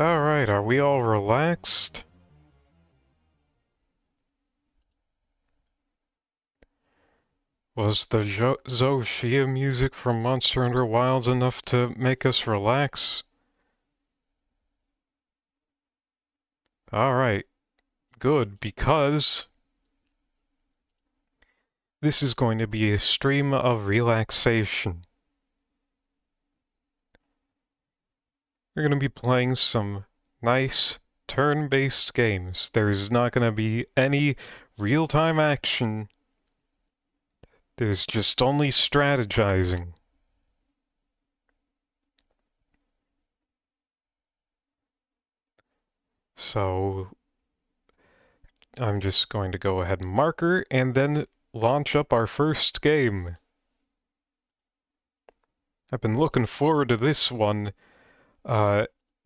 Alright, are we all relaxed? Was the Zoshia music from Monster Hunter Wilds enough to make us relax? Alright, good, because this is going to be a stream of relaxation. We're going to be playing some nice turn-based games. There's not going to be any real-time action. There's just only strategizing. So I'm just going to go ahead and marker and then launch up our first game. I've been looking forward to this one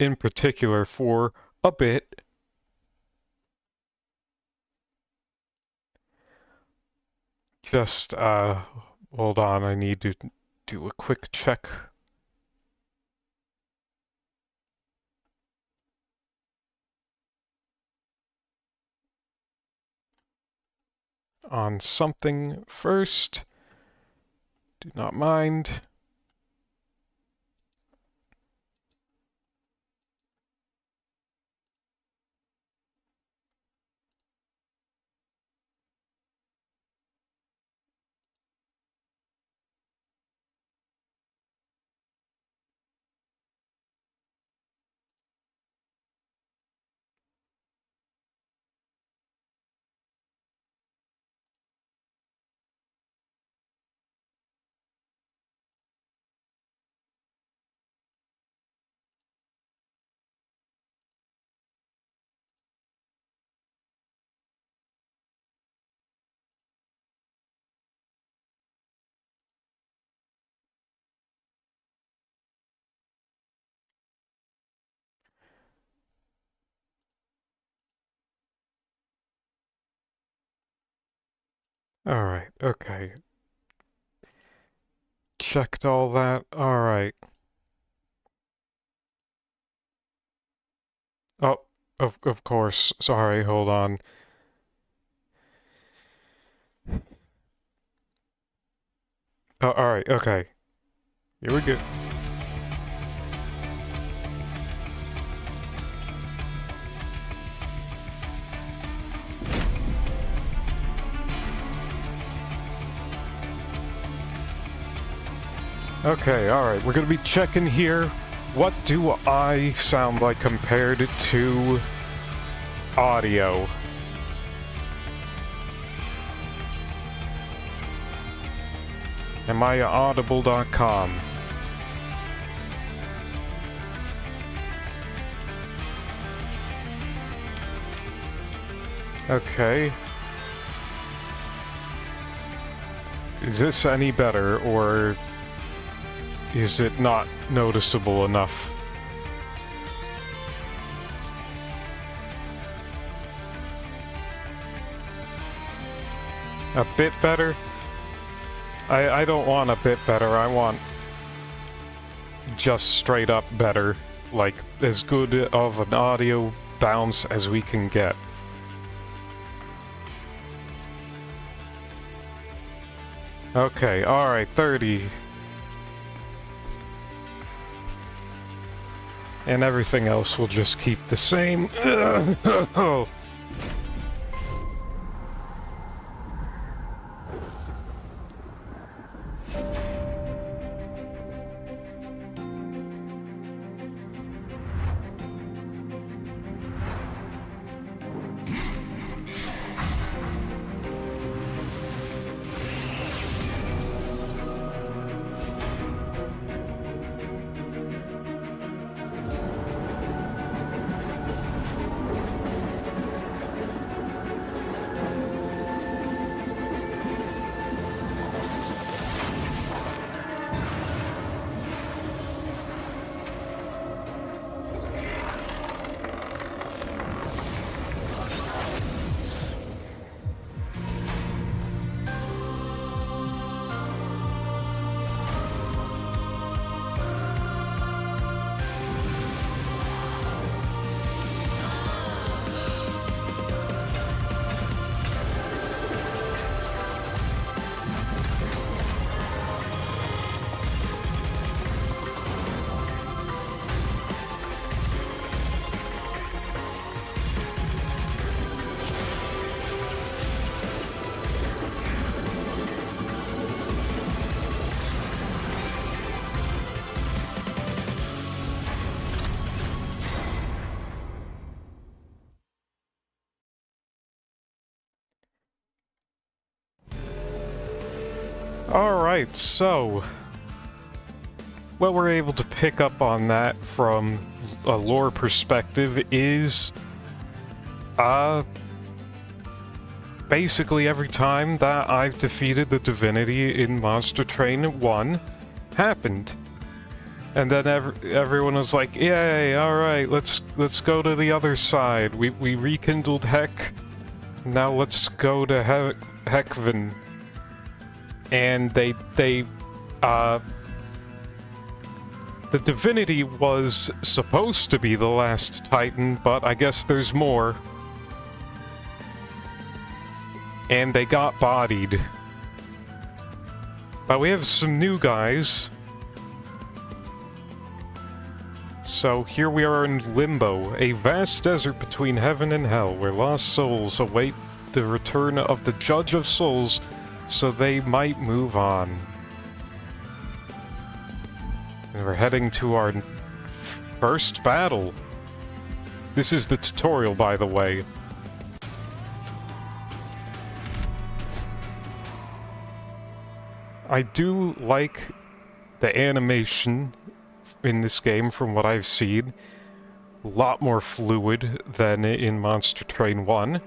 in particular for a bit. Just hold on, I need to do a quick check. On something first. Do not mind. Alright, okay. Checked all that. Alright. Oh, of course. Sorry, hold on. Oh, alright, okay. Here we go. Okay, alright, we're gonna be checking here. What do I sound like compared to audio? Am I audible.com? Okay. Is this any better, or is it not noticeable enough? A bit better? I don't want a bit better, I want just straight up better. Like, as good of an audio bounce as we can get. Okay, alright, 30. And everything else will just keep the same. Alright, so what we're able to pick up on that from a lore perspective is basically every time that I've defeated the divinity in Monster Train 1 happened. And then everyone was like, yay, alright, let's go to the other side. We rekindled Heck. Now let's go to Heckven. And the divinity was supposed to be the last Titan, but I guess there's more. And they got bodied. But we have some new guys. So here we are in Limbo, a vast desert between heaven and hell, where lost souls await the return of the Judge of Souls so they might move on. And we're heading to our first battle. This is the tutorial, by the way. I do like the animation in this game from what I've seen. A lot more fluid than in Monster Train 1.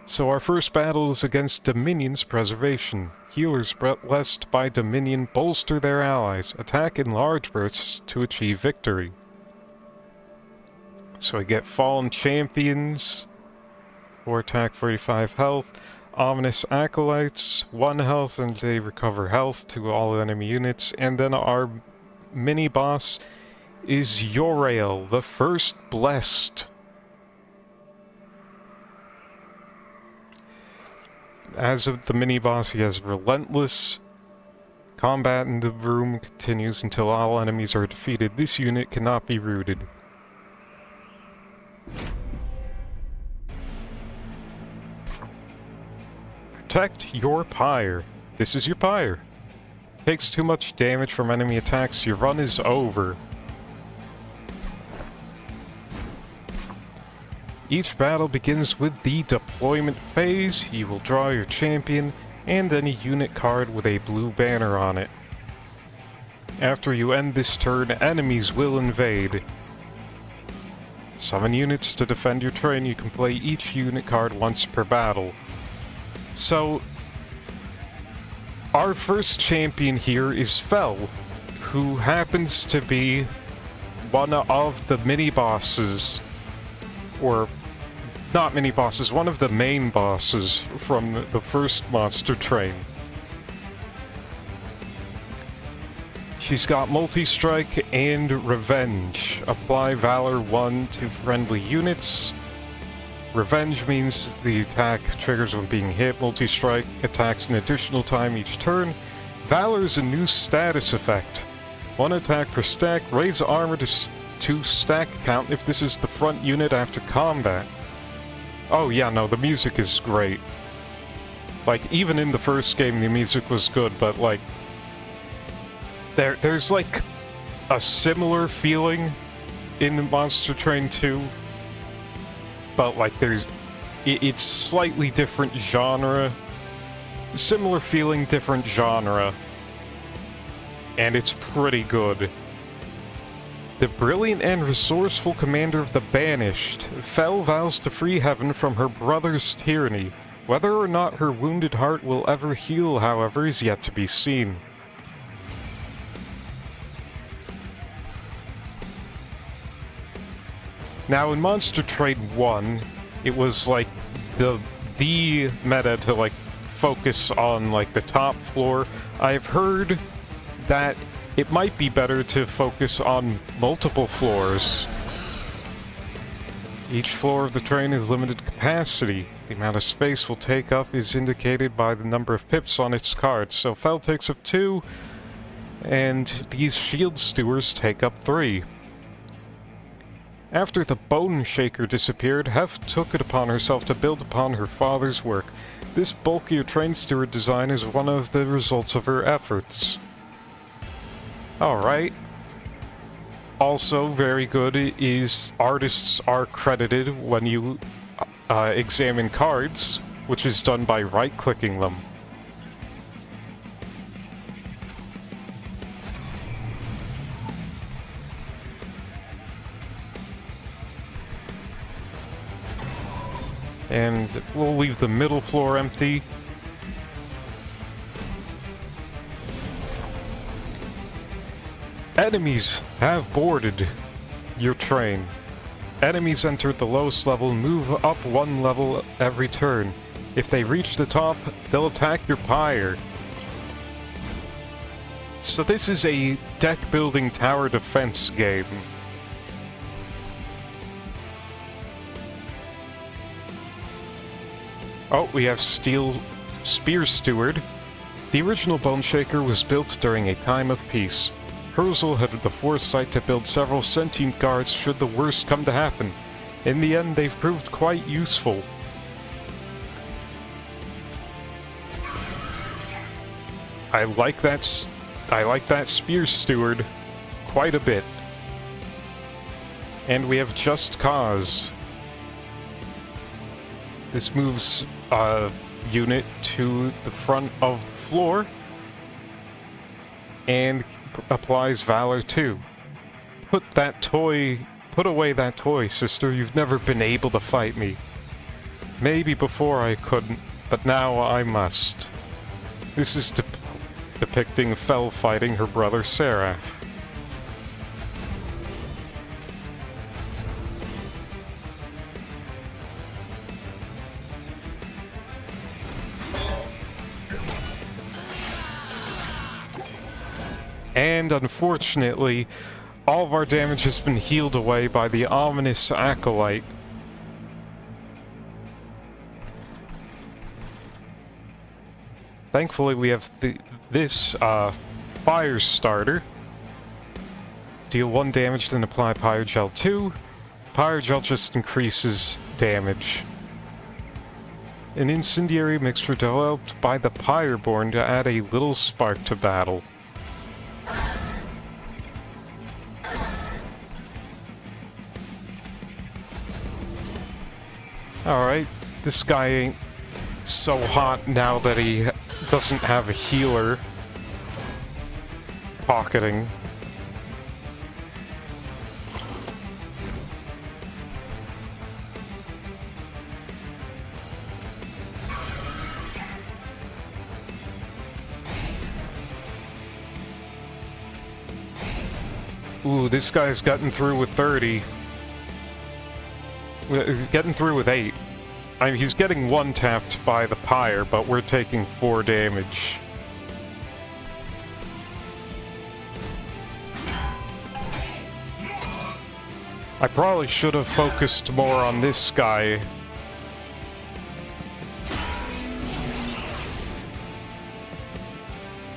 So our first battle is against Dominion's Preservation. Healers blessed by Dominion bolster their allies, attack in large bursts to achieve victory. So we get Fallen Champions, 4 attack, 45 health. Ominous Acolytes, 1 health, and they recover health to all enemy units. And then our mini-boss is Yorael, the First Blessed. As of the mini-boss, he has relentless. Combat in the room continues until all enemies are defeated. This unit cannot be rooted. Protect your pyre. This is your pyre. Takes too much damage from enemy attacks, your run is over. Each battle begins with the deployment phase. You will draw your champion and any unit card with a blue banner on it. After you end this turn, enemies will invade. Summon units to defend your train. You can play each unit card once per battle. So, our first champion here is Fel, who happens to be one of the mini-bosses, or not mini-bosses, one of the main bosses from the first Monster Train. She's got Multi-Strike and Revenge. Apply Valor 1 to friendly units. Revenge means the attack triggers when being hit. Multi-Strike attacks an additional time each turn. Valor is a new status effect. 1 attack per stack. Raise armor to stack count if this is the front unit after combat. Oh yeah, no, the music is great. Like, even in the first game the music was good, but like... There's like a similar feeling in Monster Train 2. But, like, it's slightly different genre. Similar feeling, different genre. And it's pretty good. The brilliant and resourceful commander of the Banished, Fel vows to free heaven from her brother's tyranny. Whether or not her wounded heart will ever heal, however, is yet to be seen. Now, in Monster Train 1, it was, like, the meta to, like, focus on, like, the top floor. I've heard that it might be better to focus on multiple floors. Each floor of the train is limited capacity. The amount of space will take up is indicated by the number of pips on its card. So Fel takes up 2, and these shield stewards take up 3. After the Bone Shaker disappeared, Hef took it upon herself to build upon her father's work. This bulkier train steward design is one of the results of her efforts. Alright. Also very good is artists are credited when you examine cards, which is done by right-clicking them. And we'll leave the middle floor empty. Enemies have boarded your train. Enemies enter the lowest level, move up one level every turn. If they reach the top, they'll attack your pyre. So this is a deck-building tower defense game. Oh, we have Steel Spear Steward. The original Bone Shaker was built during a time of peace. Herzl had the foresight to build several sentient guards should the worst come to happen. In the end, they've proved quite useful. I like that Spear Steward quite a bit. And we have Just Cause. This moves a unit to the front of the floor and applies Valor 2. Put away that toy, sister. You've never been able to fight me. Maybe before I couldn't, but now I must. This is depicting Fel fighting her brother Seraph. And unfortunately, all of our damage has been healed away by the ominous Acolyte. Thankfully, we have this Fire Starter. Deal 1 damage, then apply Pyrogel 2. Pyrogel just increases damage. An incendiary mixture developed by the Pyreborn to add a little spark to battle. Alright, this guy ain't so hot now that he doesn't have a healer pocketing. Ooh, this guy's gotten through with 30. Getting through with 8. I mean, he's getting one-tapped by the pyre, but we're taking 4 damage. I probably should have focused more on this guy.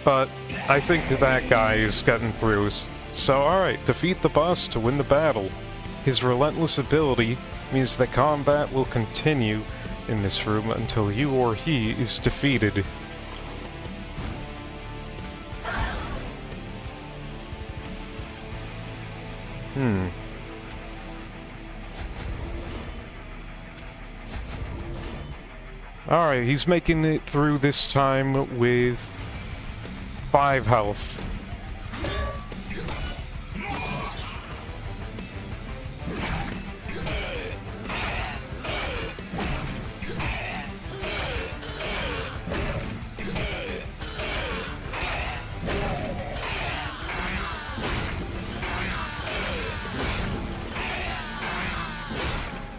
But I think that guy is getting through. So alright, defeat the boss to win the battle. His relentless ability means that combat will continue in this room until you or he is defeated. Alright, he's making it through this time with 5 health.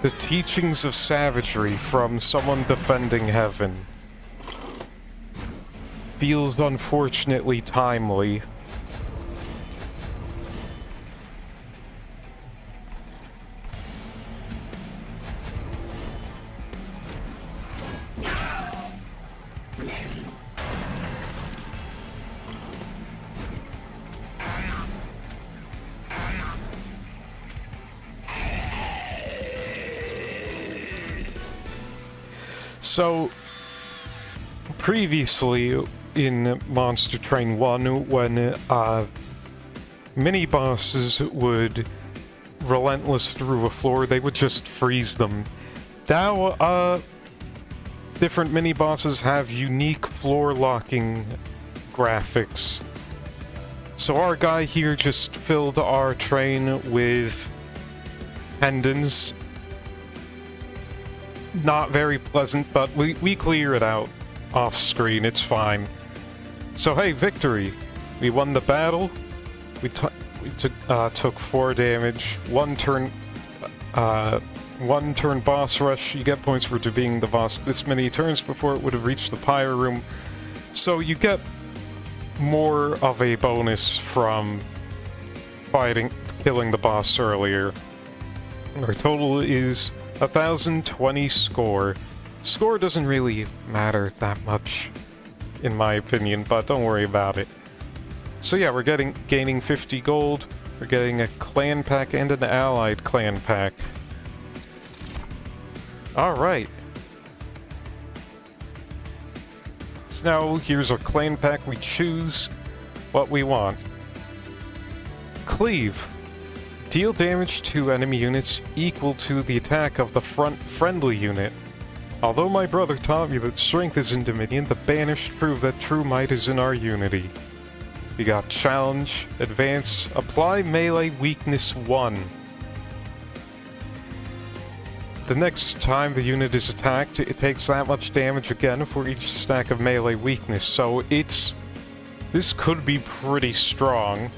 The teachings of savagery from someone defending heaven. Feels unfortunately timely. So, previously in Monster Train 1, when mini-bosses would relentless through a floor, they would just freeze them. Now, different mini-bosses have unique floor-locking graphics. So our guy here just filled our train with tendons. not very pleasant, but we clear it out off screen, it's fine. So hey, victory! We won the battle, we took 4 damage, one turn boss rush, you get points for being the boss this many turns before it would have reached the pyre room. So you get more of a bonus from killing the boss earlier. Our total is 1,020 score. Score doesn't really matter that much, in my opinion, but don't worry about it. So yeah, we're gaining 50 gold, we're getting a clan pack and an allied clan pack. Alright. So now here's our clan pack, we choose what we want. Cleave. Deal damage to enemy units equal to the attack of the front friendly unit. Although my brother taught me that strength is in Dominion, the Banished prove that true might is in our unity. We got Challenge, Advance, Apply Melee Weakness 1. The next time the unit is attacked, it takes that much damage again for each stack of melee weakness, so this could be pretty strong.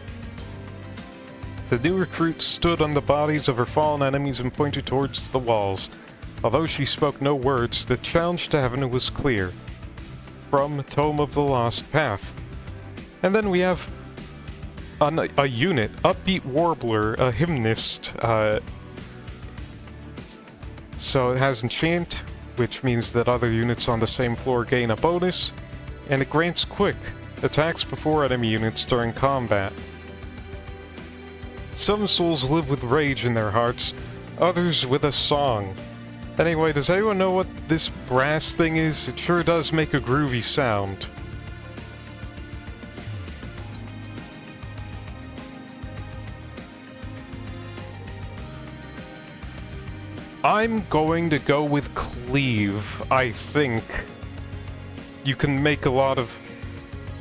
The new recruit stood on the bodies of her fallen enemies and pointed towards the walls. Although she spoke no words, the challenge to heaven was clear. From Tome of the Lost Path. And then we have a unit, Upbeat Warbler, a hymnist. So it has Enchant, which means that other units on the same floor gain a bonus, and it grants Quick, attacks before enemy units during combat. Some souls live with rage in their hearts, others with a song. Anyway, does anyone know what this brass thing is? It sure does make a groovy sound. I'm going to go with Cleave, I think. You can make a lot of...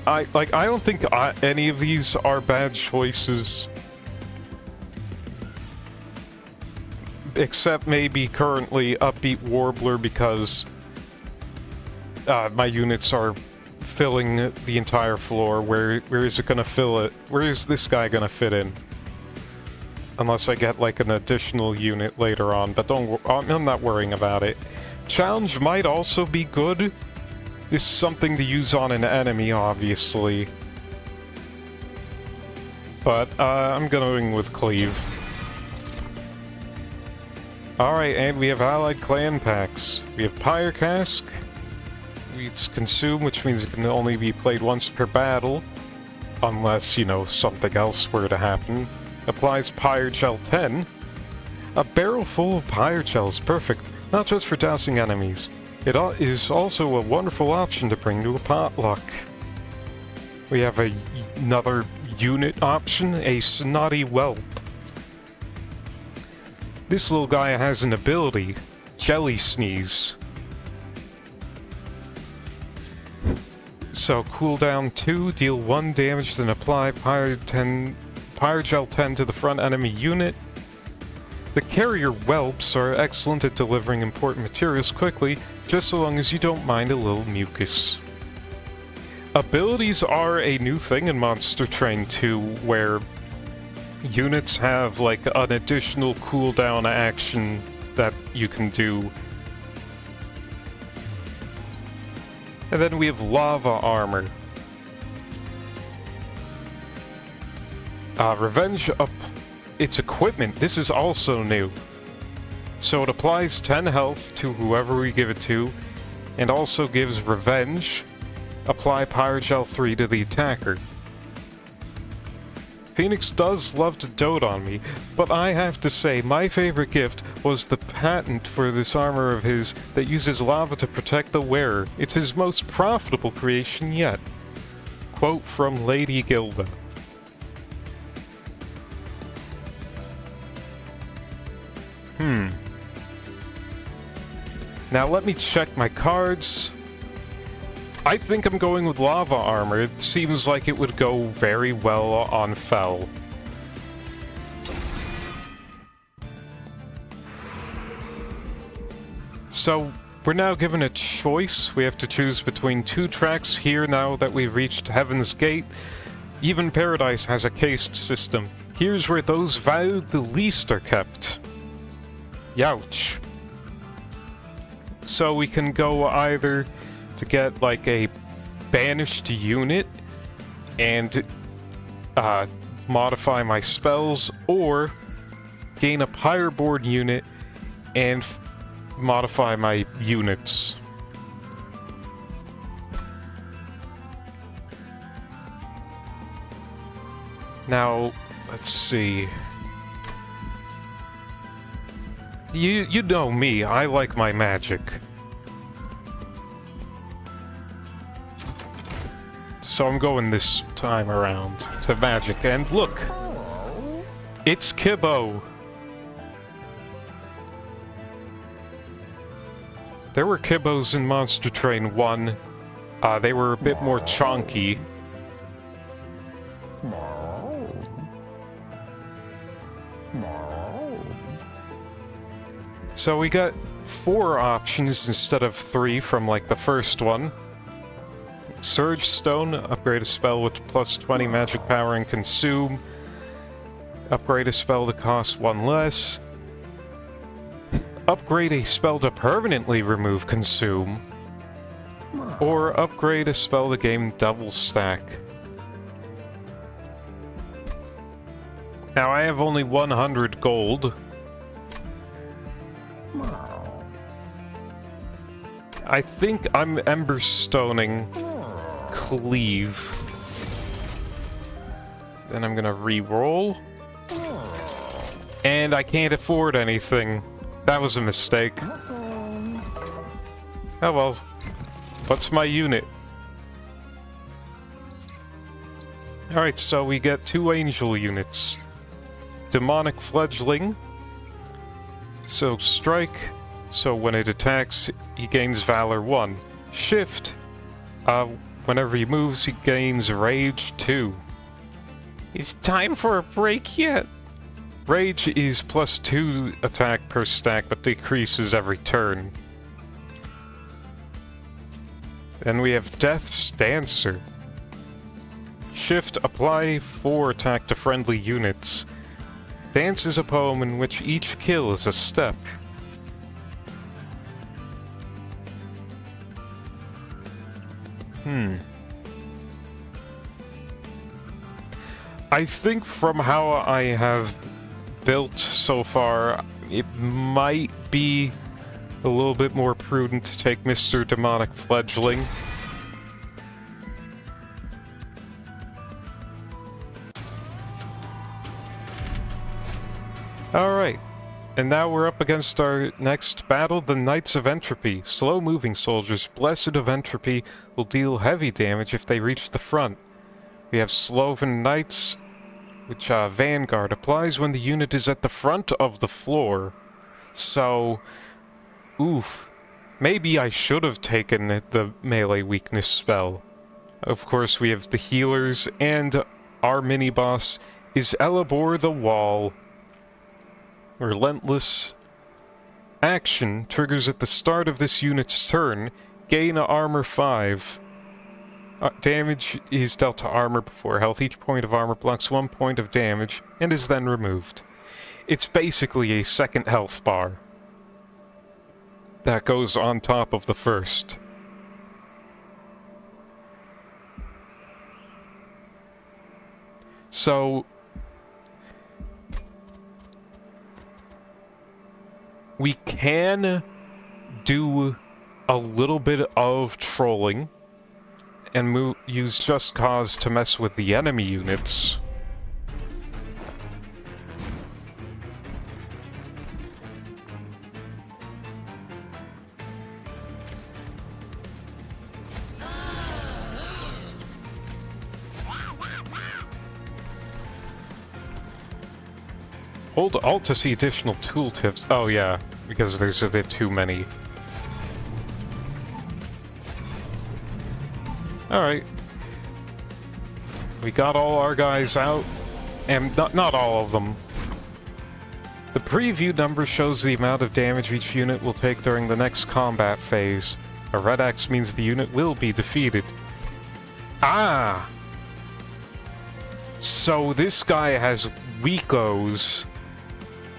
I don't think any of these are bad choices. Except maybe currently Upbeat Warbler, because my units are filling the entire floor. Where is it gonna fill it? Where is this guy gonna fit in? Unless I get like an additional unit later on, but I'm not worrying about it. Challenge might also be good. This is something to use on an enemy, obviously. But I'm going with Cleave. Alright, and we have allied clan packs. We have Pyre Cask. It's Consume, which means it can only be played once per battle. Unless, you know, something else were to happen. Applies Pyre Gel 10. A barrel full of Pyre Gel is perfect, not just for dousing enemies. It is also a wonderful option to bring to a potluck. We have another unit option, a Snotty Whelp. This little guy has an ability, Jelly Sneeze. So, cooldown 2, deal 1 damage, then apply Pyre Gel 10 to the front enemy unit. The carrier whelps are excellent at delivering important materials quickly, just so long as you don't mind a little mucus. Abilities are a new thing in Monster Train 2, where units have like an additional cooldown action that you can do. And then we have Lava Armor. Revenge up its equipment. This is also new. So it applies 10 health to whoever we give it to, and also gives Revenge. Apply Pyre Gel 3 to the attacker. Phoenix does love to dote on me, but I have to say my favorite gift was the patent for this armor of his that uses lava to protect the wearer. It's his most profitable creation yet. Quote from Lady Gilda. Now let me check my cards. I think I'm going with Lava Armor. It seems like it would go very well on Fel. So, we're now given a choice. We have to choose between two tracks here now that we've reached Heaven's Gate. Even Paradise has a caste system. Here's where those vowed the least are kept. Youch. So we can go either to get like a banished unit and modify my spells, or gain a Pyreborn unit and modify my units. Now, let's see. You know me, I like my magic. So I'm going this time around to magic, and look! It's Kibbo! There were Kibbos in Monster Train 1. They were a bit more chonky. So we got 4 options instead of 3 from like the first one. Surge Stone, upgrade a spell with plus 20 magic power and consume. Upgrade a spell to cost 1 less. Upgrade a spell to permanently remove consume. Or upgrade a spell to gain double stack. Now I have only 100 gold. I think I'm Emberstoning Cleave. Then I'm gonna re-roll. And I can't afford anything. That was a mistake. Oh well. What's my unit? Alright, so we get 2 angel units. Demonic Fledgling. So strike. So when it attacks, he gains Valor 1. Shift. Whenever he moves, he gains Rage 2. It's time for a break yet? Rage is plus 2 attack per stack, but decreases every turn. Then we have Death's Dancer. Shift, apply 4 attack to friendly units. Dance is a poem in which each kill is a step. I think from how I have built so far, it might be a little bit more prudent to take Mr. Demonic Fledgling. Alright, and now we're up against our next battle, the Knights of Entropy. Slow-moving soldiers, Blessed of Entropy, will deal heavy damage if they reach the front. We have Sloven Knights, which Vanguard applies when the unit is at the front of the floor. So, oof. Maybe I should have taken the melee weakness spell. Of course, we have the healers, and our mini-boss is Elabor the Wall. Relentless action triggers at the start of this unit's turn. Gain armor 5. Damage is dealt to armor before health. Each point of armor blocks 1 point of damage and is then removed. It's basically a second health bar that goes on top of the first. So we can do a little bit of trolling and use Just Cause to mess with the enemy units. Hold Alt to see additional tooltips. Oh yeah, because there's a bit too many. Alright. We got all our guys out. And not all of them. The preview number shows the amount of damage each unit will take during the next combat phase. A red X means the unit will be defeated. Ah! So this guy has weakos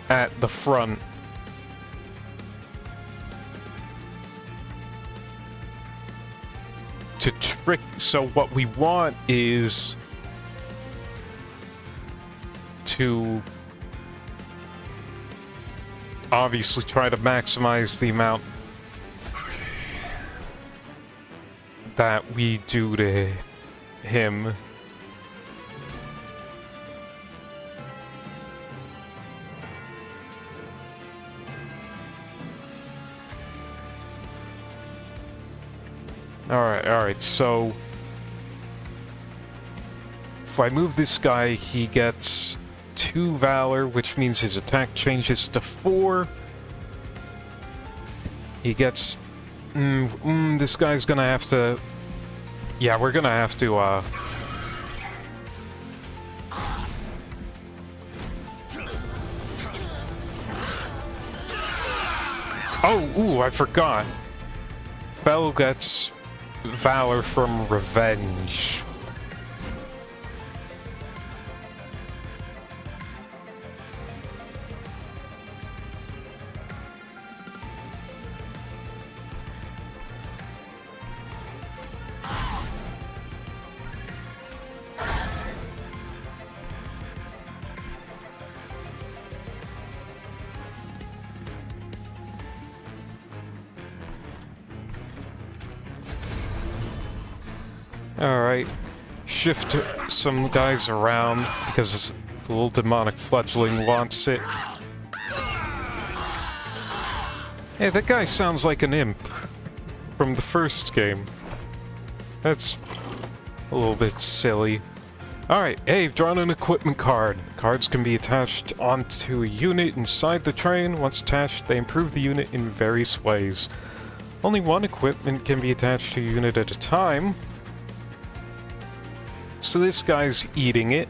at the front. To trick... So what we want is to obviously try to maximize the amount that we do to him. Alright, so if I move this guy, he gets 2 Valor, which means his attack changes to 4. He gets... this guy's gonna have to... Yeah, we're gonna have to, Oh, ooh, I forgot. Bell gets Valor from Revenge. Alright, shift some guys around because the little demonic fledgling wants it. Hey, that guy sounds like an imp from the first game. That's a little bit silly. Alright, hey, I've drawn an equipment card. Cards can be attached onto a unit inside the train. Once attached, they improve the unit in various ways. Only one equipment can be attached to a unit at a time. So this guy's eating it.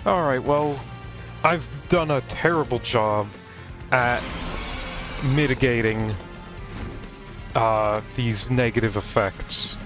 Alright, well, I've done a terrible job at mitigating these negative effects.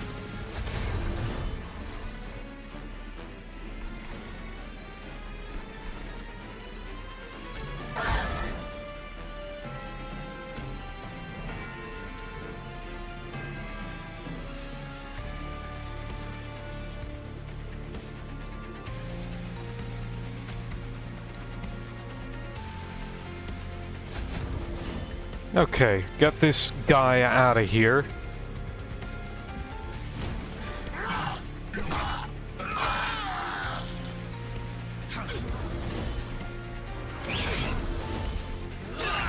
Okay, get this guy out of here.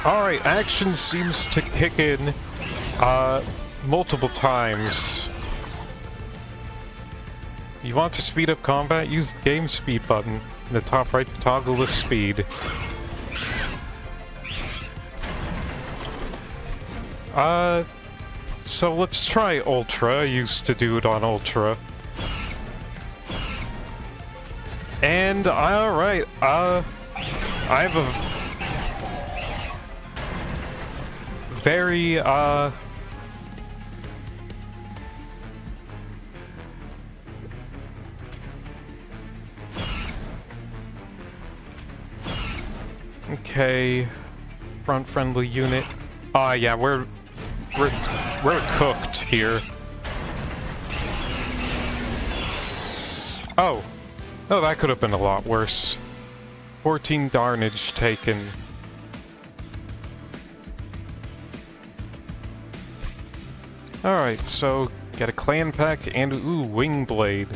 Alright, action seems to kick in multiple times. You want to speed up combat? Use the game speed button in the top right to toggle the speed. So let's try Ultra. I used to do it on Ultra. And, alright, I have a very, okay, front-friendly unit. Yeah, we're cooked here. Oh, that could have been a lot worse. 14 darnage taken. Alright, so get a clan pack and wing blade.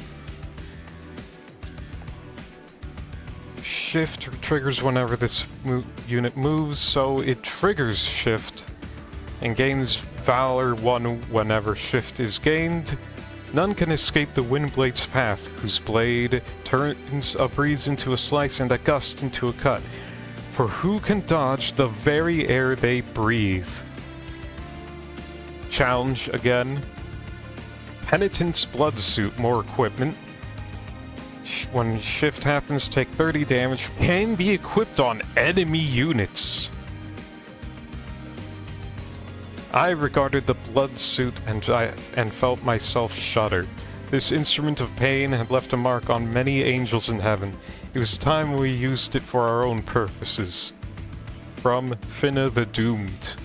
Shift triggers whenever this unit moves, so it triggers shift and gains valor won whenever shift is gained. None can escape the Windblade's path, whose blade turns a breeze into a slice and a gust into a cut. For who can dodge the very air they breathe? Challenge again. Penitent's Blood Suit, more equipment. When shift happens, take 30 damage. Can be equipped on enemy units. I regarded the blood suit and felt myself shudder. This instrument of pain had left a mark on many angels in heaven. It was time we used it for our own purposes. From Finna the Doomed.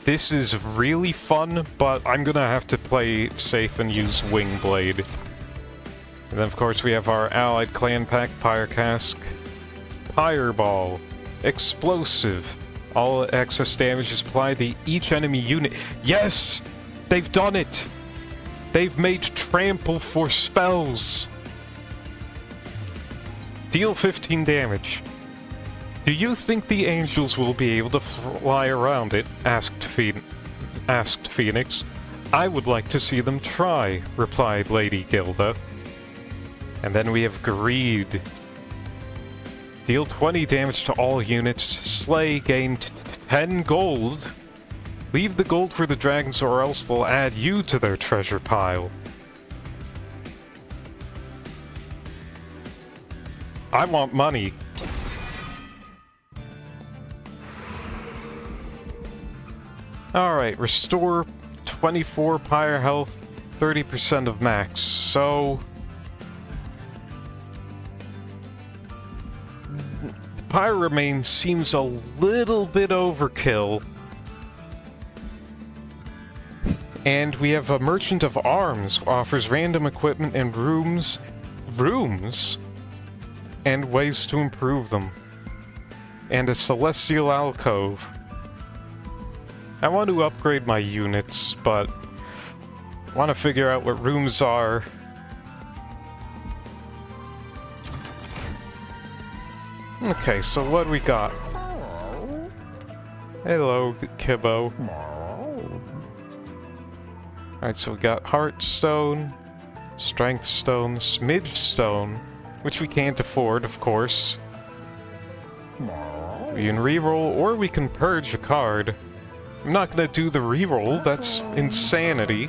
This is really fun, but I'm gonna have to play it safe and use Wingblade. And then, of course, we have our allied clan pack, Pyrecask, Fireball, Explosive. All excess damage is applied to each enemy unit. Yes! They've done it! They've made trample for spells! Deal 15 damage. Do you think the angels will be able to fly around it? Asked Phoenix. I would like to see them try, replied Lady Gilda. And then we have Greed. Deal 20 damage to all units. Slay, gain 10 gold. Leave the gold for the dragons or else they'll add you to their treasure pile. I want money. Alright, restore 24 pyre health, 30% of max. So Pyre Remain seems a little bit overkill. And we have a Merchant of Arms, offers random equipment and rooms, and ways to improve them. And a Celestial Alcove. I want to upgrade my units, but I want to figure out what rooms are. Okay, so what we got? Hello, Kibbo. Alright, so we got Heartstone, Strength Stone, Smidge Stone, which we can't afford, of course. We can reroll, or we can purge a card. I'm not gonna do the reroll, that's insanity.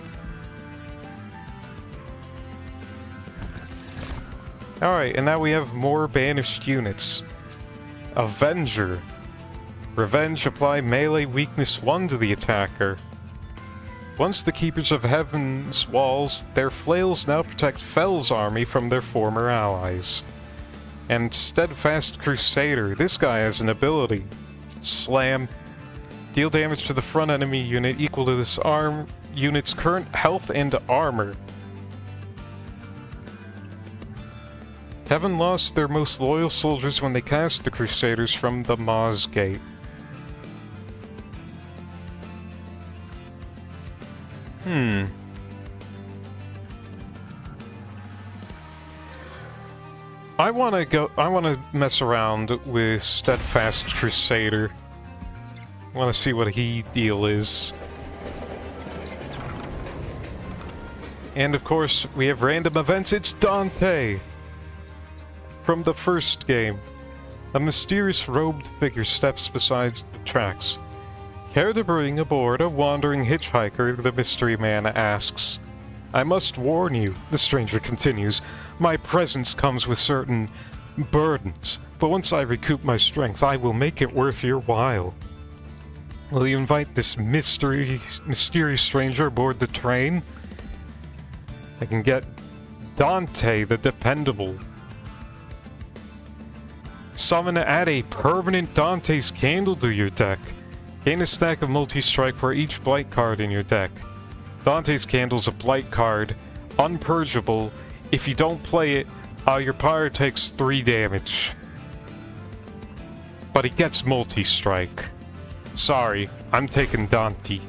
Alright, and now we have more banished units. Avenger. Revenge, apply melee weakness 1 to the attacker. Once the Keepers of Heaven's walls, their flails now protect Fell's army from their former allies. And Steadfast Crusader, this guy has an ability. Slam. Deal damage to the front enemy unit equal to this unit's current health and armor. Heaven lost their most loyal soldiers when they cast the Crusaders from the Maz Gate. I wanna mess around with Steadfast Crusader. I wanna see what he deal is. And of course, we have random events. It's Dante! From the first game. A mysterious robed figure steps beside the tracks. Care to bring aboard a wandering hitchhiker? The mystery man asks. I must warn you, the stranger continues. My presence comes with certain burdens, but once I recoup my strength, I will make it worth your while. Will you invite this mysterious stranger aboard the train? I can get Dante the Dependable. Summon add a permanent Dante's Candle to your deck. Gain a stack of multi-strike for each blight card in your deck. Dante's Candle's a blight card, unpurgeable. If you don't play it, your pyre takes 3 damage. But he gets multi-strike. Sorry, I'm taking Dante.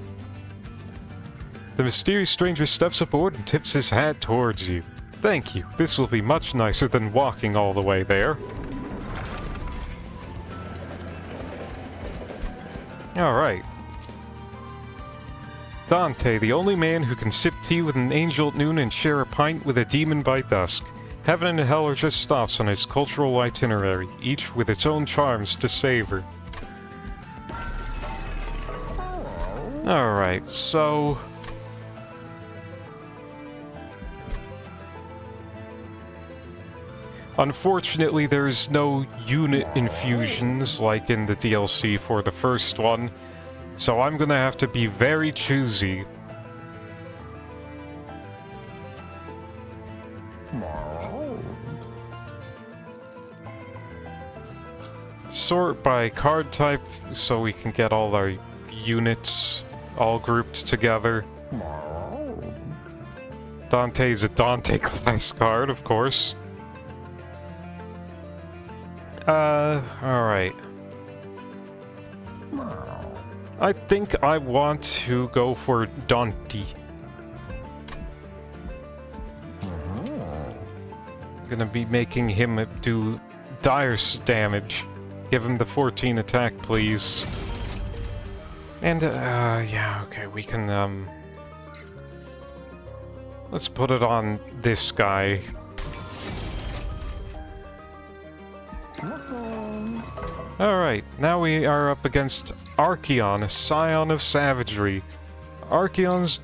The mysterious stranger steps aboard and tips his hat towards you. Thank you. This will be much nicer than walking all the way there. Alright. Dante, the only man who can sip tea with an angel at noon and share a pint with a demon by dusk. Heaven and hell are just stops on his cultural itinerary, each with its own charms to savor. Alright, so... unfortunately, there's no unit infusions like in the DLC for the first one, so I'm gonna have to be very choosy. Sort by card type so we can get all our units all grouped together. Dante's a Dante class card, of course. Alright. I think I want to go for Dante. Gonna be making him do dire damage. Give him the 14 attack, please. And, yeah, okay, we can, let's put it on this guy. Alright, now we are up against Archeon, a scion of savagery. Archeon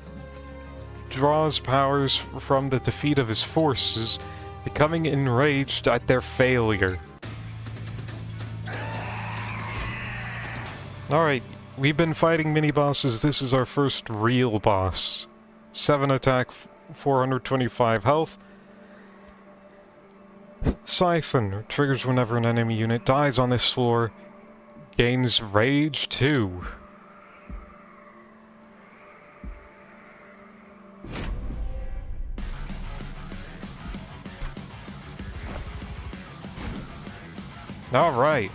draws powers from the defeat of his forces, becoming enraged at their failure. Alright, we've been fighting mini-bosses. This is our first real boss. 7 attack, 425 health. Siphon triggers whenever an enemy unit dies on this floor. Gains Rage 2. Alright.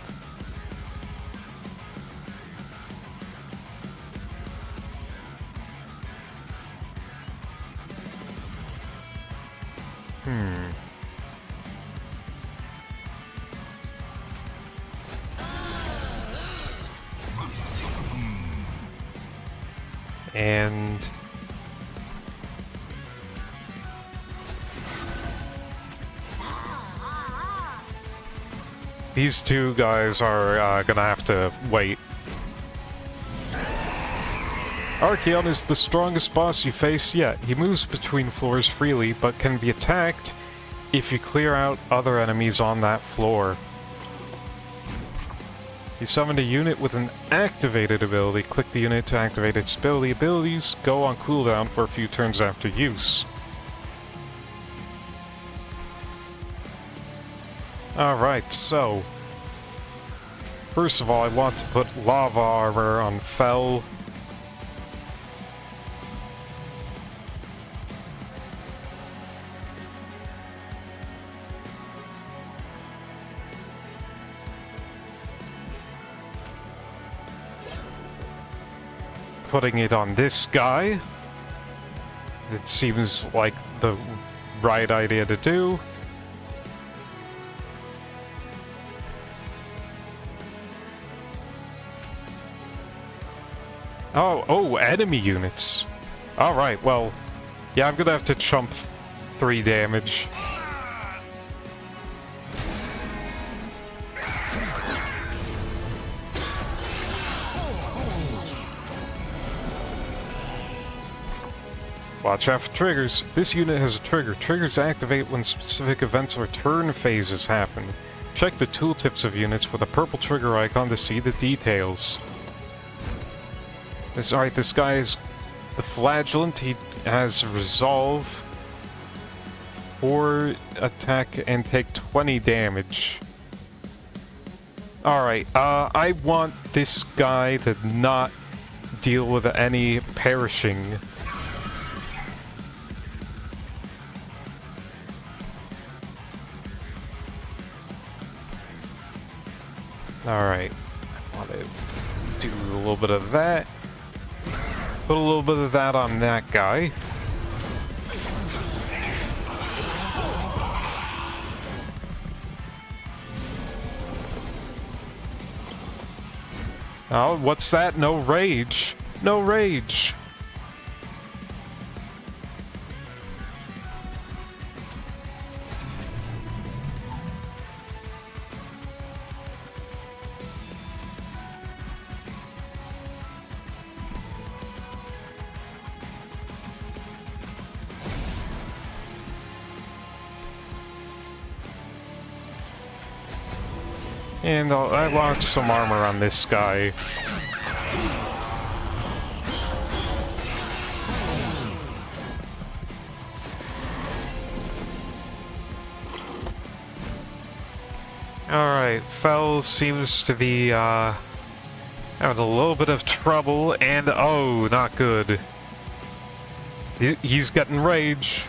And... these two guys are gonna have to wait. Archeon is the strongest boss you face yet. He moves between floors freely, but can be attacked if you clear out other enemies on that floor. You summoned a unit with an activated ability. Click the unit to activate its ability. Abilities go on cooldown for a few turns after use. Alright, so... first of all, I want to put Lava Armor on Fel. Putting it on this guy. It seems like the right idea to do. Oh, enemy units. Alright, well, yeah, I'm gonna have to chump 3 damage. Watch out for triggers. This unit has a trigger. Triggers activate when specific events or turn phases happen. Check the tooltips of units with a purple trigger icon to see the details. Alright, this guy is the Flagellant. He has Resolve, 4 attack, and take 20 damage. Alright, I want this guy to not deal with any perishing. Alright, I want to do a little bit of that. Put a little bit of that on that guy. Oh, what's that? No rage. No rage. And I launched some armor on this guy. Alright, Fel seems to be having a little bit of trouble, and oh, not good. He's getting rage.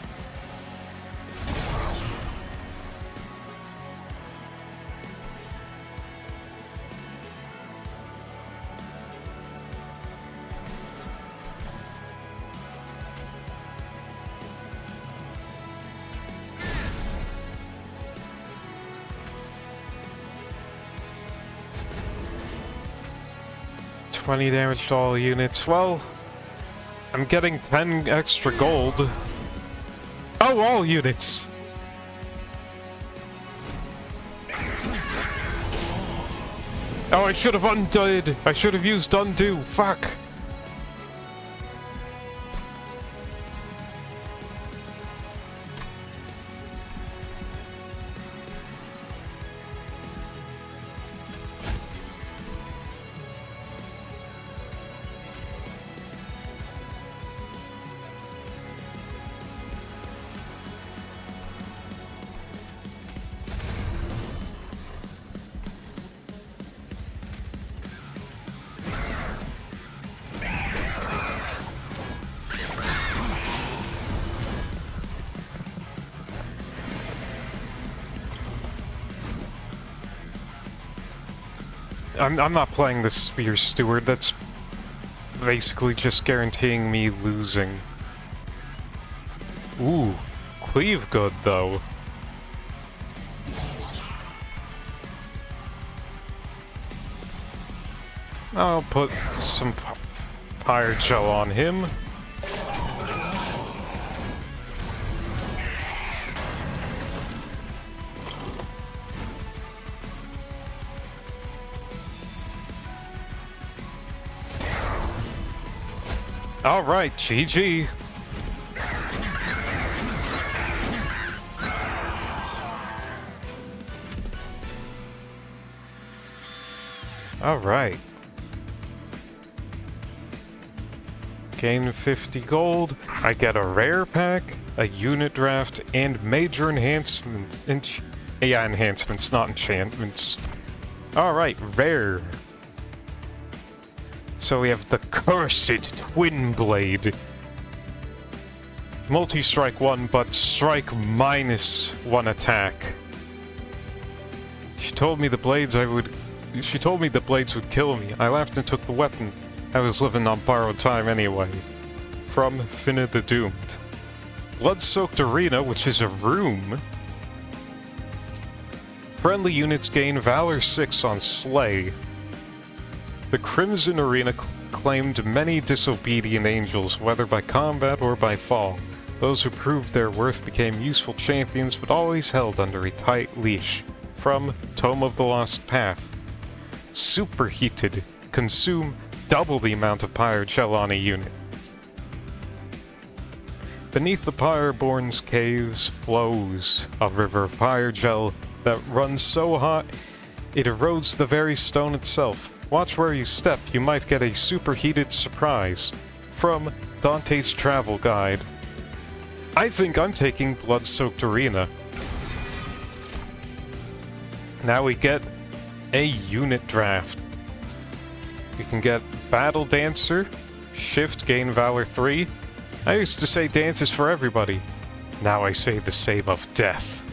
$20 damage to all units. Well, I'm getting 10 extra gold. Oh, all units! Oh, I should have undid! I should have used undo! Fuck! I'm not playing this Spear Steward, that's basically just guaranteeing me losing. Ooh, cleave good though. I'll put some Pyre Gel on him. Alright, GG. Alright. Gain 50 gold. I get a rare pack, a unit draft, and major enhancements. Yeah, enhancements, not enchantments. Alright, rare. So we have the Cursed Twin Blade. Multi-strike 1, but strike -1 attack. She told me the blades would kill me. I laughed and took the weapon. I was living on borrowed time anyway. From Finna the Doomed. Blood-soaked Arena, which is a room. Friendly units gain Valor 6 on Slay. The Crimson Arena claimed many disobedient angels, whether by combat or by fall. Those who proved their worth became useful champions, but always held under a tight leash. From Tome of the Lost Path. Superheated. Consume double the amount of Pyre Gel on a unit. Beneath the Pyreborn's caves flows a river of Pyre Gel that runs so hot it erodes the very stone itself. Watch where you step, you might get a superheated surprise. From Dante's Travel Guide. I think I'm taking Blood-Soaked Arena. Now we get a unit draft. We can get Battle Dancer, Shift, gain Valor 3. I used to say dance is for everybody. Now I say the same of Death.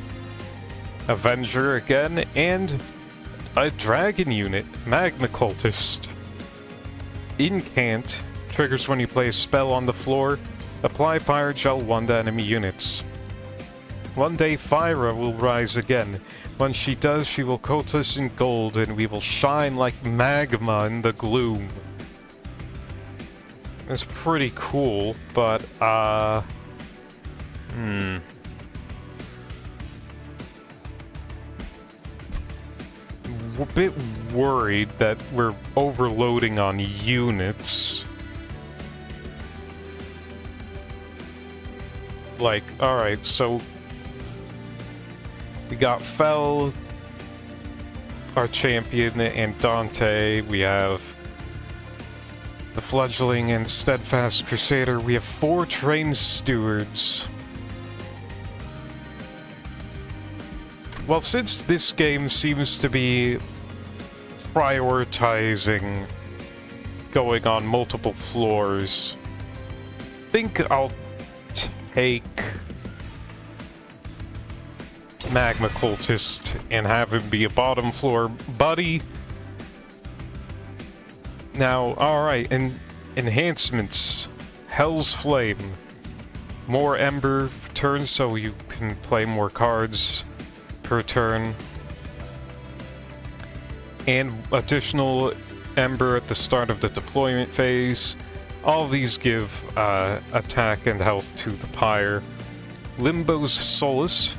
Avenger again, and a Dragon unit, Magna Cultist. Incant, triggers when you play a spell on the floor. Apply Pyre Gel 1 to enemy units. One day Fyra will rise again. When she does, she will coat us in gold, and we will shine like magma in the gloom. It's pretty cool, but, a bit worried that we're overloading on units. Like, alright, so we got Fel, our champion, and Dante. We have the Fledgling and Steadfast Crusader. We have 4 trained stewards. Well, since this game seems to be prioritizing going on multiple floors, I think I'll take Magma Cultist and have him be a bottom floor buddy. Now, alright, and enhancements. Hell's Flame. More Ember turns so you can play more cards per turn. And additional Ember at the start of the deployment phase. All of these give attack and health to the Pyre. Limbo's Solace.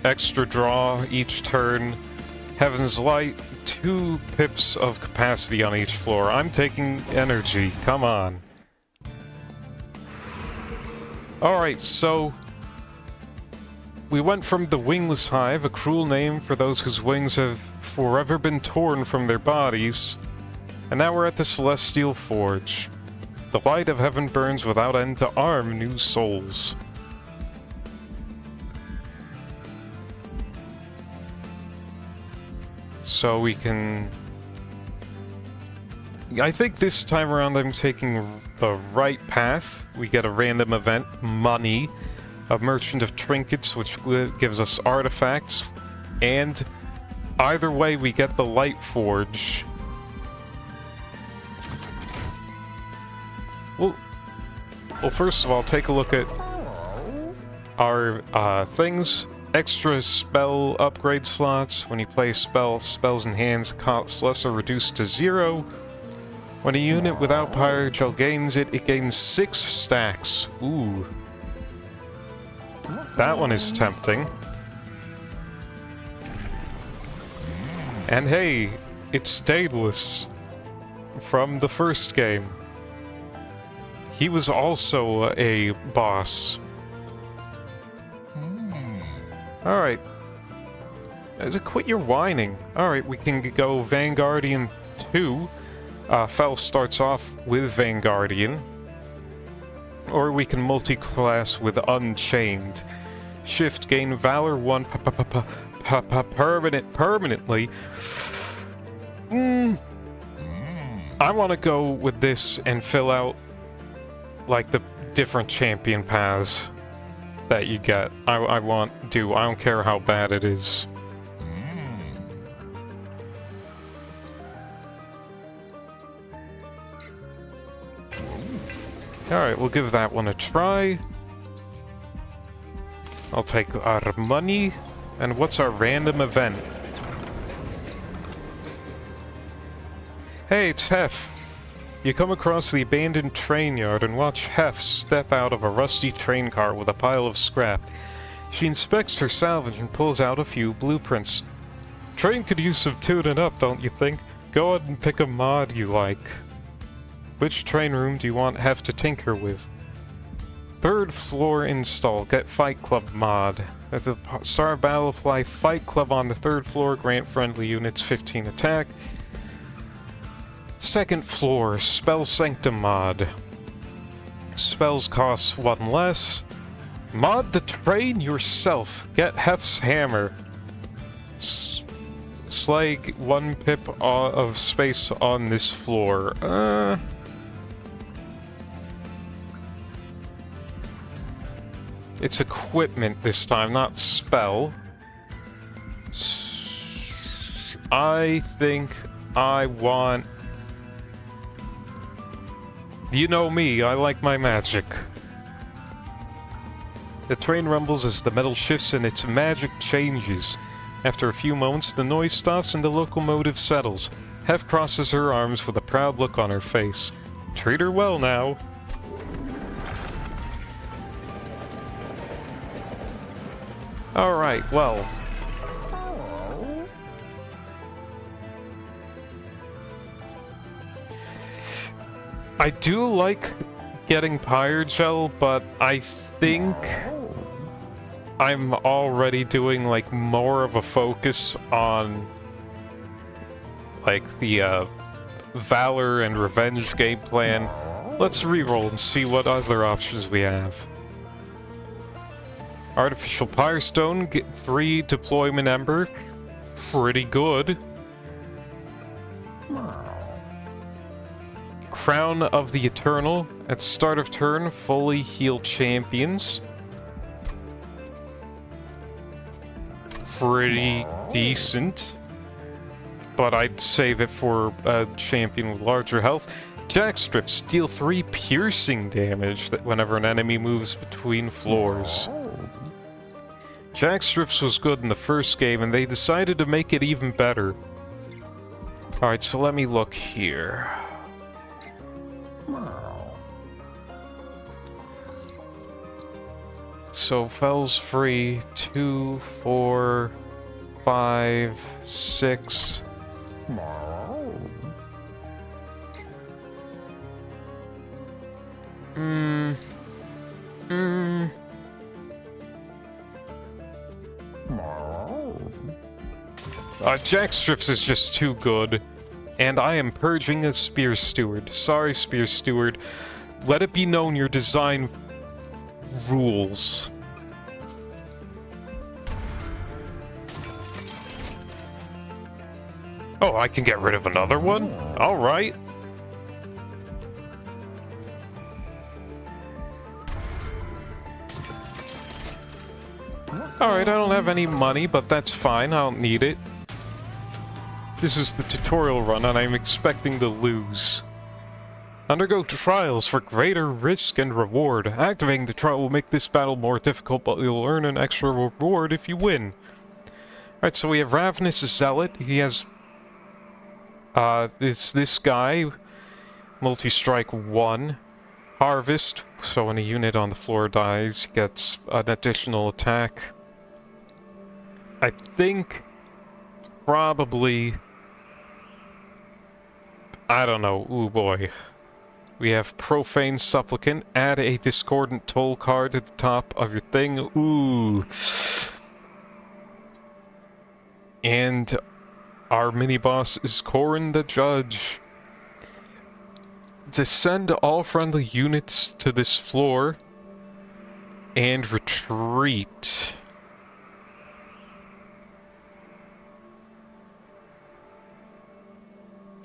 Extra draw each turn. Heaven's Light. 2 pips of capacity on each floor. I'm taking energy. Come on. Alright, so we went from the Wingless Hive, a cruel name for those whose wings have forever been torn from their bodies, and now we're at the Celestial Forge. The light of heaven burns without end to arm new souls. So we can... I think this time around I'm taking the right path. We get a random event, money, a merchant of trinkets, which gives us artifacts, and either way we get the light forge. Well, first of all, take a look at our things. Extra spell upgrade slots. When you play spells in hands, costs less are reduced to 0. When a unit without Pyre Gel gains it, it gains 6 stacks. Ooh. That one is tempting. And hey, it's Daedalus from the first game. He was also a boss. Alright. Quit your whining. Alright, we can go Vanguardian 2. Fel starts off with Vanguardian. Or we can multi-class with Unchained. Shift, gain Valor 1 permanently. I want to go with this and fill out, like, the different champion paths that you get. I don't care how bad it is. Alright, we'll give that one a try. I'll take our money. And what's our random event? Hey, it's Hef. You come across the abandoned train yard and watch Hef step out of a rusty train car with a pile of scrap. She inspects her salvage and pulls out a few blueprints. Train could use some tuning up, don't you think? Go ahead and pick a mod you like. Which train room do you want Hef to tinker with? 3rd floor install. Get Fight Club mod. At the start of battle, apply Fight Club on the 3rd floor. Grant friendly units 15 attack. 2nd floor, Spell Sanctum mod. Spells cost 1 less. Mod the train yourself. Get Hef's hammer. Slag 1 pip of space on this floor. It's equipment this time, not spell. I think I want... You know me, I like my magic. The train rumbles as the metal shifts and its magic changes. After a few moments, the noise stops and the locomotive settles. Hef crosses her arms with a proud look on her face. Treat her well now. Alright, well. I do like getting Pyrogel, but I think I'm already doing like more of a focus on like the Valor and Revenge game plan. Let's reroll and see what other options we have. Artificial Pyrostone, get 3 Deployment Ember. Pretty good. Crown of the Eternal. At start of turn, fully heal champions. Pretty decent. But I'd save it for a champion with larger health. Jackstrips deal 3 piercing damage whenever an enemy moves between floors. Jackstrips was good in the first game, and they decided to make it even better. Alright, so let me look here. So Fell's free 2, 4, 5, 6. Jackstrips is just too good. And I am purging a Spear Steward. Sorry, Spear Steward. Let it be known your design rules. Oh, I can get rid of another one? Alright. Alright, I don't have any money, but that's fine. I don't need it. This is the tutorial run, and I'm expecting to lose. Undergo trials for greater risk and reward. Activating the trial will make this battle more difficult, but you'll earn an extra reward if you win. Alright, so we have Ravenous Zealot. He has... this guy. Multi-strike 1. Harvest, so when a unit on the floor dies, he gets an additional attack. I think... probably... I don't know. Ooh boy. We have Profane Supplicant. Add a Discordant Toll card to the top of your thing. Ooh. And our mini-boss is Corrin the Judge. Descend all friendly units to this floor. And retreat.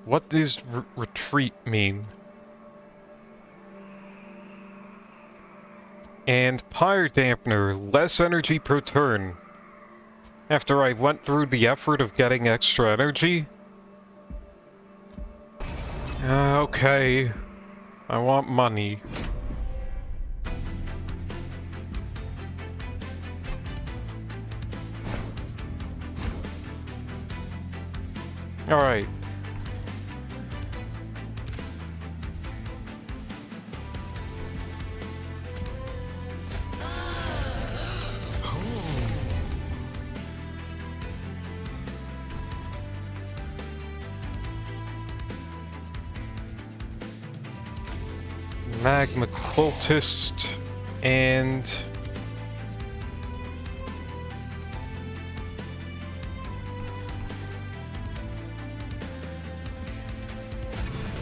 What does retreat mean? And Pyre Dampener, less energy per turn. After I went through the effort of getting extra energy? Okay. I want money. Alright. Magma Cultist, and...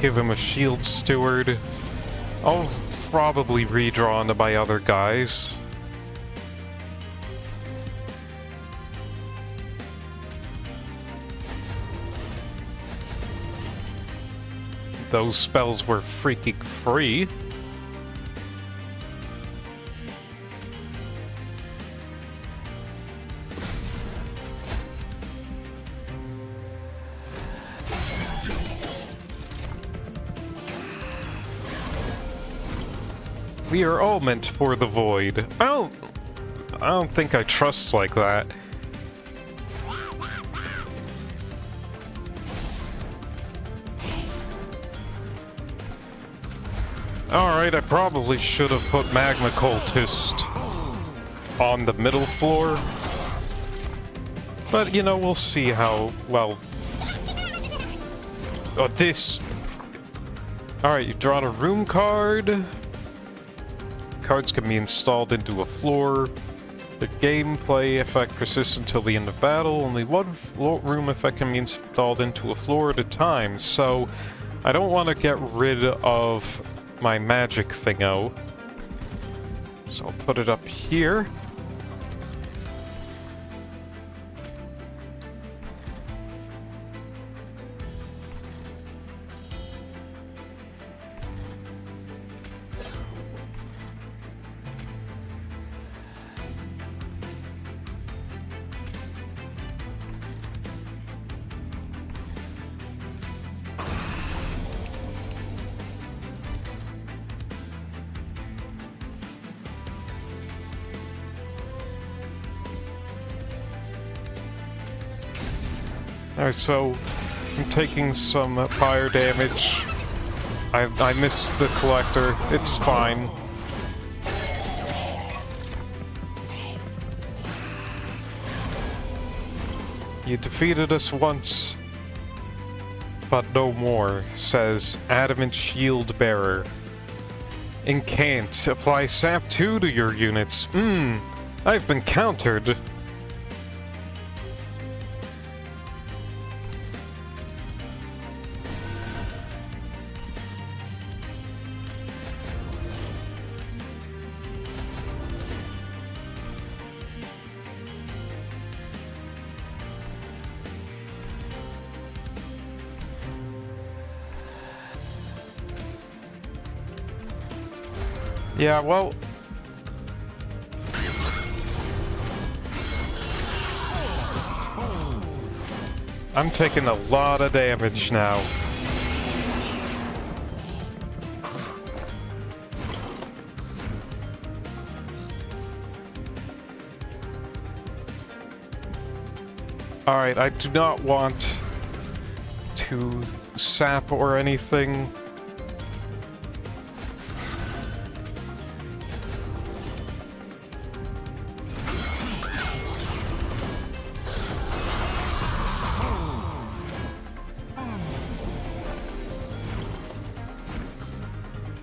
give him a Shield Steward. I'll probably redraw into my other guys. Those spells were freaking free. We are all meant for the void. I don't I don't think I trust like that. Alright, I probably should have put Magma Cultist on the middle floor. But, you know, we'll see how, well... Oh, this... Alright, you drawn a room card. Cards can be installed into a floor. The gameplay effect persists until the end of battle. Only one room effect can be installed into a floor at a time. So, I don't want to get rid of my magic thingo. So I'll put it up here. Alright, so I'm taking some fire damage. I missed the collector. It's fine. You defeated us once, but no more, says Adamant Shield Bearer. Incant. Apply Sap 2 to your units. I've been countered. Yeah, well... I'm taking a lot of damage now. Alright, I do not want to sap or anything.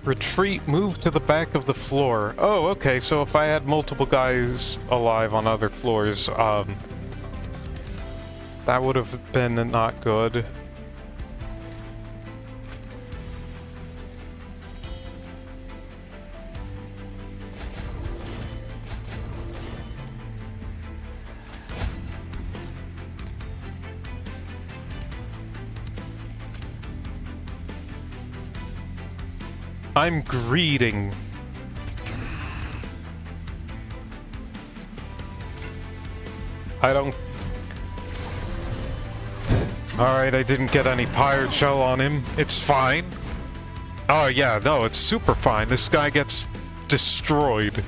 Retreat, move to the back of the floor. Oh, okay, so if I had multiple guys alive on other floors, that would have been not good. I'm greeting. I don't... Alright, I didn't get any pirate shell on him. It's fine. Oh yeah, no, it's super fine. This guy gets destroyed.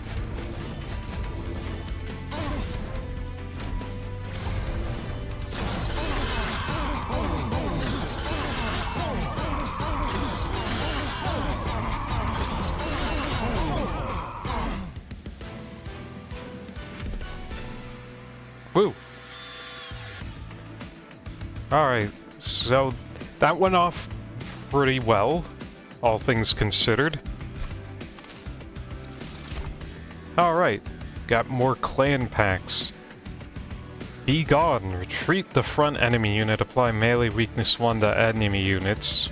Woo! Alright, so that went off pretty well, all things considered. Alright, got more clan packs. Be gone, retreat the front enemy unit, apply melee weakness 1 to enemy units.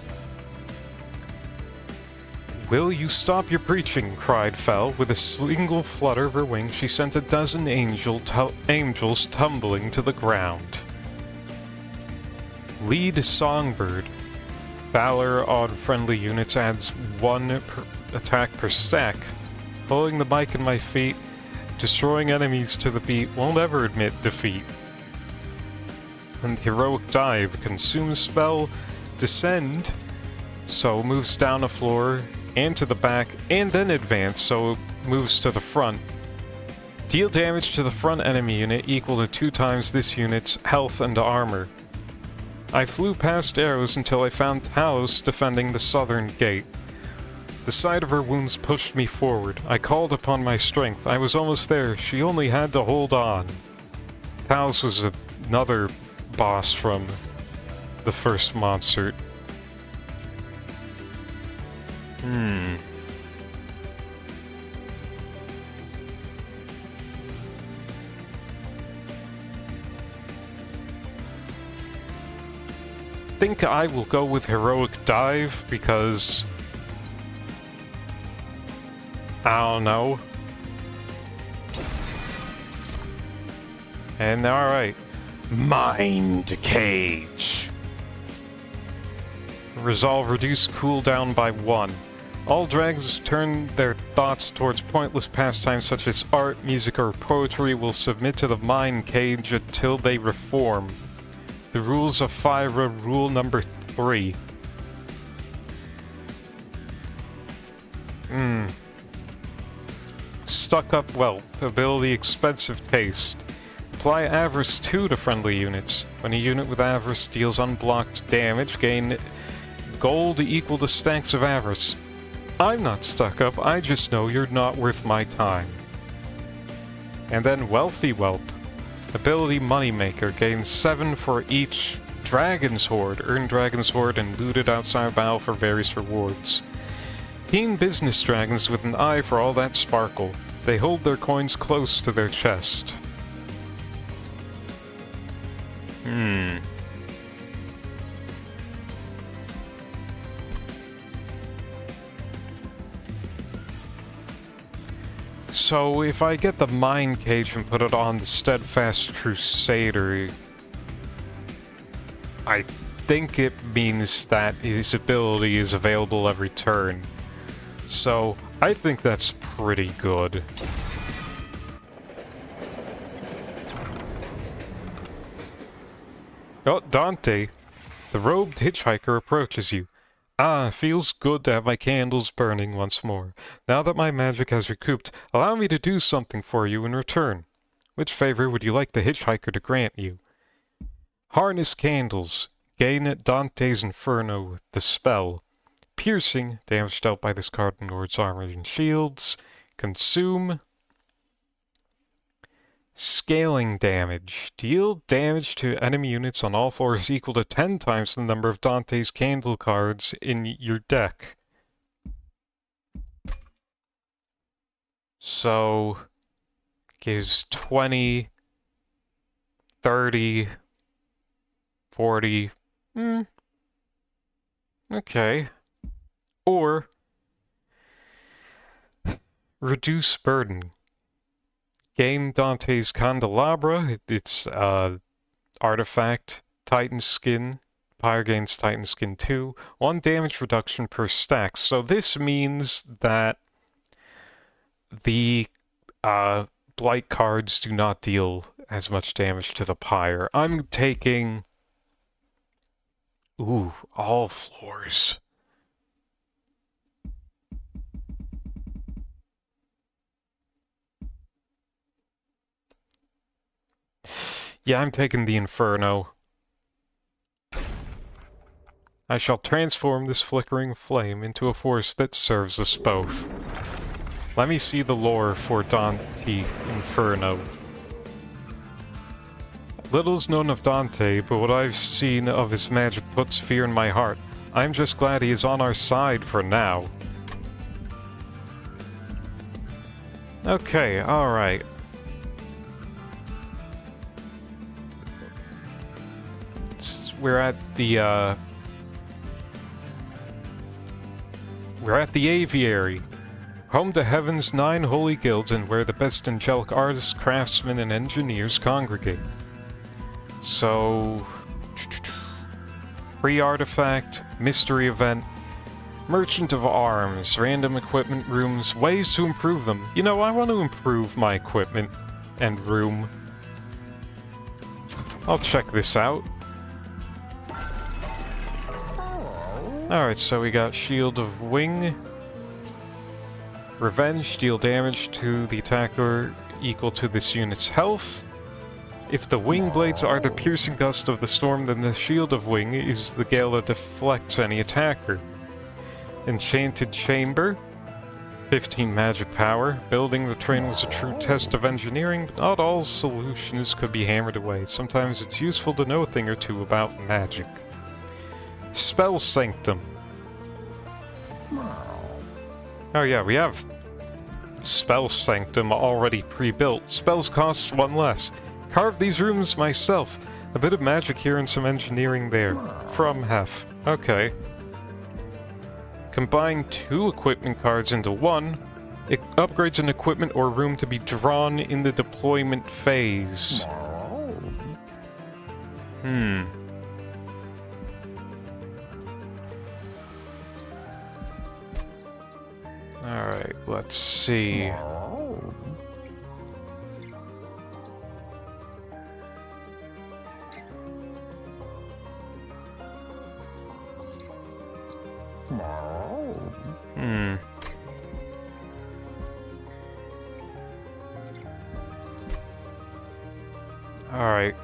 Will you stop your preaching? Cried Fel. With a single flutter of her wings, she sent a dozen angels tumbling to the ground. Lead Songbird. Valor on friendly units adds 1 attack per stack. Pulling the mic in my feet, destroying enemies to the beat won't ever admit defeat. And Heroic Dive. Consume spell. Descend. So moves down a floor and to the back, and then advance, so it moves to the front. Deal damage to the front enemy unit equal to 2 times this unit's health and armor. I flew past arrows until I found Talos defending the southern gate. The sight of her wounds pushed me forward. I called upon my strength. I was almost there. She only had to hold on. Talos was another boss from the first monster. I think I will go with Heroic Dive because I don't know. And alright. Mind Cage. Resolve reduce cooldown by 1. All dragons turn their thoughts towards pointless pastimes such as art, music, or poetry will submit to the Mind Cage until they reform. The rules of Fyra, rule number 3. Stuck up whelp, ability expensive taste. Apply Avarice 2 to friendly units. When a unit with Avarice deals unblocked damage, gain gold equal to stacks of Avarice. I'm not stuck up, I just know you're not worth my time. And then Wealthy Whelp. Ability Moneymaker, gains 7 for each Dragon's Hoard. Earn Dragon's Hoard and loot it outside battle for various rewards. Keen business dragons with an eye for all that sparkle. They hold their coins close to their chest. So if I get the Mind Cage and put it on the Steadfast Crusader, I think it means that his ability is available every turn. So I think that's pretty good. Oh, Dante! The robed hitchhiker approaches you. Ah, feels good to have my candles burning once more. Now that my magic has recouped, allow me to do something for you in return. Which favor would you like the hitchhiker to grant you? Harness candles. Gain Dante's Inferno with the spell. Piercing, damage dealt by this card in Lord's armor and shields. Consume. Scaling damage. Deal damage to enemy units on all floors equal to 10 times the number of Dante's candle cards in your deck. So, gives 20, 30, 40. Okay. Or, reduce burden. Gain Dante's Candelabra, it's artifact, Titan Skin, Pyre gains Titan Skin 2, 1 damage reduction per stack. So this means that the Blight cards do not deal as much damage to the Pyre. I'm taking... Ooh, all floors. Yeah, I'm taking the Inferno. I shall transform this flickering flame into a force that serves us both. Let me see the lore for Dante Inferno. Little is known of Dante, but what I've seen of his magic puts fear in my heart. I'm just glad he is on our side for now. Okay, alright. We're at the aviary, home to Heaven's 9 holy guilds and where the best angelic artists, craftsmen, and engineers congregate. So, free artifact, mystery event, merchant of arms, random equipment rooms, ways to improve them. You know, I want to improve my equipment and room. I'll check this out. Alright, so we got Shield of Wing. Revenge, deal damage to the attacker equal to this unit's health. If the wing blades are the piercing gust of the storm, then the shield of wing is the gale that deflects any attacker. Enchanted chamber, 15 magic power. Building the train was a true test of engineering, but not all solutions could be hammered away. Sometimes it's useful to know a thing or two about magic. Spell Sanctum. Oh yeah, we have Spell Sanctum already pre-built. Spells cost 1 less. Carved these rooms myself. A bit of magic here and some engineering there. From Hef. Okay. Combine 2 equipment cards into 1. It upgrades an equipment or room to be drawn in the deployment phase. Alright, let's see. Alright.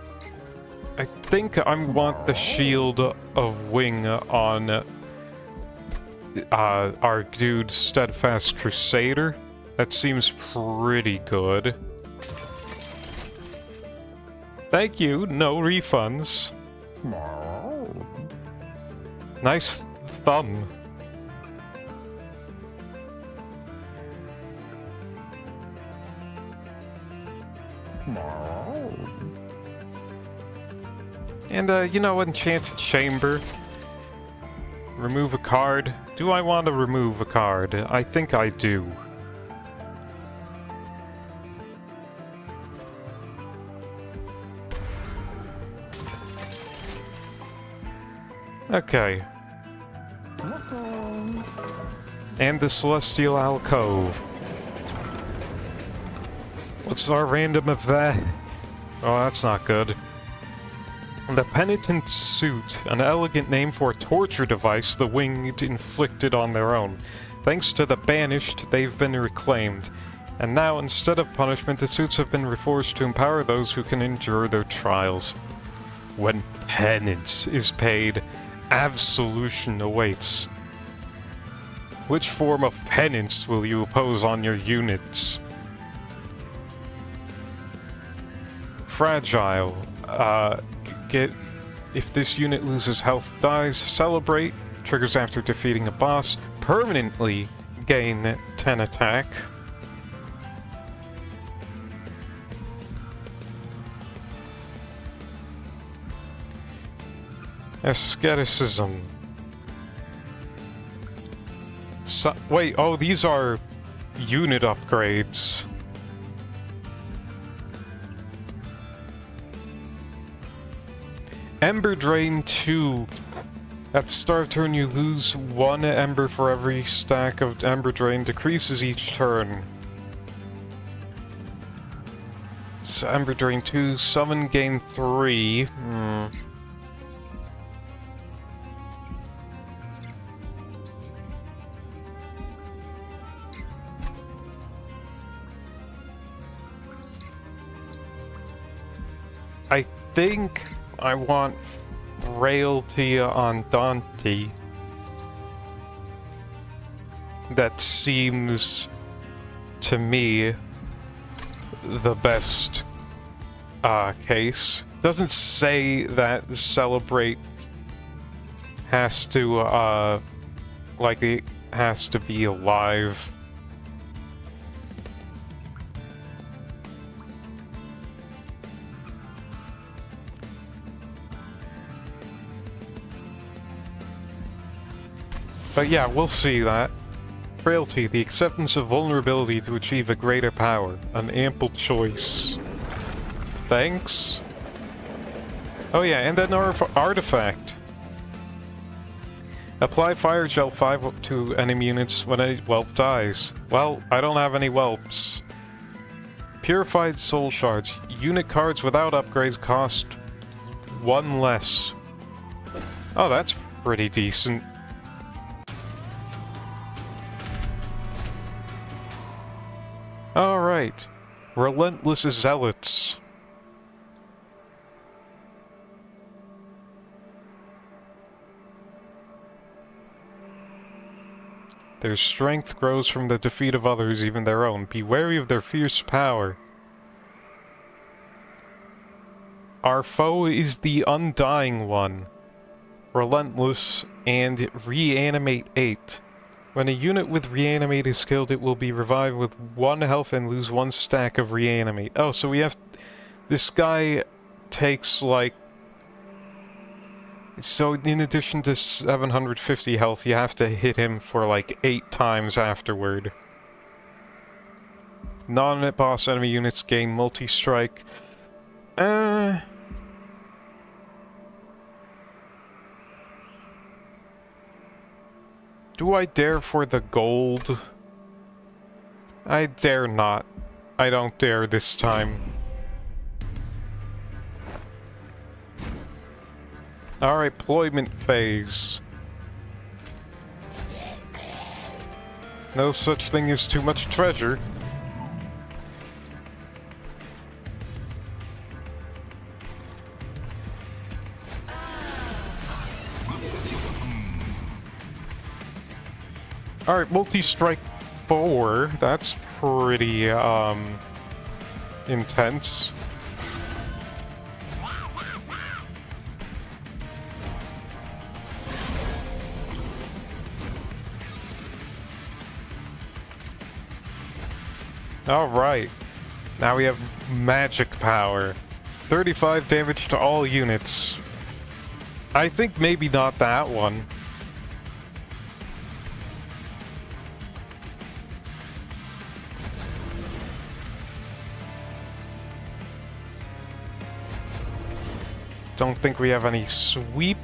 I think I want the Shield of Wing on our dude Steadfast Crusader. That seems pretty good. Thank you, no refunds. Nice thumb. And, you know, Enchanted Chamber. Remove a card. Do I want to remove a card? I think I do. Okay. And the Celestial Alcove. What's our random event? Oh, that's not good. The Penitent's Suit, an elegant name for a torture device the Winged inflicted on their own. Thanks to the Banished, they've been reclaimed. And now, instead of punishment, the suits have been reforged to empower those who can endure their trials. When penance is paid, absolution awaits. Which form of penance will you oppose on your units? Fragile. If this unit loses health, dies, celebrate. Triggers after defeating a boss. Permanently gain 10 attack. Asceticism. Wait, oh, these are unit upgrades. Ember Drain 2. At the start of turn, you lose 1 ember for every stack of Ember Drain. Decreases each turn. So Ember Drain 2. Summon gain 3. I think I want Frailty on Dante. That seems, to me, the best case. Doesn't say that Celebrate has to, like, it has to be alive. But yeah, we'll see that. Frailty, the acceptance of vulnerability to achieve a greater power. An ample choice. Thanks. Oh yeah, and then our artifact. Apply Fire Gel 5 to enemy units when a whelp dies. Well, I don't have any whelps. Purified Soul Shards. Unit cards without upgrades cost 1 less. Oh, that's pretty decent. Alright. Relentless Zealots. Their strength grows from the defeat of others, even their own. Be wary of their fierce power. Our foe is the Undying One. Relentless and Reanimate 8. When a unit with Reanimate is killed, it will be revived with 1 health and lose 1 stack of Reanimate. Oh, so we have... This guy takes, like... So, in addition to 750 health, you have to hit him for, like, 8 times afterward. Non-boss enemy units gain multi-strike. Do I dare for the gold? I dare not. I don't dare this time. Alright, deployment phase. No such thing as too much treasure. Alright, multi-strike 4. That's pretty, intense. Alright. Now we have magic power. 35 damage to all units. I think maybe not that one. Don't think we have any sweep.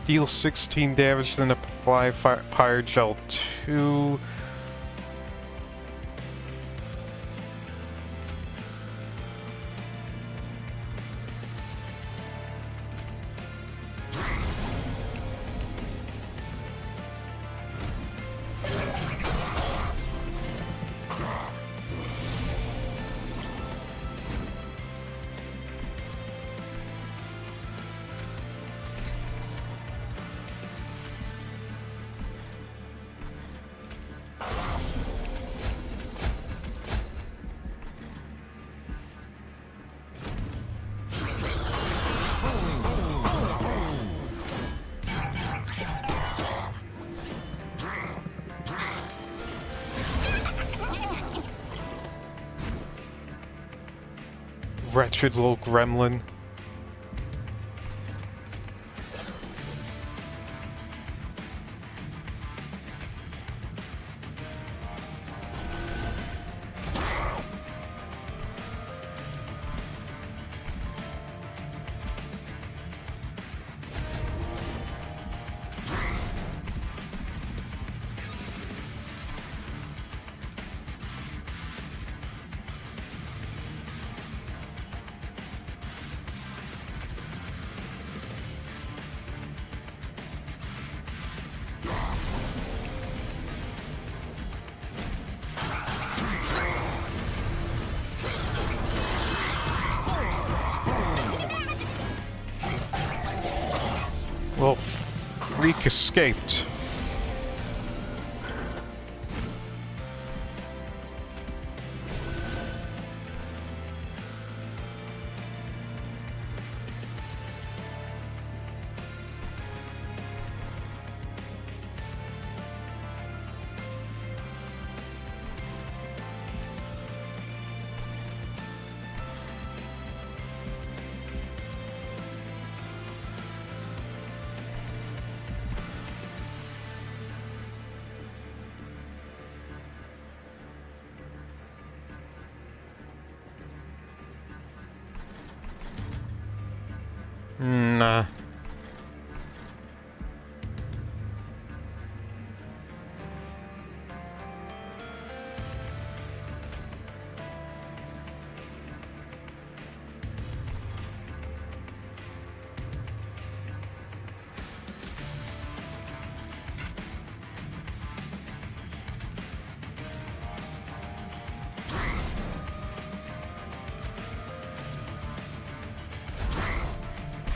Deal 16 damage, then apply Fire Gel 2. Wretched little gremlin. Well, freak escaped.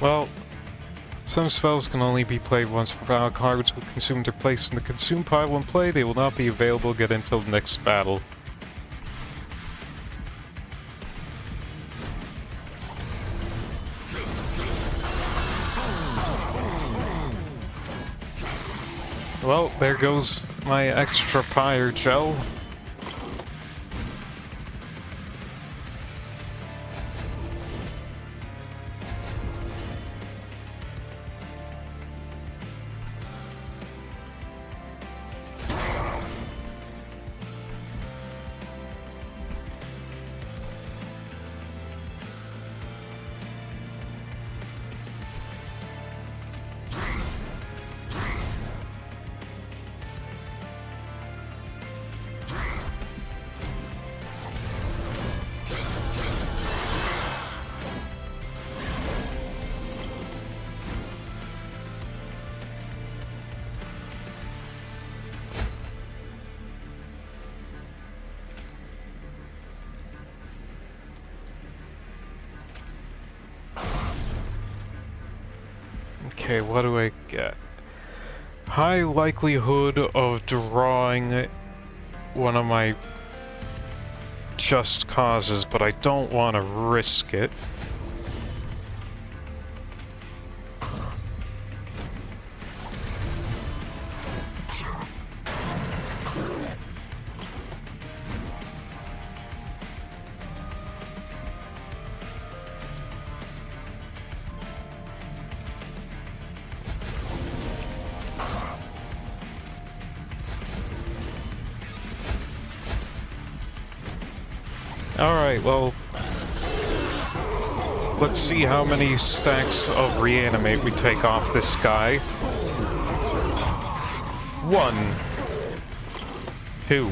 Well, some spells can only be played once for battle cards will consume their place in the consume pile when played. They will not be available again until the next battle. Well, there goes my extra fire gel. Okay, what do I get? High likelihood of drawing one of my just causes, but I don't want to risk it. Alright, well, let's see how many stacks of reanimate we take off this guy. 1, 2.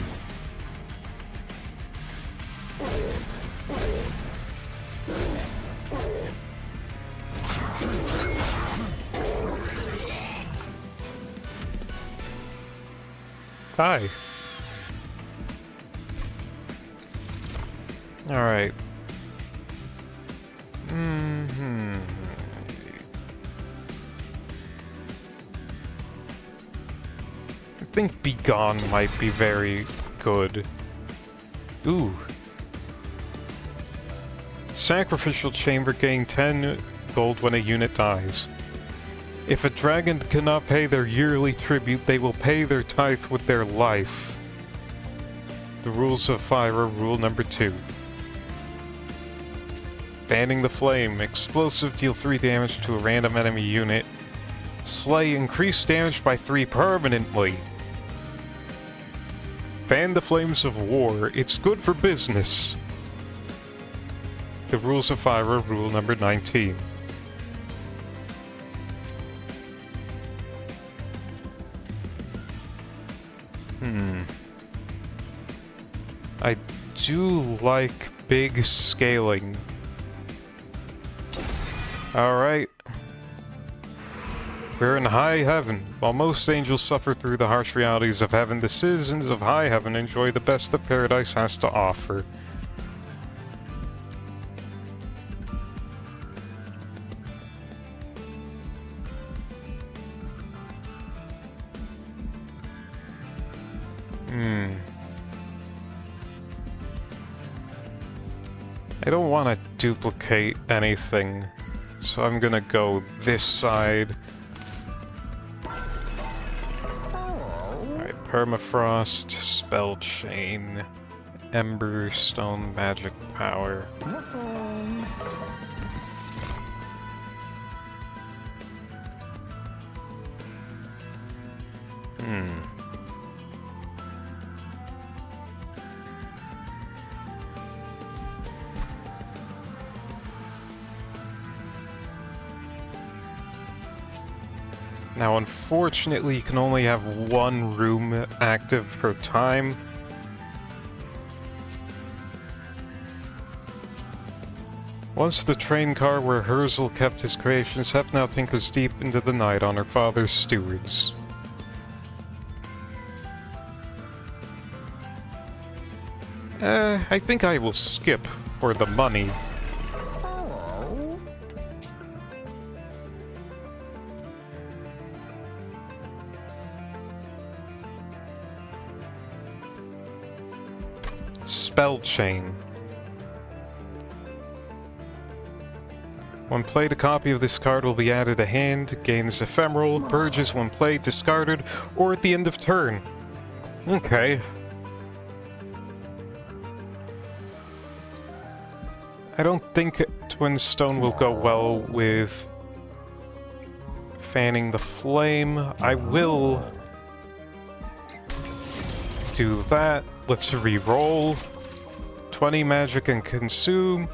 Hi. Alright. I think Be Gone might be very good. Ooh. Sacrificial Chamber, gain 10 gold when a unit dies. If a dragon cannot pay their yearly tribute, they will pay their tithe with their life. The rules of fire are rule number 2. Banning the Flame. Explosive, deal 3 damage to a random enemy unit. Slay, increase damage by 3 permanently. Ban the Flames of War. It's good for business. The rules of fire are rule number 19. I do like big scaling. Alright. We're in high heaven. While most angels suffer through the harsh realities of heaven, the citizens of high heaven enjoy the best that paradise has to offer. I don't want to duplicate anything, so I'm gonna go this side. Alright, Permafrost, Spell Chain, Ember Stone Magic Power. Now, unfortunately, you can only have 1 room active per time. Once the train car where Herzl kept his creations, Hep now tinkers deep into the night on her father's stewards. I think I will skip for the money. spell chain. When played, a copy of this card will be added to hand, gains ephemeral, purges when played, discarded, or at the end of turn. Okay. I don't think Twin Stone will go well with fanning the flame. I will do that. Let's re-roll. 20 magic and consume.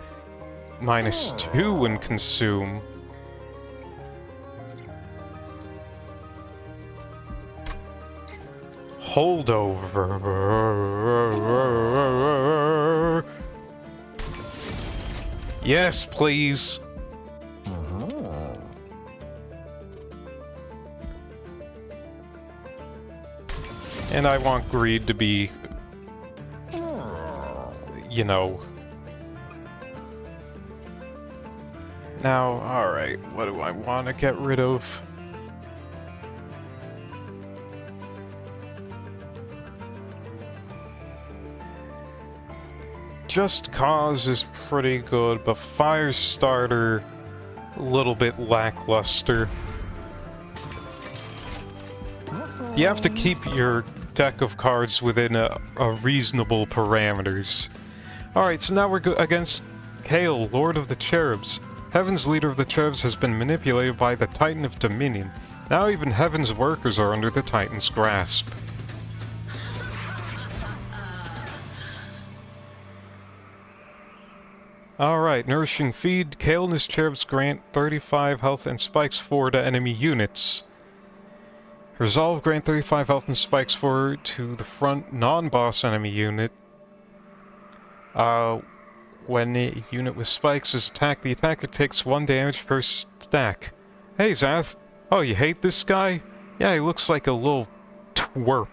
-2 and consume. Holdover. Yes, please. And I want greed to be, you know. Now, alright, what do I want to get rid of? Just Cause is pretty good, but Firestarter, a little bit lackluster. You have to keep your deck of cards within a reasonable parameters. Alright, so now we're against Kale, Lord of the Cherubs. Heaven's leader of the Cherubs has been manipulated by the Titan of Dominion. Now even Heaven's workers are under the Titan's grasp. Alright, Nourishing Feed. Kale and his Cherubs grant 35 health and spikes 4 to enemy units. Resolve, grant 35 health and spikes 4 to the front non-boss enemy unit. When a unit with spikes is attacked, the attacker takes 1 damage per stack. Hey, Zath. Oh, you hate this guy? Yeah, he looks like a little twerp.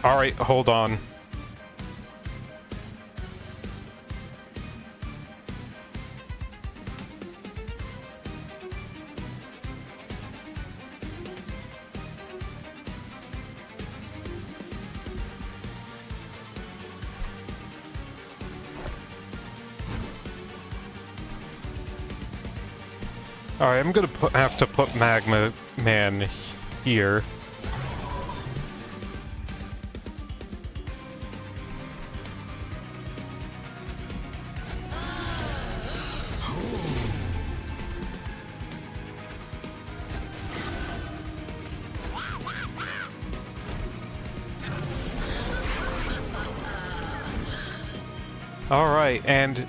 Alright, hold on. Alright, I'm gonna have to put Magma Man here. Alright, and...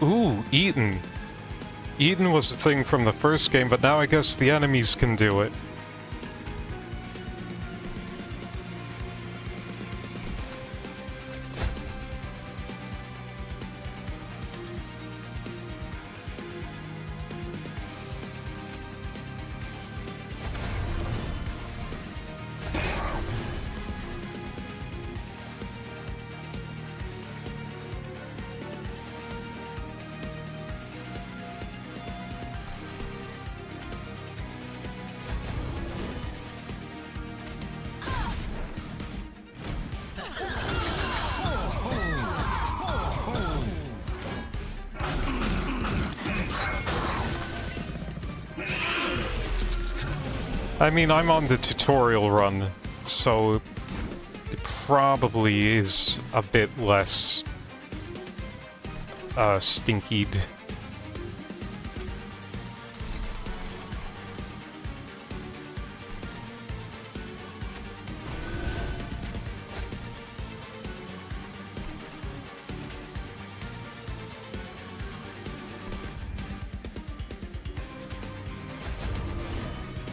Ooh, Eaton. Eden was a thing from the first game, but now I guess the enemies can do it. I mean, I'm on the tutorial run, so it probably is a bit less stinkied.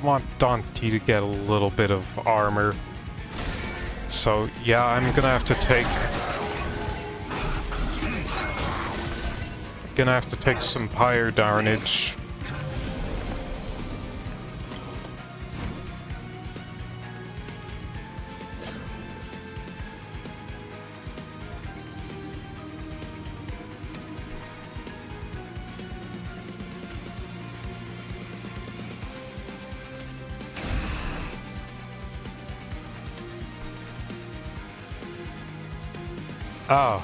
Want Dante to get a little bit of armor. So, yeah, I'm gonna have to take some pyre darnage. Oh.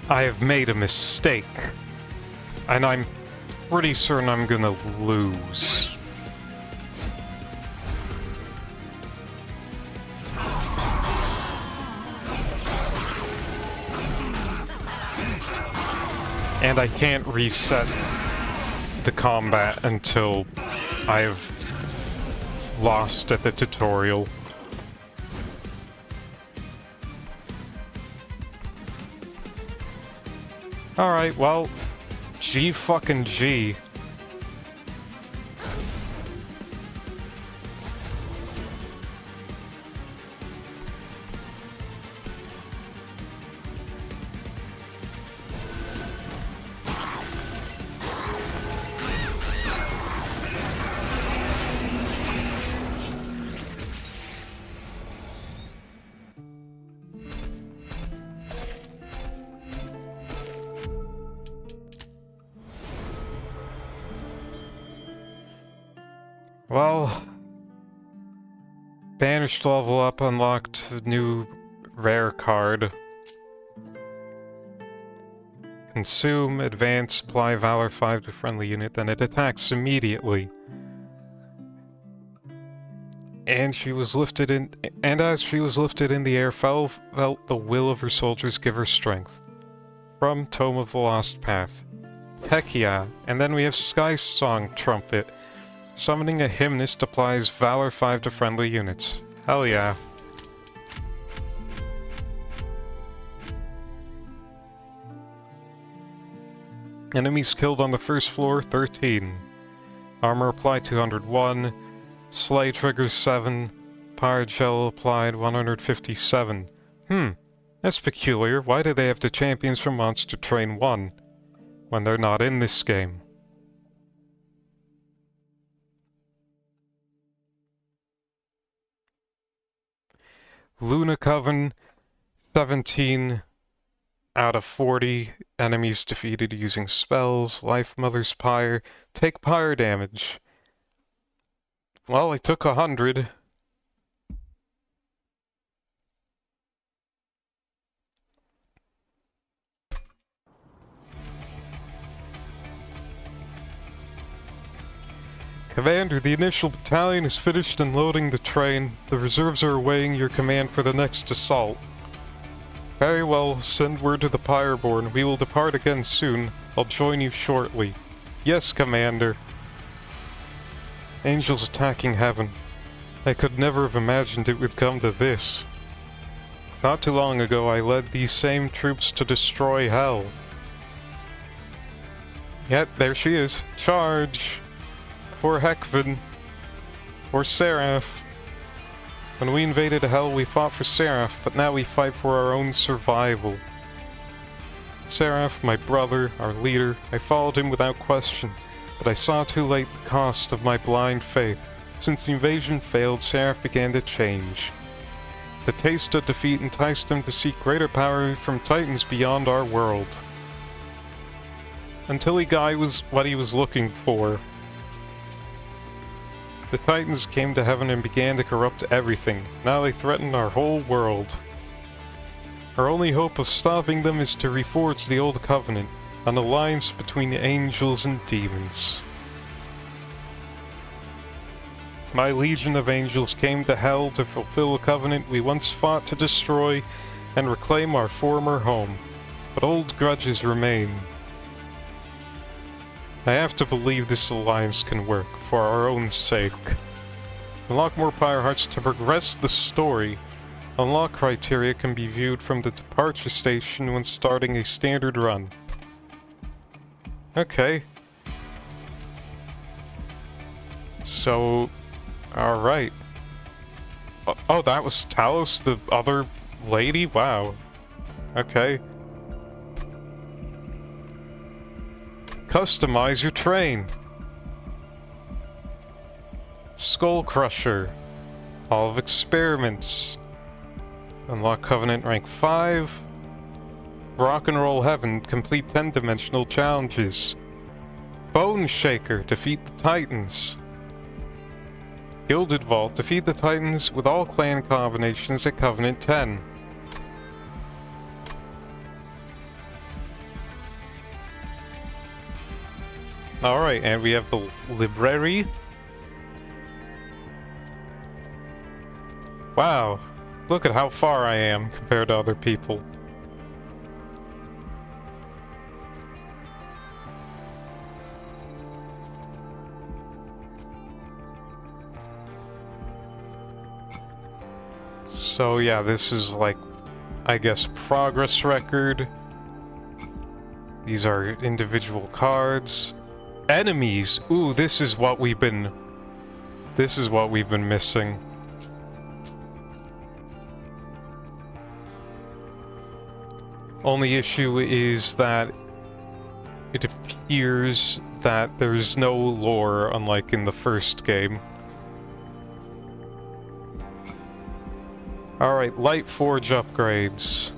I have made a mistake. And I'm pretty certain I'm gonna lose. And I can't reset the combat until I've lost at the tutorial. Alright, well, G fucking G. Well, banished level up, unlocked new rare card. Consume, advance, apply Valor 5 to friendly unit, then it attacks immediately. And she was lifted in, and as she was lifted in the air, felt the will of her soldiers give her strength. From Tome of the Lost Path. Heck yeah. And then we have Sky Song Trumpet. Summoning a Hymnist applies Valor 5 to friendly units. Hell yeah. Enemies killed on the first floor, 13. Armor applied, 201. Slay triggers, 7. Pirate Shell applied, 157. That's peculiar. Why do they have the champions from Monster Train 1 when they're not in this game? Luna Coven, 17 out of 40 enemies defeated using spells. Life Mother's Pyre, take pyre damage. Well, I took 100. Commander, the initial battalion is finished and loading the train. The reserves are awaiting your command for the next assault. Very well, send word to the Pyreborn. We will depart again soon. I'll join you shortly. Yes, Commander. Angels attacking heaven. I could never have imagined it would come to this. Not too long ago, I led these same troops to destroy hell. Yet, there she is. Charge! For Hekvin. For Seraph. When we invaded hell, we fought for Seraph, but now we fight for our own survival. Seraph, my brother, our leader, I followed him without question, but I saw too late the cost of my blind faith. Since the invasion failed, Seraph began to change. The taste of defeat enticed him to seek greater power from titans beyond our world. Until he got what he was looking for. The Titans came to heaven and began to corrupt everything. Now they threaten our whole world. Our only hope of stopping them is to reforge the Old Covenant, an alliance between angels and demons. My legion of angels came to hell to fulfill a covenant we once fought to destroy and reclaim our former home. But old grudges remain. I have to believe this alliance can work, for our own sake. Unlock more Pyre Hearts to progress the story. Unlock criteria can be viewed from the departure station when starting a standard run. Okay. So, alright. Oh, that was Talos, the other lady? Wow. Okay. Customize your train. Skull Crusher. Hall of Experiments. Unlock Covenant rank 5. Rock and Roll Heaven. Complete 10-dimensional challenges. Bone Shaker. Defeat the Titans. Gilded Vault. Defeat the Titans with all clan combinations at Covenant 10. Alright, and we have the library. Wow, look at how far I am compared to other people. So yeah, this is like, I guess, progress record. These are individual cards. Enemies! Ooh, this is what we've been missing. Only issue is that it appears that there's no lore, unlike in the first game. Alright, Light Forge upgrades.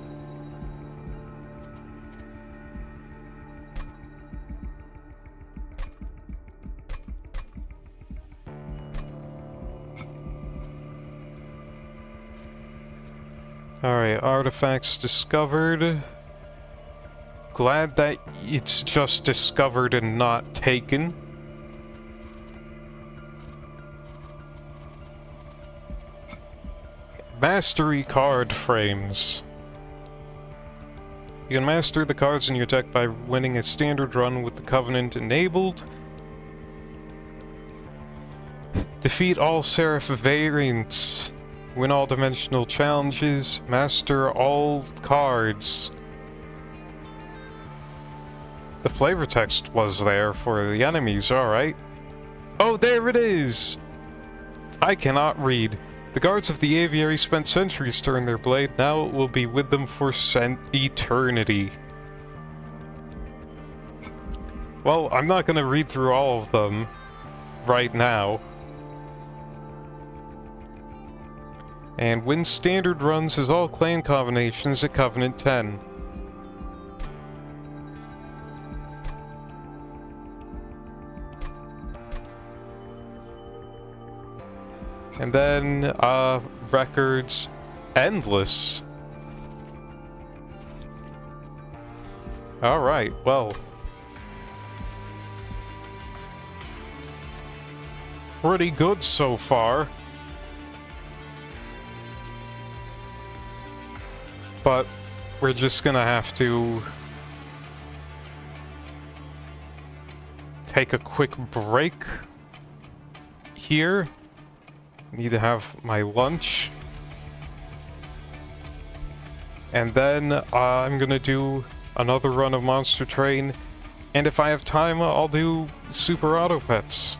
Alright, artifacts discovered. Glad that it's just discovered and not taken. Mastery card frames. You can master the cards in your deck by winning a standard run with the Covenant enabled. Defeat all Seraph variants. Win all dimensional challenges. Master all cards. The flavor text was there for the enemies, alright. Oh, there it is! I cannot read. The guards of the aviary spent centuries to earn their blade, now it will be with them for eternity. Well, I'm not gonna read through all of them right now. And win standard runs as all clan combinations at Covenant 10. And then, records, endless. Alright, well. Pretty good so far. But we're just gonna have to take a quick break here. Need to have my lunch. And then I'm gonna do another run of Monster Train. And if I have time, I'll do Super Auto Pets.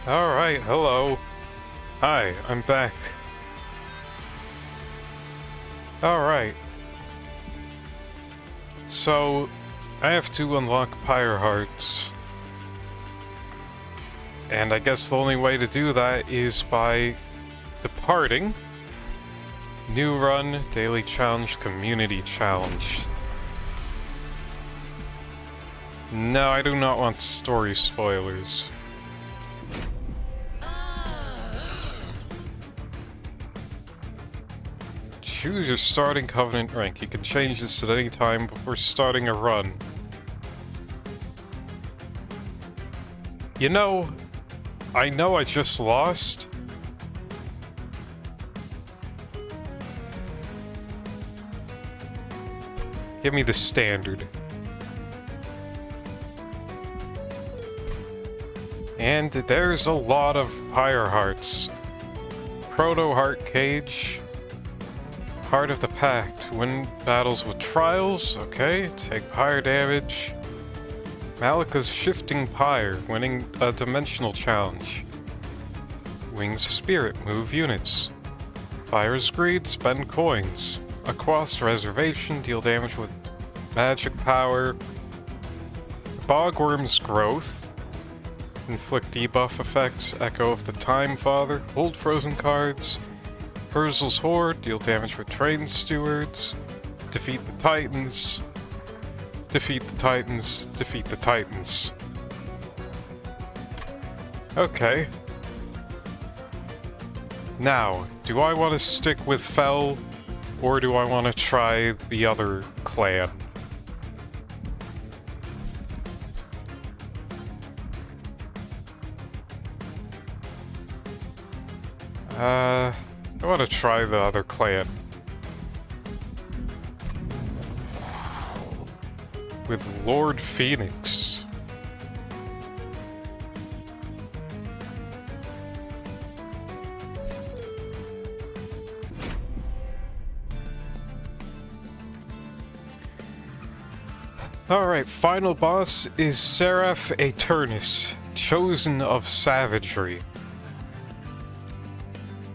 Alright, hello. Hi, I'm back. Alright. So, I have to unlock Pyre Hearts. And I guess the only way to do that is by departing. New run, daily challenge, community challenge. No, I do not want story spoilers. Choose your starting Covenant rank. You can change this at any time before starting a run. You know I just lost. Give me the standard. And there's a lot of Pyre Hearts. Proto Heart Cage. Heart of the Pact. Win battles with trials. Okay, take Pyre damage. Malika's Shifting Pyre. Winning a dimensional challenge. Wings of Spirit. Move units. Pyre's Greed. Spend coins. Aquas Reservation. Deal damage with magic power. Bogworm's Growth. Inflict debuff effects. Echo of the Time Father. Hold frozen cards. Herzl's Horde. Deal damage with Train Stewards. Defeat the Titans. Defeat the Titans. Defeat the Titans. Okay. Now, do I want to stick with Fel, or do I want to try the other clan? I want to try the other clan. With Lord Phoenix. Alright, final boss is Seraph Aeternus, Chosen of Savagery.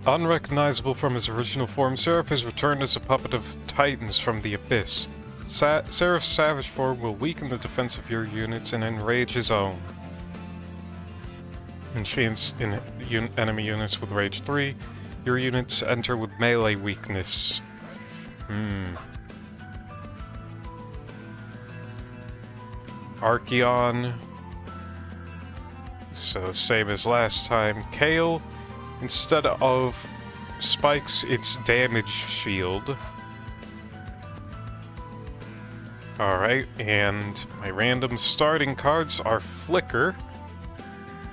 Unrecognizable from his original form, Seraph is returned as a puppet of Titans from the Abyss. Seraph's savage form will weaken the defense of your units and enrage his own. Enchants in enemy units with Rage 3. Your units enter with melee weakness. Archeon. So same as last time. Kale. Instead of spikes, it's damage shield. Alright, and my random starting cards are Flicker.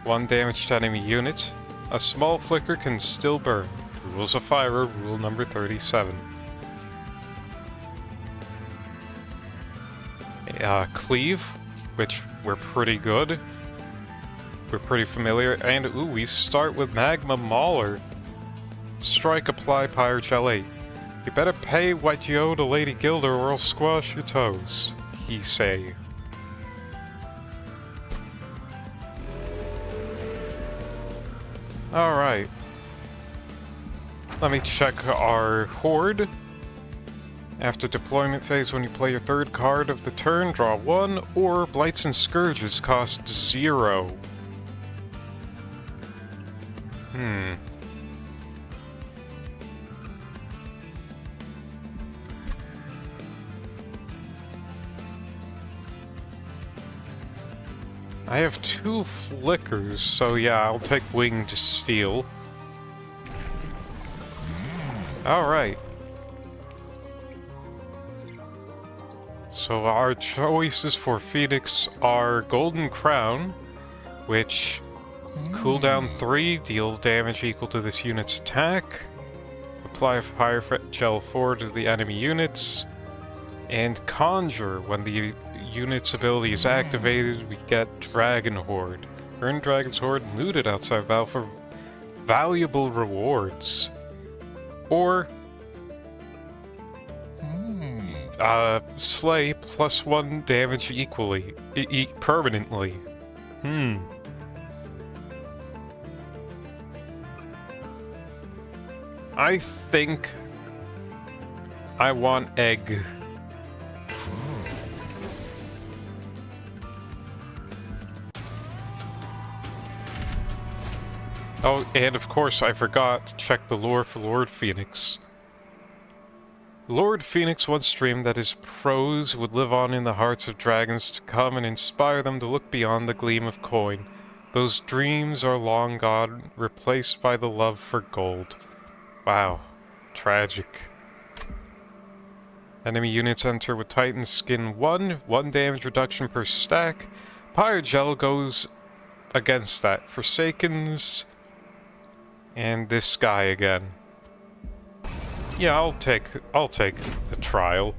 1 damage to enemy unit. A small flicker can still burn. Rules of Fire, rule number 37. Cleave, which we're pretty good. We're pretty familiar, and ooh, we start with Magma Mauler. Strike, apply, Pyre Gel 8. You better pay what you owe to Lady Gilda or I'll squash your toes, he say. Alright. Let me check our Horde. After deployment phase, when you play your third card of the turn, draw 1, or Blights and Scourges cost 0. I have 2 flickers, so yeah, I'll take Winged Steel. Alright. So our choices for Phoenix are Golden Crown, which cooldown 3, deal damage equal to this unit's attack. Apply Fire Gel 4 to the enemy units. And Conjure, when the unit's ability is activated, we get Dragon Horde. Earn Dragon's Horde and loot it outside battle for valuable rewards. Or Slay +1 damage equally, permanently. I think I want egg. Oh, and of course I forgot to check the lore for Lord Phoenix. Lord Phoenix once dreamed that his prose would live on in the hearts of dragons to come and inspire them to look beyond the gleam of coin. Those dreams are long gone, replaced by the love for gold. Wow. Tragic. Enemy units enter with Titan Skin 1 damage reduction per stack. Pyrogel goes against that. Forsakens... and this guy again. Yeah, I'll take the trial.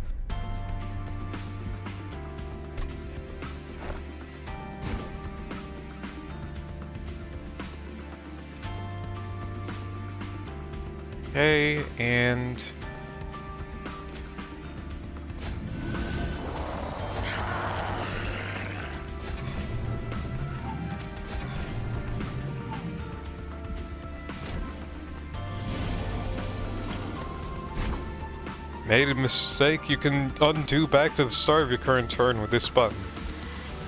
Okay, and made a mistake. You can undo back to the start of your current turn with this button.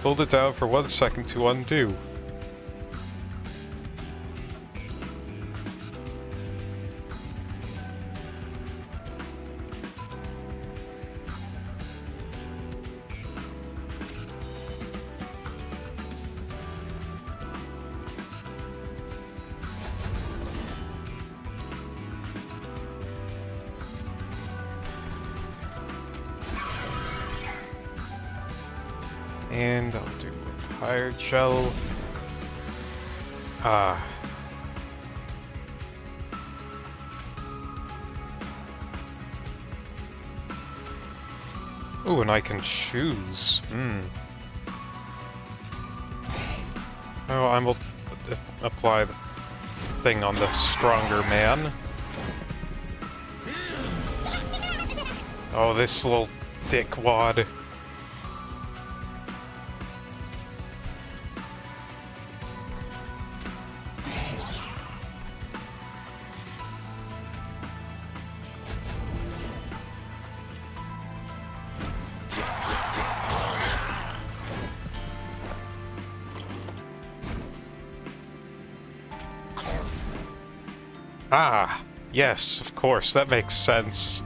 Hold it down for 1 second to undo. And I'll do a higher shell. Ooh, and I can choose. Oh, I will apply the thing on the stronger man. Oh, this little dickwad. Ah, yes, of course, that makes sense.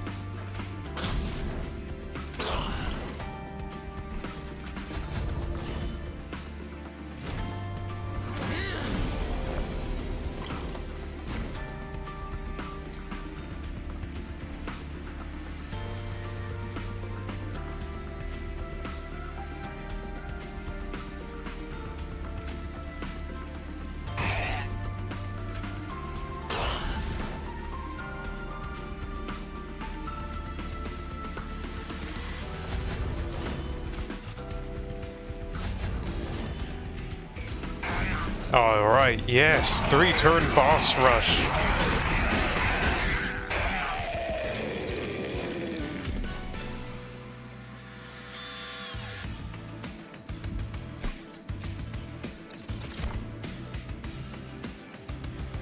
Alright, yes, 3-turn boss rush.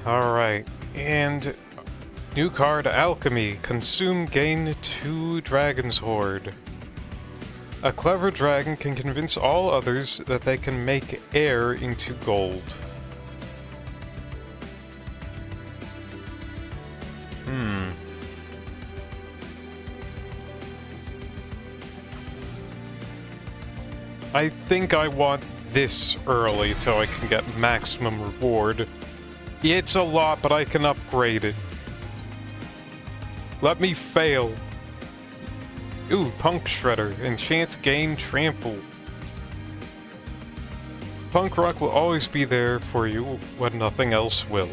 Alright, and new card Alchemy. Consume, gain 2 Dragon's Horde. A clever dragon can convince all others that they can make air into gold. I think I want this early so I can get maximum reward. It's a lot, but I can upgrade it. Let me fail. Ooh, Punk Shredder. Enchant, gain, trample. Punk Rock will always be there for you when nothing else will.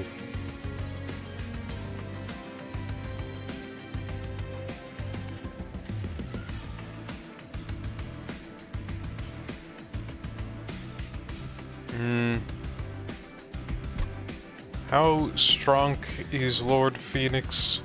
How strong is Lord Phoenix?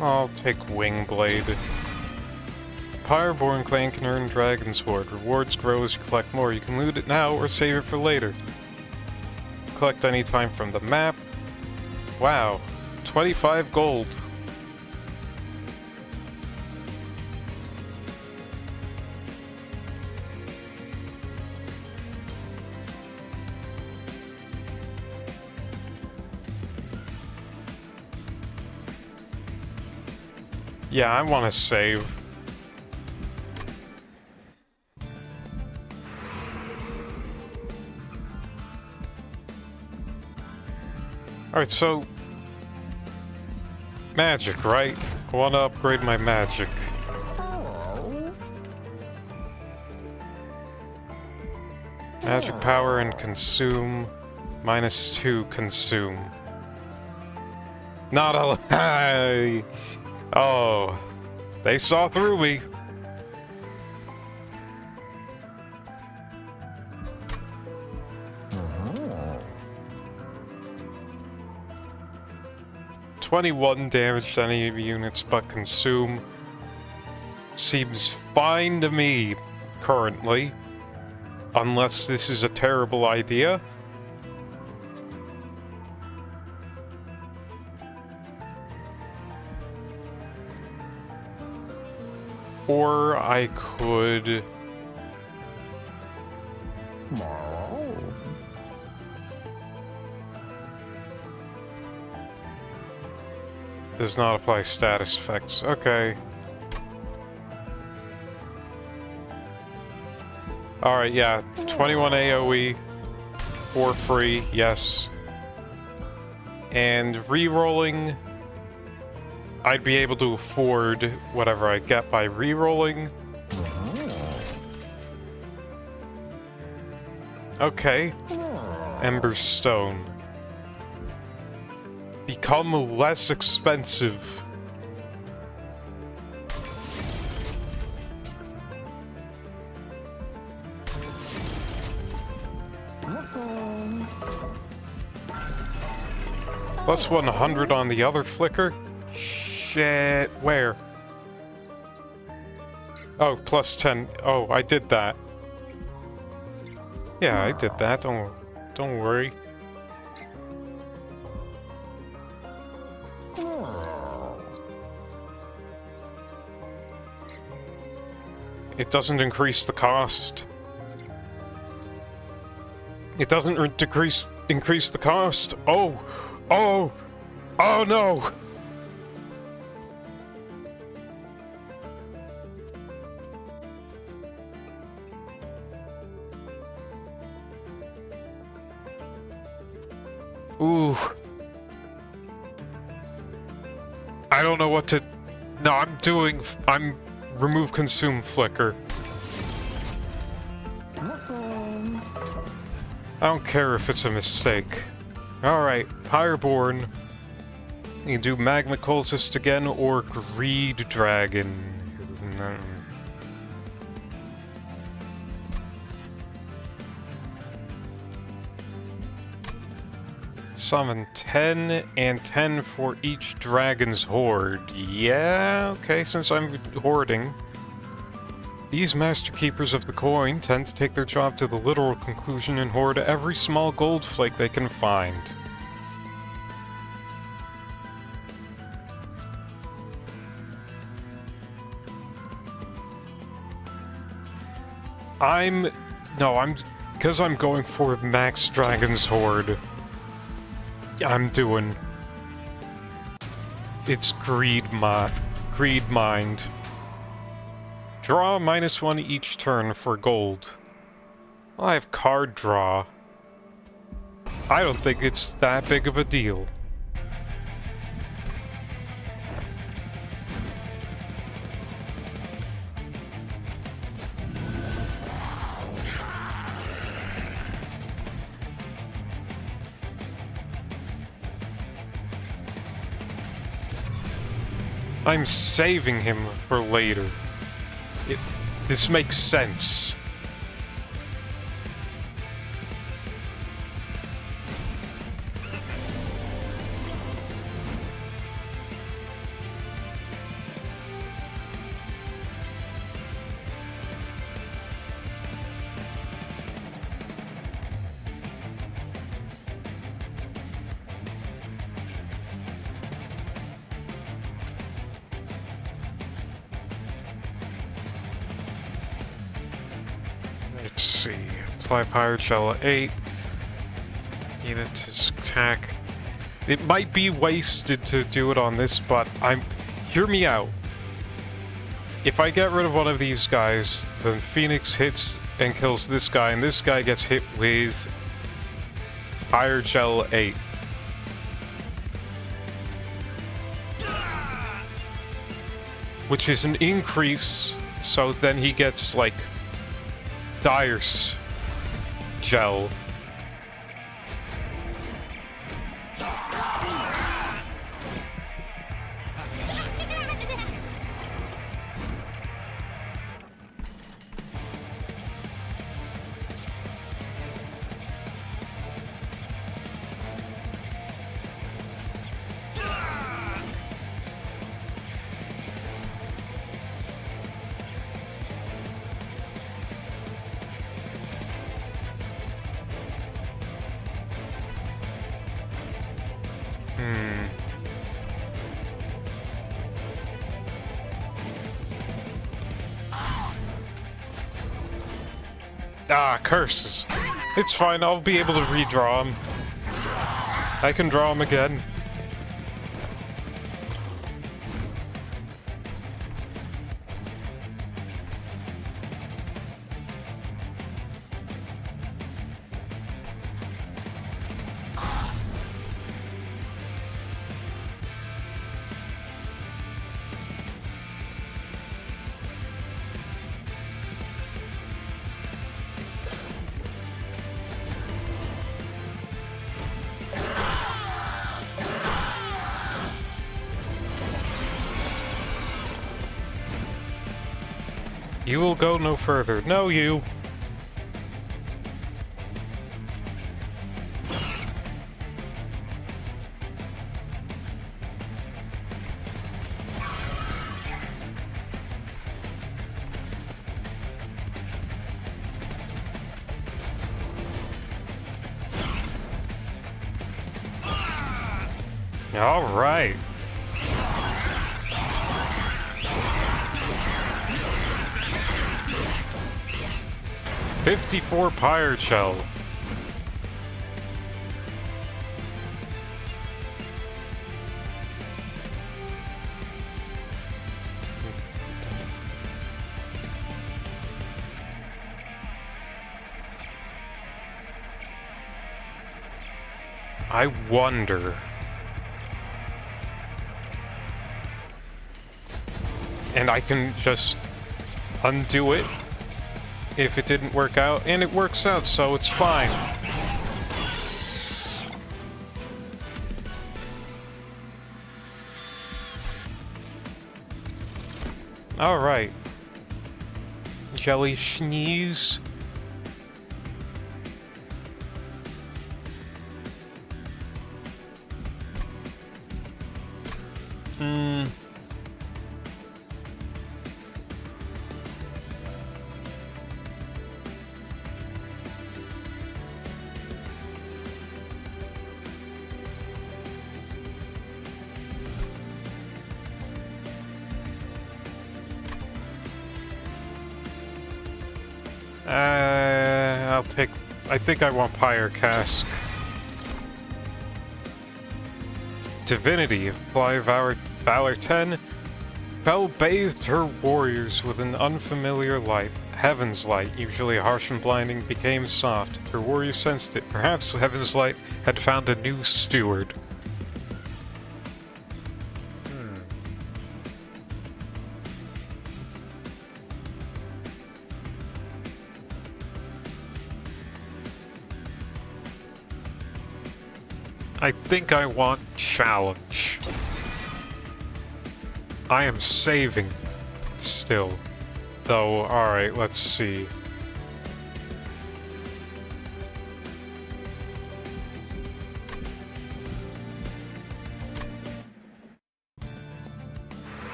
I'll take Wingblade. The Pyreborn clan can earn Dragon's Hoard. Rewards grow as you collect more. You can loot it now or save it for later. Collect any time from the map. Wow. 25 gold. Yeah, I want to save. Alright, so... magic, right? I want to upgrade my magic. Magic power and consume. -2 consume. Not a lie! Oh, they saw through me. $21 damage to any units, but consume seems fine to me currently, unless this is a terrible idea. Or I could... Does not apply status effects. Okay. Alright, yeah. 21 AoE. For free, yes. And re-rolling... I'd be able to afford whatever I get by re-rolling. Okay. Ember Stone. Become less expensive. Plus 100 on the other flicker? Shit, where? Oh, plus 10. Oh, I did that. Yeah, I did that. Don't worry. It doesn't increase the cost. It doesn't increase the cost. Oh, oh, oh no! Ooh. I don't know what to... No, I'm remove consume flicker. I don't care if it's a mistake. Alright, Pyreborn. You can do Magma Cultist again or Greed Dragon. Summon 10 and 10 for each Dragon's Horde. Yeah, okay, since I'm hoarding. These Master Keepers of the Coin tend to take their job to the literal conclusion and hoard every small gold flake they can find. Because I'm going for Max Dragon's Horde. I'm doing... It's Greed Mind. Draw -1 each turn for gold. I have card draw. I don't think it's that big of a deal. I'm saving him for later. This makes sense. see. Apply Pirate Shell 8. Unit to attack. It might be wasted to do it on this, but hear me out. If I get rid of one of these guys, then Phoenix hits and kills this guy, and this guy gets hit with Pirate Shell 8. Which is an increase, so then he gets, like, Dire's Gel. Ah, curses. It's fine, I'll be able to redraw him. I can draw him again. You will go no further. No, you! All right. $54 Pirate Shell. I wonder. And I can just undo it if it didn't work out, and it works out, so it's fine. Alright. Jelly Schneeze. I think I want Pyre Cask. Divinity, apply Valor 10. Bell bathed her warriors with an unfamiliar light. Heaven's light, usually harsh and blinding, became soft. Her warriors sensed it. Perhaps Heaven's light had found a new steward. I think I want challenge. I am saving still. Though, alright, let's see.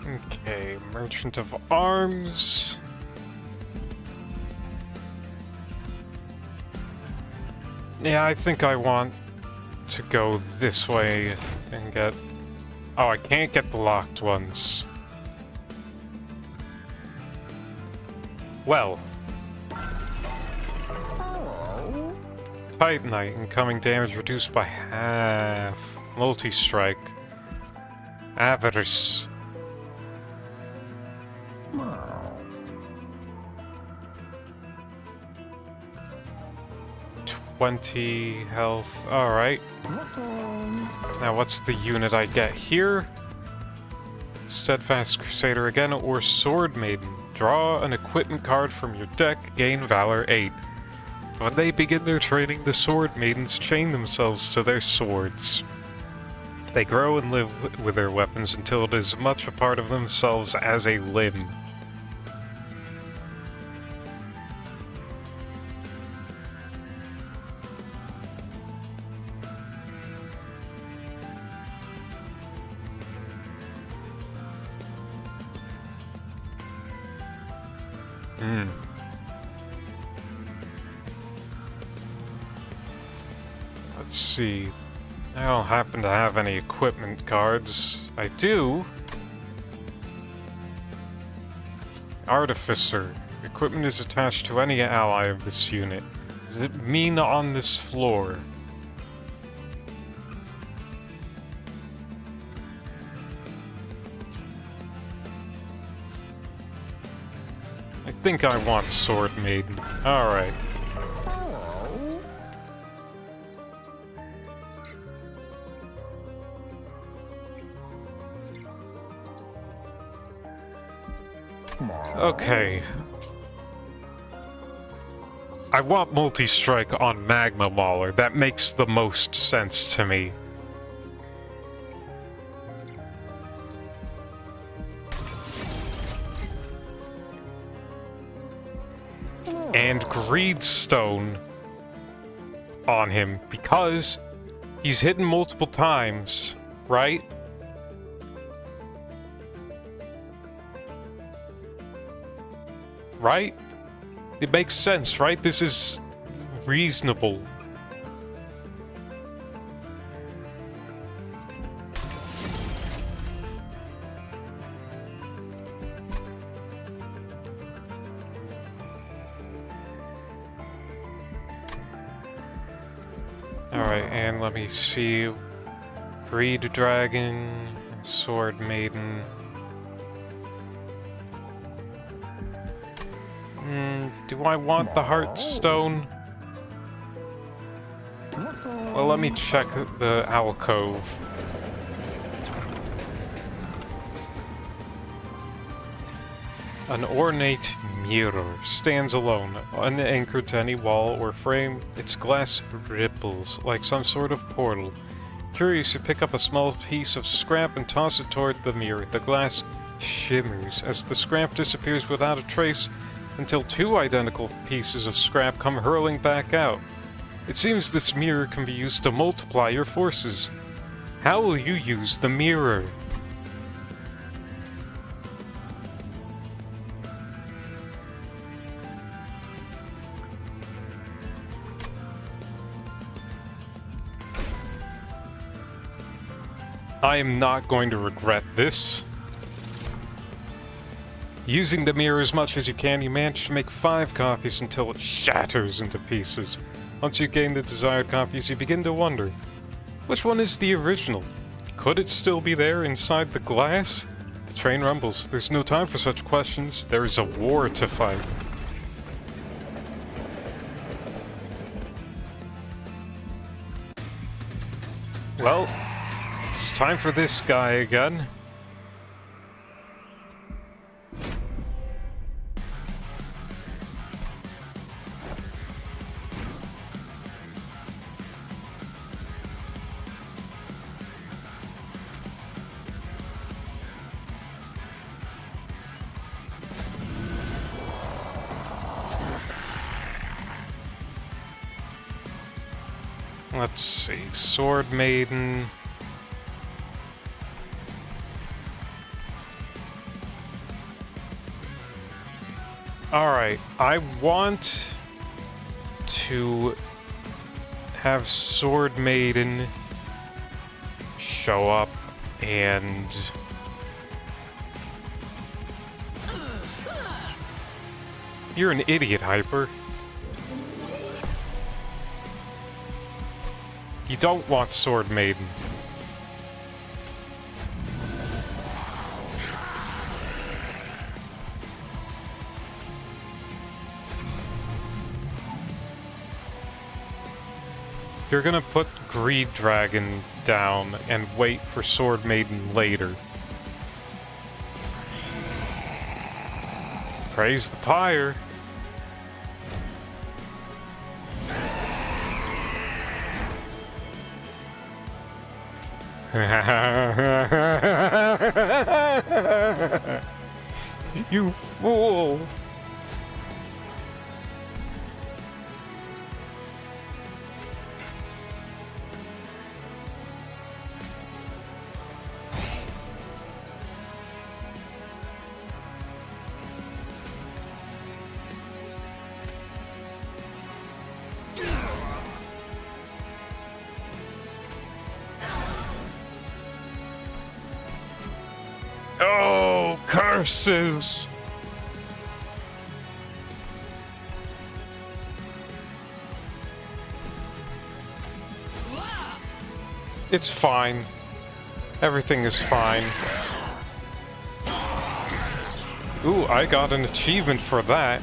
Okay, Merchant of Arms. Yeah, I think I want to go this way and get... Oh, I can't get the locked ones. Well, Titanite, incoming damage reduced by half. Multi-strike. Avarice. 20 health. Alright. Now what's the unit I get here? Steadfast Crusader again, or Sword Maiden. Draw an equipment card from your deck, gain Valor 8. When they begin their training, the Sword Maidens chain themselves to their swords. They grow and live with their weapons until it is much a part of themselves as a limb. Let's see. I don't happen to have any equipment cards. I do. Artificer. Equipment is attached to any ally of this unit. Does it mean on this floor? I think I want Sword Maiden. Alright. Okay. I want multi-strike on Magma Mauler. That makes the most sense to me. And Greedstone on him, because he's hidden multiple times, right? Right? It makes sense, right? This is reasonable. Alright, and let me see. Greed Dragon, Sword Maiden. Do I want the Heartstone? Well, let me check the alcove. An ornate mirror stands alone, unanchored to any wall or frame. Its glass ripples like some sort of portal. Curious, you pick up a small piece of scrap and toss it toward the mirror. The glass shimmers as the scrap disappears without a trace, until two identical pieces of scrap come hurling back out. It seems this mirror can be used to multiply your forces. How will you use the mirror? I am not going to regret this. Using the mirror as much as you can, you manage to make 5 copies until it shatters into pieces. Once you gain the desired copies, you begin to wonder, which one is the original? Could it still be there inside the glass? The train rumbles. There's no time for such questions. There is a war to fight. Well, it's time for this guy again. Let's see, Sword Maiden. Alright, I want to have Sword Maiden show up and you're an idiot, Hyper. You don't want Sword Maiden. You're gonna put Greed Dragon down and wait for Sword Maiden later. Praise the pyre. You fool! Oh, curses! It's fine. Everything is fine. Ooh, I got an achievement for that.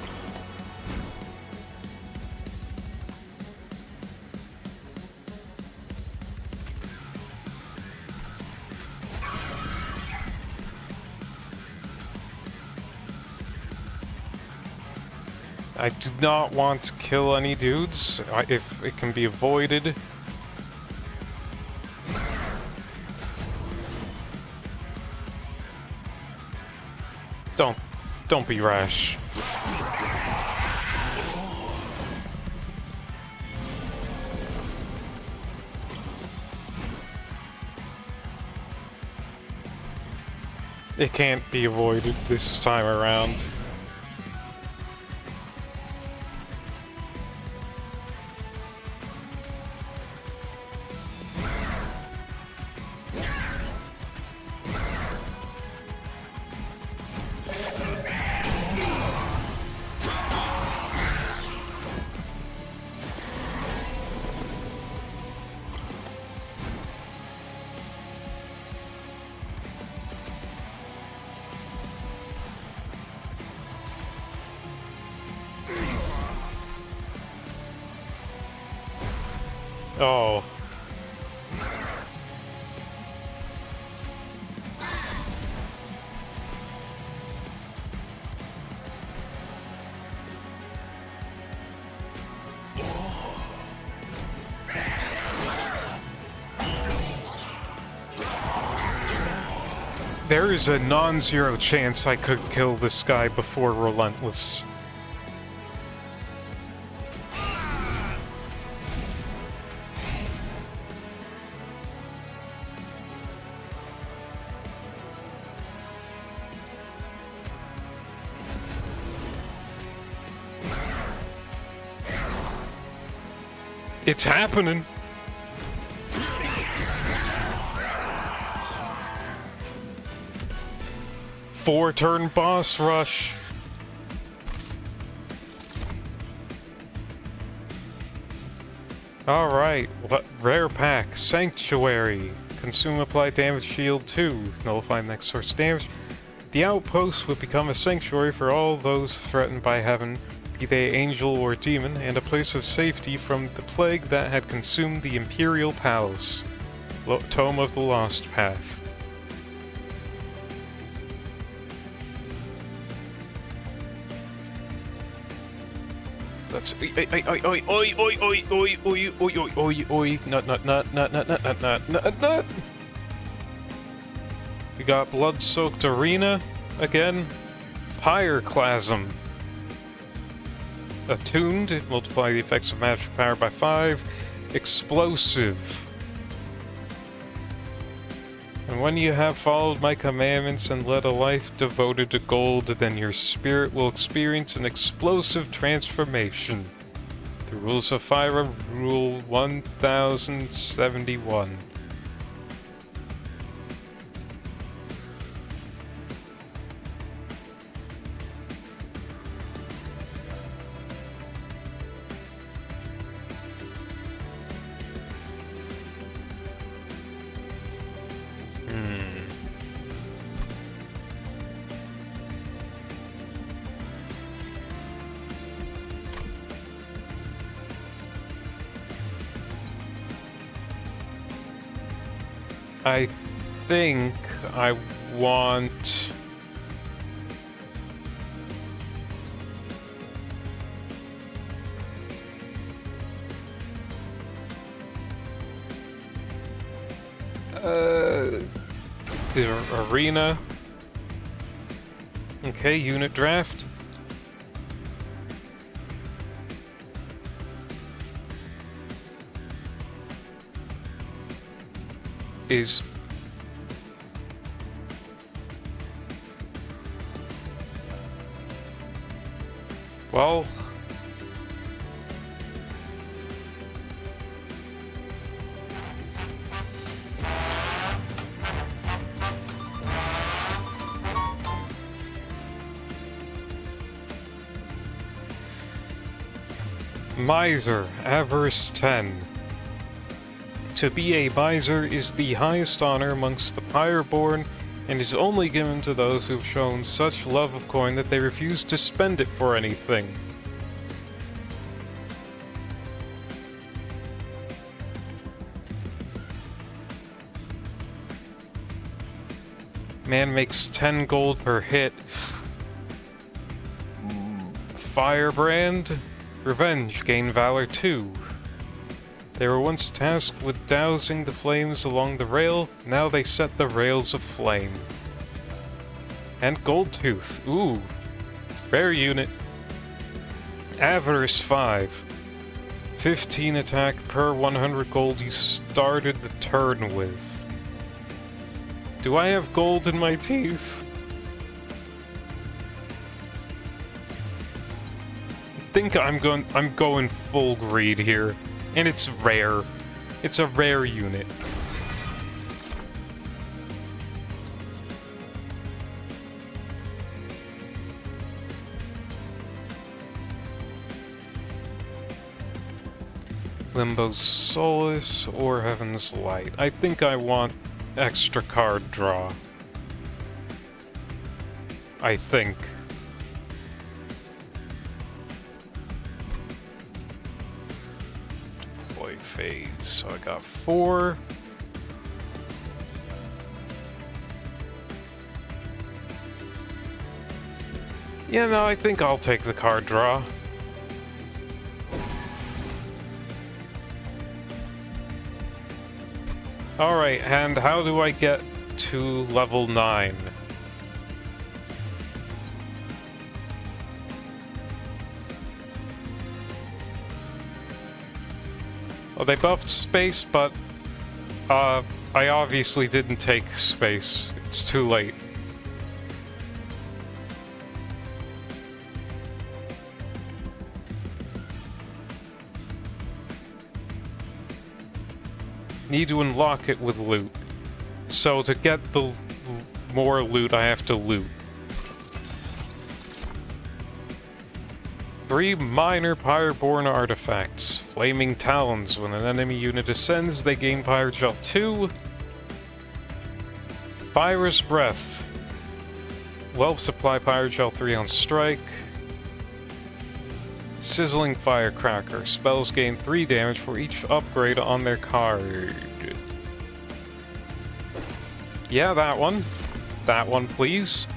I do not want to kill any dudes, if it can be avoided. Don't be rash. It can't be avoided this time around. Oh. There is a non-zero chance I could kill this guy before Relentless. It's happening! Four-turn boss rush! Alright, rare pack, Sanctuary. Consume applied damage shield 2. Nullify next source damage. The outpost would become a sanctuary for all those threatened by heaven, be they angel or demon, and a place of safety from the plague that had consumed the Imperial Palace. Tome of the Lost Path. Let's nut. We got Blood-Soaked Arena again. Pyroclasm. Attuned, multiply the effects of magic power by 5. Explosive. And when you have followed my commandments and led a life devoted to gold, then your spirit will experience an explosive transformation. The rules of Fyra, Rule 1071. I think I want... the arena. Okay, unit draft. Is... well... Miser, Avarice 10. To be a miser is the highest honor amongst the Pyreborn, and is only given to those who've shown such love of coin that they refuse to spend it for anything. Man makes 10 gold per hit. Firebrand. Revenge, gain Valor 2. They were once tasked with dousing the flames along the rail, now they set the rails aflame. And Goldtooth, ooh. Rare unit. Avarice 5. 15 attack per 100 gold you started the turn with. Do I have gold in my teeth? I think I'm going full greed here, and it's rare. It's a rare unit. Limbo's Solace or Heaven's Light. I think I want extra card draw. I think. Phase. So I got 4. Yeah, no, I think I'll take the card draw. Alright, and how do I get to level 9? Well, they buffed space, but I obviously didn't take space. It's too late. Need to unlock it with loot. So to get the more loot, I have to loot. 3 minor Pyreborn artifacts. Flaming Talons. When an enemy unit ascends, they gain Pyre Gel 2. Virus Breath. Well, supply Pyre Gel 3 on strike. Sizzling Firecracker. Spells gain 3 damage for each upgrade on their card. Yeah, that one. That one, please.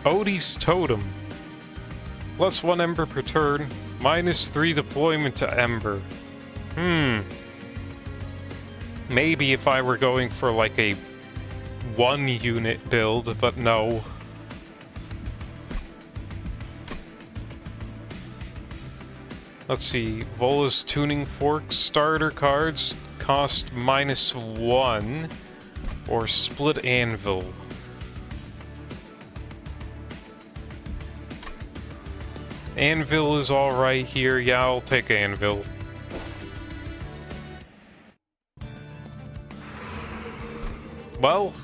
Odie's Totem. +1 Ember per turn. -3 deployment to Ember. Maybe if I were going for like a 1 unit build, but no. Let's see. Vola's Tuning Fork starter cards cost -1. Or Split Anvil. Anvil is alright here. Yeah, I'll take Anvil. Well...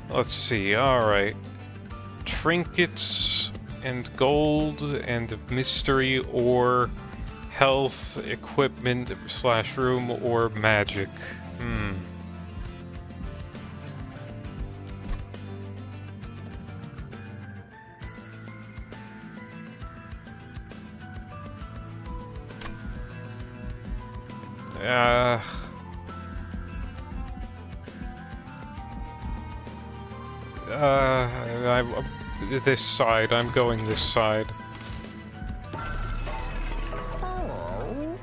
let's see, alright. Trinkets and gold and mystery or health, equipment / room or magic. this side. I'm going this side.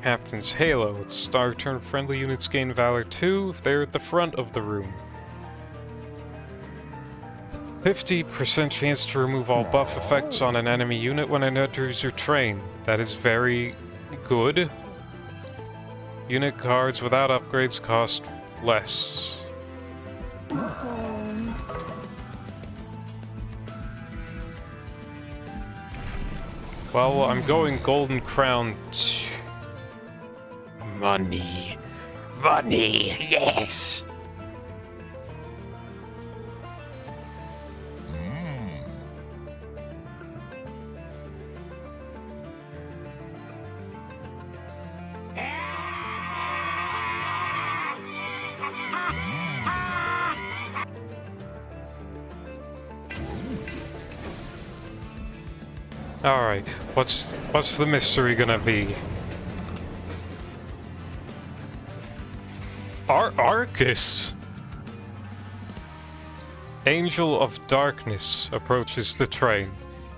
Captain's Halo. It's star turn. Friendly units gain Valor 2 if they're at the front of the room. 50% chance to remove all buff effects on an enemy unit when it enters your train. That is very good. Unit cards without upgrades cost less. Well, I'm going Golden Crown. Money. Money, yes! Alright, what's the mystery gonna be? Arcus! Angel of Darkness approaches the train.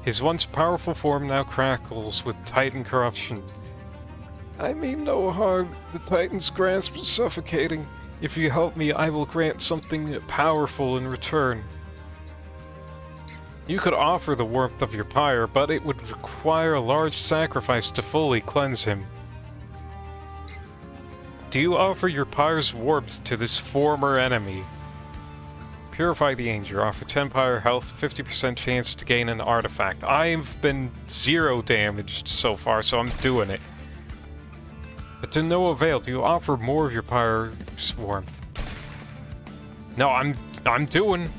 His once powerful form now crackles with Titan corruption. I mean no harm. The Titan's grasp is suffocating. If you help me, I will grant something powerful in return. You could offer the warmth of your pyre, but it would require a large sacrifice to fully cleanse him. Do you offer your pyre's warmth to this former enemy? Purify the Angel. Offer 10 pyre health, 50% chance to gain an artifact. I've been 0 damaged so far, so I'm doing it. But to no avail, do you offer more of your pyre's warmth? No, I'm doing...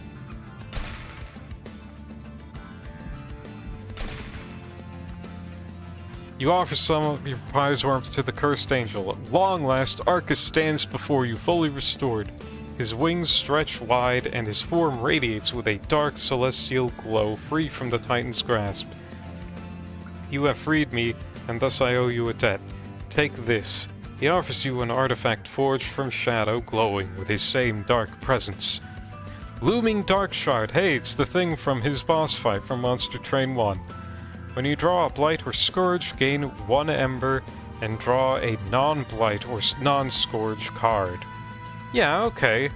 You offer some of your pyre's warmth to the Cursed Angel. At long last, Arcus stands before you, fully restored. His wings stretch wide, and his form radiates with a dark celestial glow, free from the Titan's grasp. You have freed me, and thus I owe you a debt. Take this. He offers you an artifact forged from shadow, glowing with his same dark presence. Looming Dark Shard. Hey, it's the thing from his boss fight from Monster Train 1. When you draw a Blight or Scourge, gain 1 Ember, and draw a non-Blight or non-Scourge card. Yeah, okay.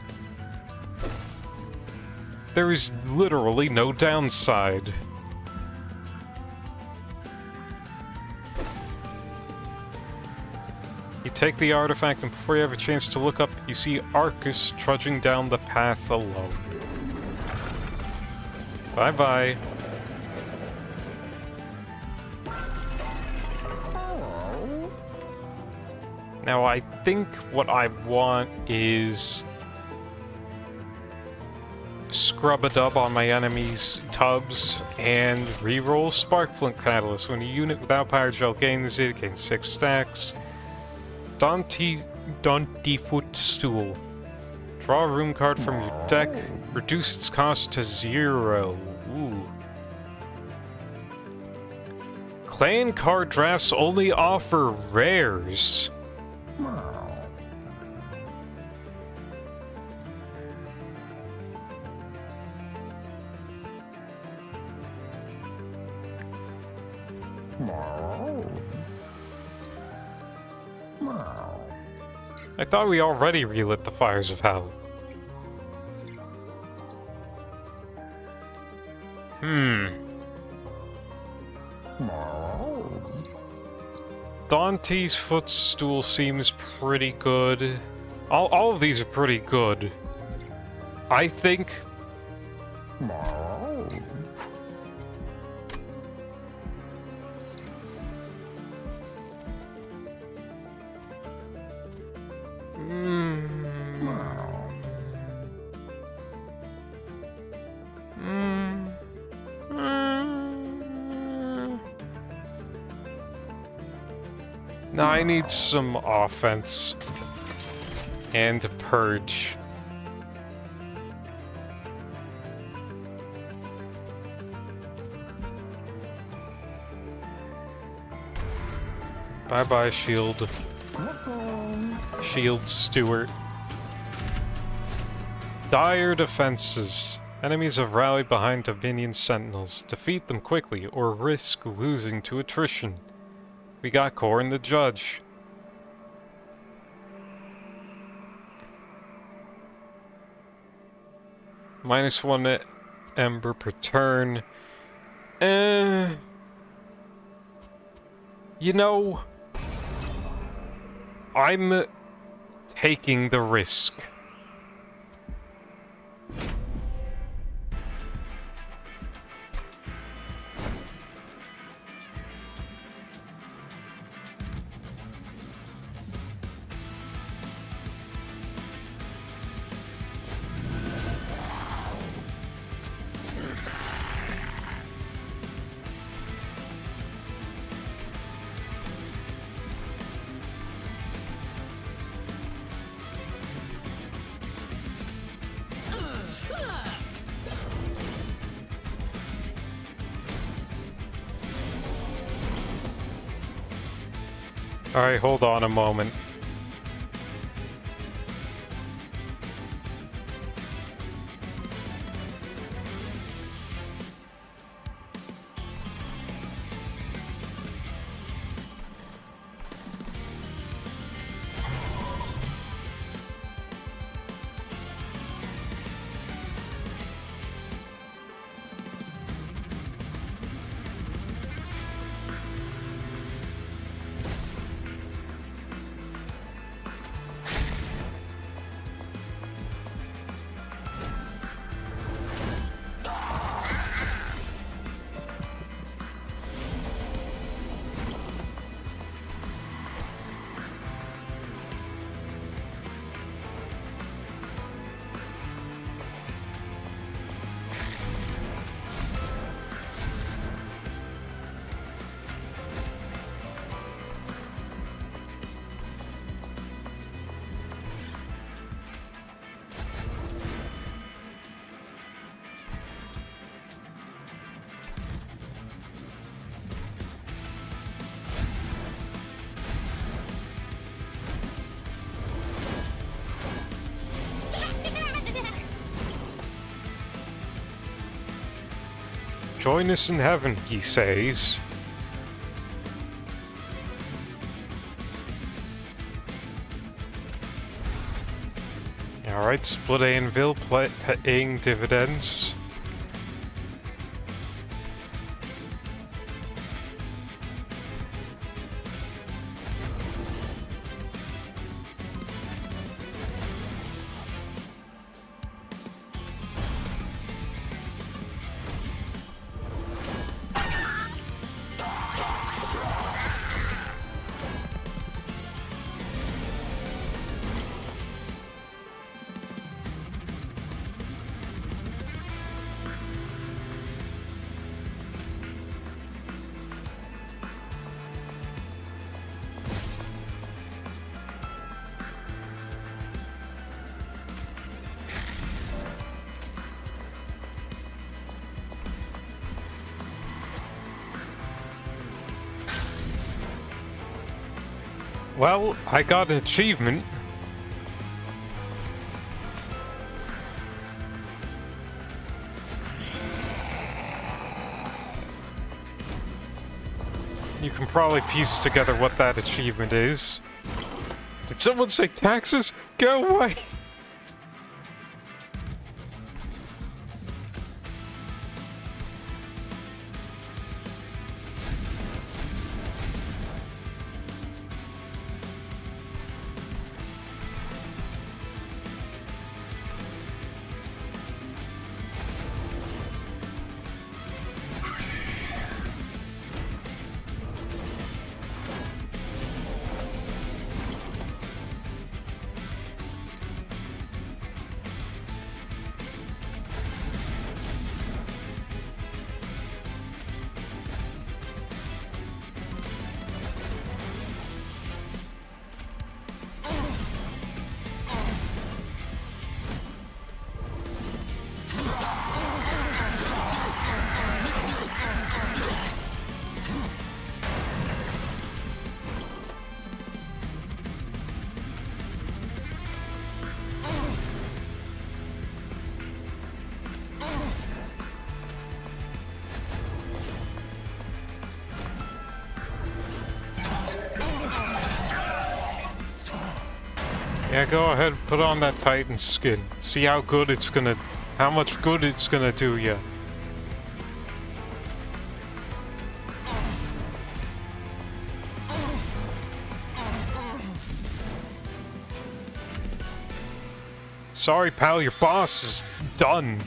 There is literally no downside. You take the artifact, and before you have a chance to look up, you see Arcus trudging down the path alone. Bye-bye. Now, I think what I want is scrub-a-dub on my enemies' tubs and reroll Sparkflint Catalyst. When a unit without Power Gel gains it gains 6 stacks. Daunty Footstool. Draw a room card from your deck. Reduce its cost to 0. Ooh. Clan card drafts only offer rares. I thought we already relit the fires of hell. Dante's Footstool seems pretty good. All of these are pretty good. I think... Now I need some offense and a purge. Bye-bye, shield. Shield Stewart. Dire defenses. Enemies have rallied behind Dominion sentinels. Defeat them quickly or risk losing to attrition. We got Corrin the Judge. -1 ember per turn. You know, I'm taking the risk. Alright, hold on a moment. Join us in heaven, he says. Alright, split anvil, paying dividends. Well, I got an achievement. You can probably piece together what that achievement is. Did someone say taxes? Go away! Yeah, go ahead, put on that Titan skin. See how good it's gonna... how much good it's gonna do ya. Sorry, pal, your boss is done.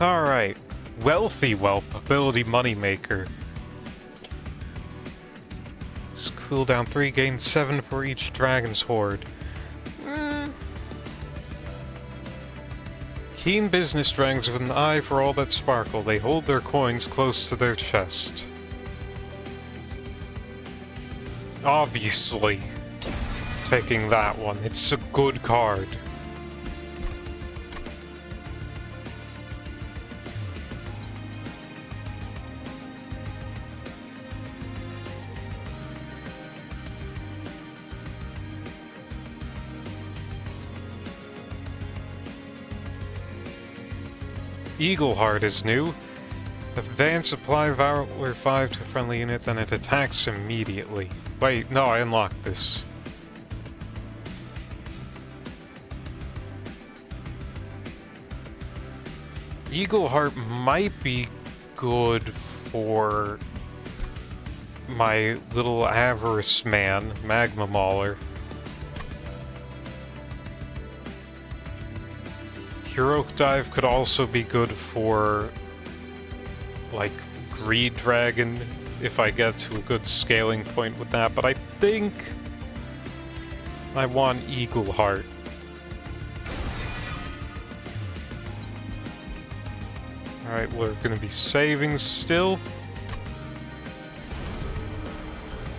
Alright. Wealthy Whelp, ability moneymaker. Cooldown 3, gain 7 for each Dragon's Horde. Keen business dragons with an eye for all that sparkle. They hold their coins close to their chest. Obviously, taking that one. It's a good card. Eagleheart is new. Advance apply Valor 5 to a friendly unit, then it attacks immediately. Wait, no, I unlocked this. Eagleheart might be good for my little avarice man, Magma Mauler. Heroic Dive could also be good for, like, Greed Dragon, if I get to a good scaling point with that, but I think I want Eagleheart. Alright, we're gonna be saving still.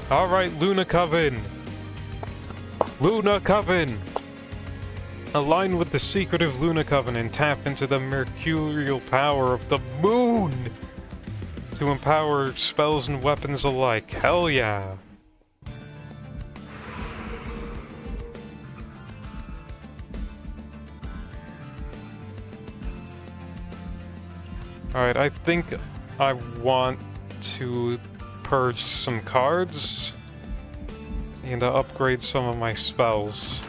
Alright, Luna Coven! Luna Coven! Align with the secretive Luna Coven and tap into the mercurial power of the moon to empower spells and weapons alike. Hell yeah! Alright, I think I want to purge some cards and upgrade some of my spells.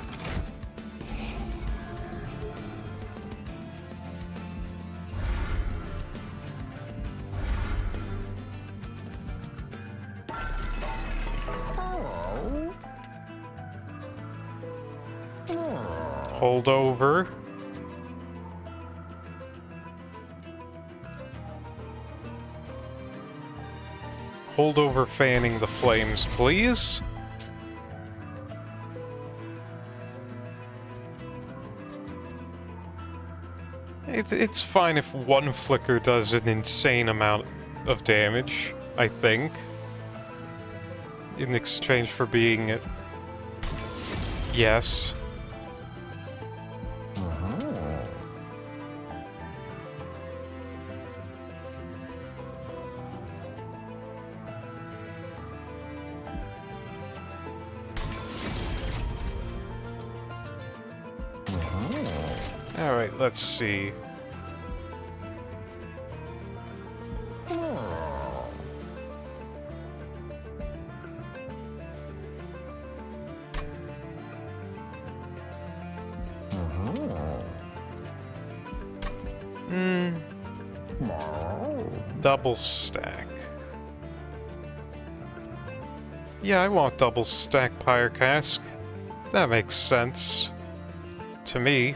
Hold over. Hold over fanning the flames, please. It's fine if one flicker does an insane amount of damage, I think. In exchange for being... yes. Alright, let's see. Double stack. Yeah, I want double stack Pyre Cask. That makes sense. To me.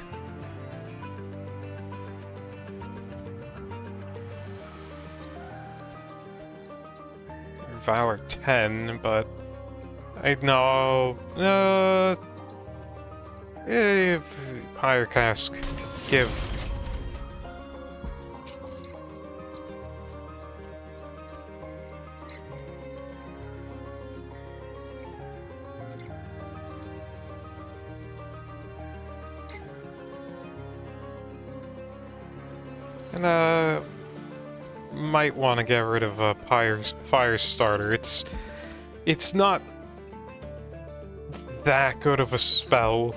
Valor 10, but I know. Pyre Cask. Give. And might want to get rid of a fire starter. It's not that good of a spell.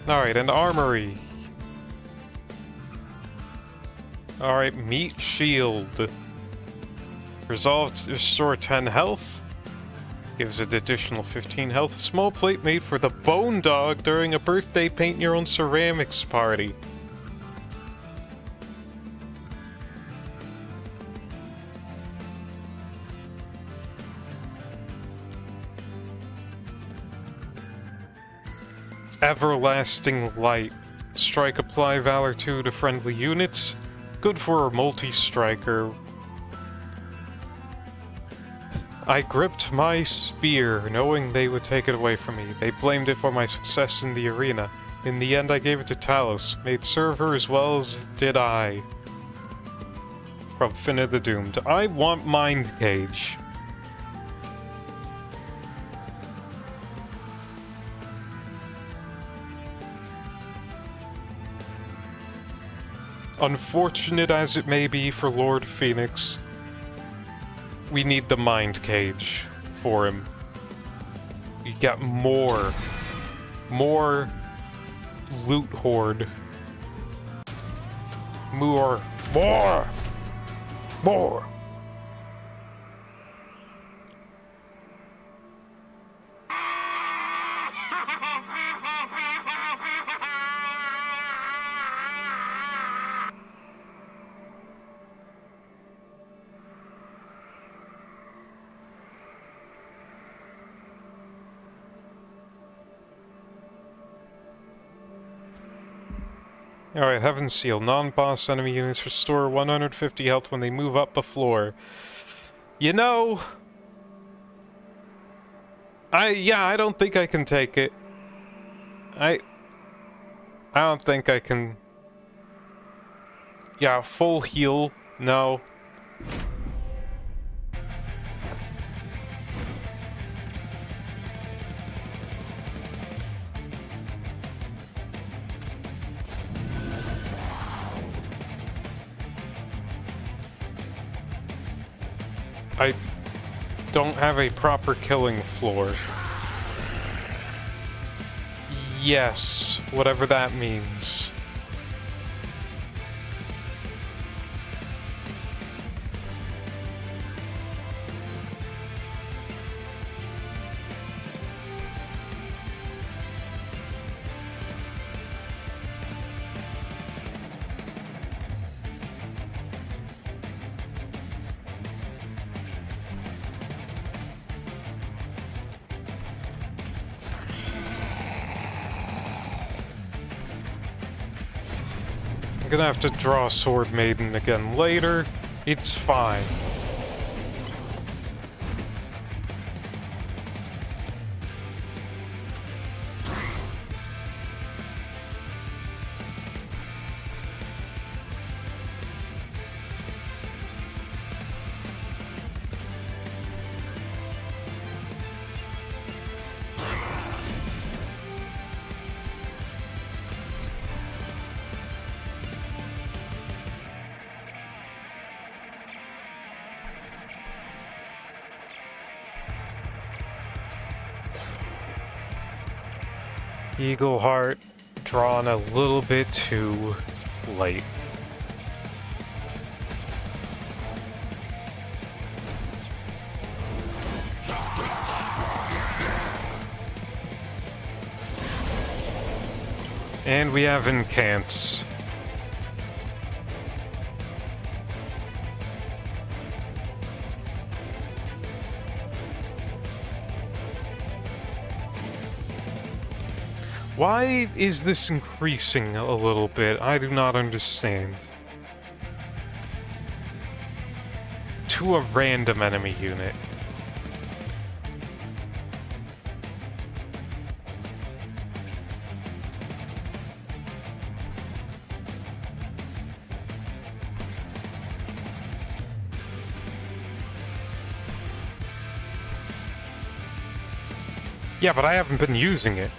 Alright, an armory. Alright, meat shield. Resolved to restore 10 health. Gives it additional 15 health. A small plate made for the bone dog during a birthday paint your own ceramics party. Everlasting Light. Strike apply Valor 2 to friendly units. Good for a multi-striker. I gripped my spear, knowing they would take it away from me. They blamed it for my success in the arena. In the end, I gave it to Talos. May it serve her as well as did I. From Finn of the Doomed. I want Mind Cage. Unfortunate as it may be for Lord Phoenix, we need the Mind Cage for him. We got more loot hoard. More. Alright, Heaven's Seal. Non-boss enemy units restore 150 health when they move up a floor. You know... I don't think I can take it. I don't think I can... Yeah, full heal. No. I don't have a proper killing floor. Yes, whatever that means. I'm gonna have to draw Sword Maiden again later. It's fine. Eagle Heart drawn a little bit too late. And we have Incants. Why is this increasing a little bit? I do not understand. To a random enemy unit. Yeah, but I haven't been using it.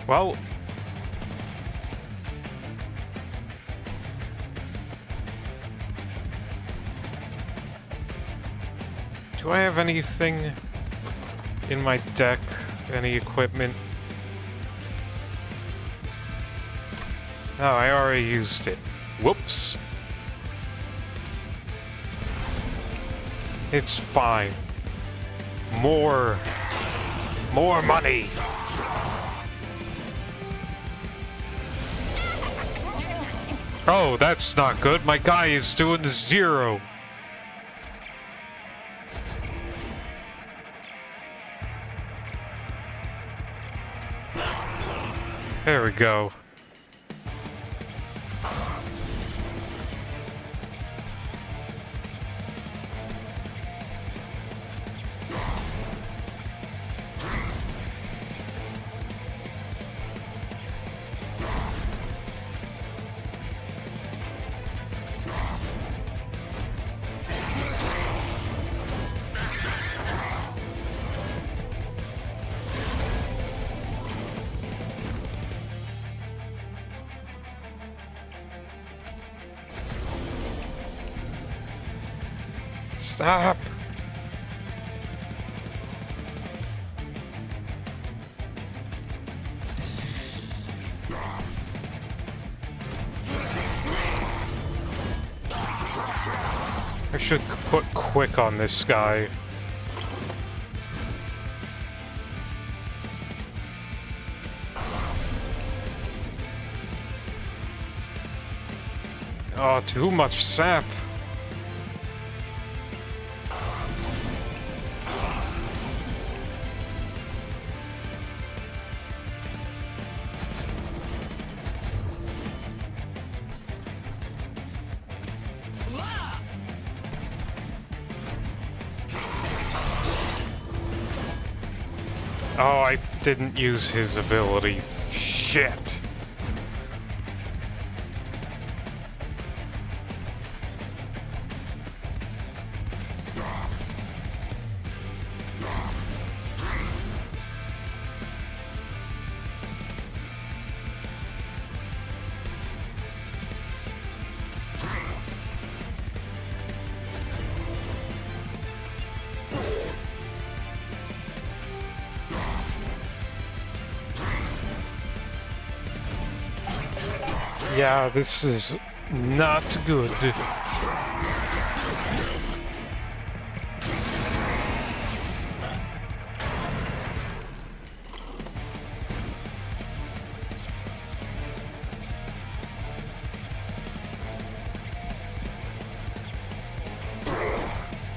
Well... do I have anything in my deck? Any equipment? Oh, I already used it. Whoops. It's fine. More money! Oh, that's not good. My guy is doing 0. There we go. Stop! I should put quick on this guy. Oh, too much sap. Oh, I didn't use his ability. Shit. Yeah, this is not good.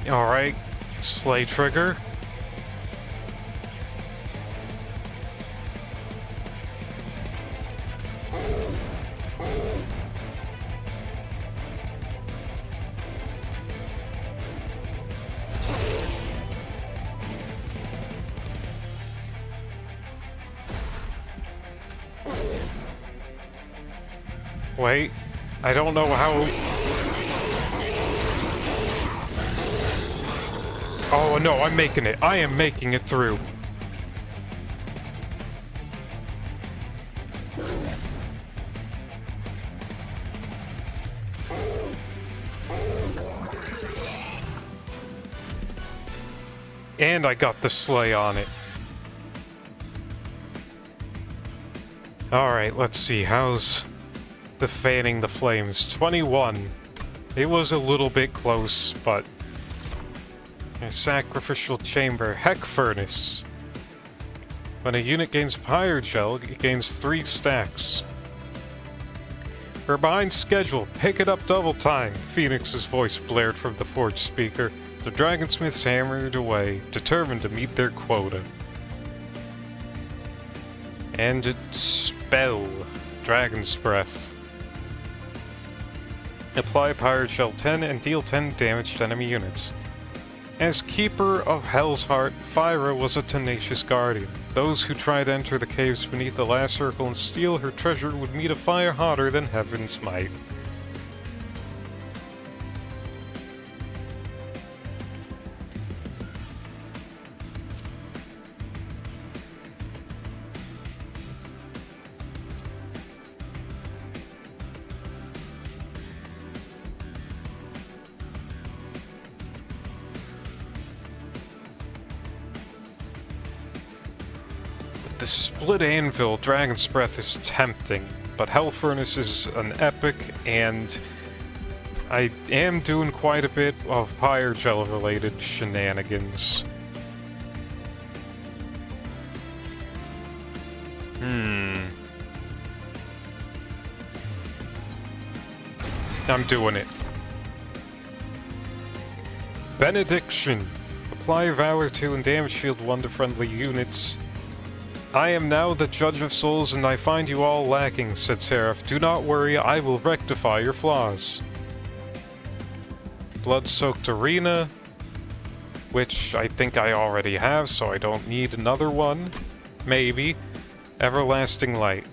Alright, Slay Trigger. Wait, I don't know how... Oh no, I'm making it. I am making it through. And I got the Slay on it. Alright, let's see. How's the fanning the flames? 21. It was a little bit close, but... A sacrificial chamber. Heck furnace. When a unit gains Pyre Gel, it gains 3 stacks. We're behind schedule. Pick it up double time. Phoenix's voice blared from the forge speaker. The dragonsmiths hammered away, determined to meet their quota. And spell. Dragon's Breath. Apply Pyre Gel 10 and deal 10 damage to enemy units. As Keeper of Hell's Heart, Fyra was a tenacious guardian. Those who tried to enter the caves beneath the last circle and steal her treasure would meet a fire hotter than heaven's might. the Split Anvil Dragon's Breath is tempting, but Hell Furnace is an epic, and I am doing quite a bit of Pyre Gel related shenanigans. I'm doing it. Benediction. Apply Valor 2 and Damage Shield 1 to friendly units. I am now the Judge of Souls, and I find you all lacking, said Seraph. Do not worry, I will rectify your flaws. Blood-Soaked Arena, which I think I already have, so I don't need another one. Maybe. Everlasting Light.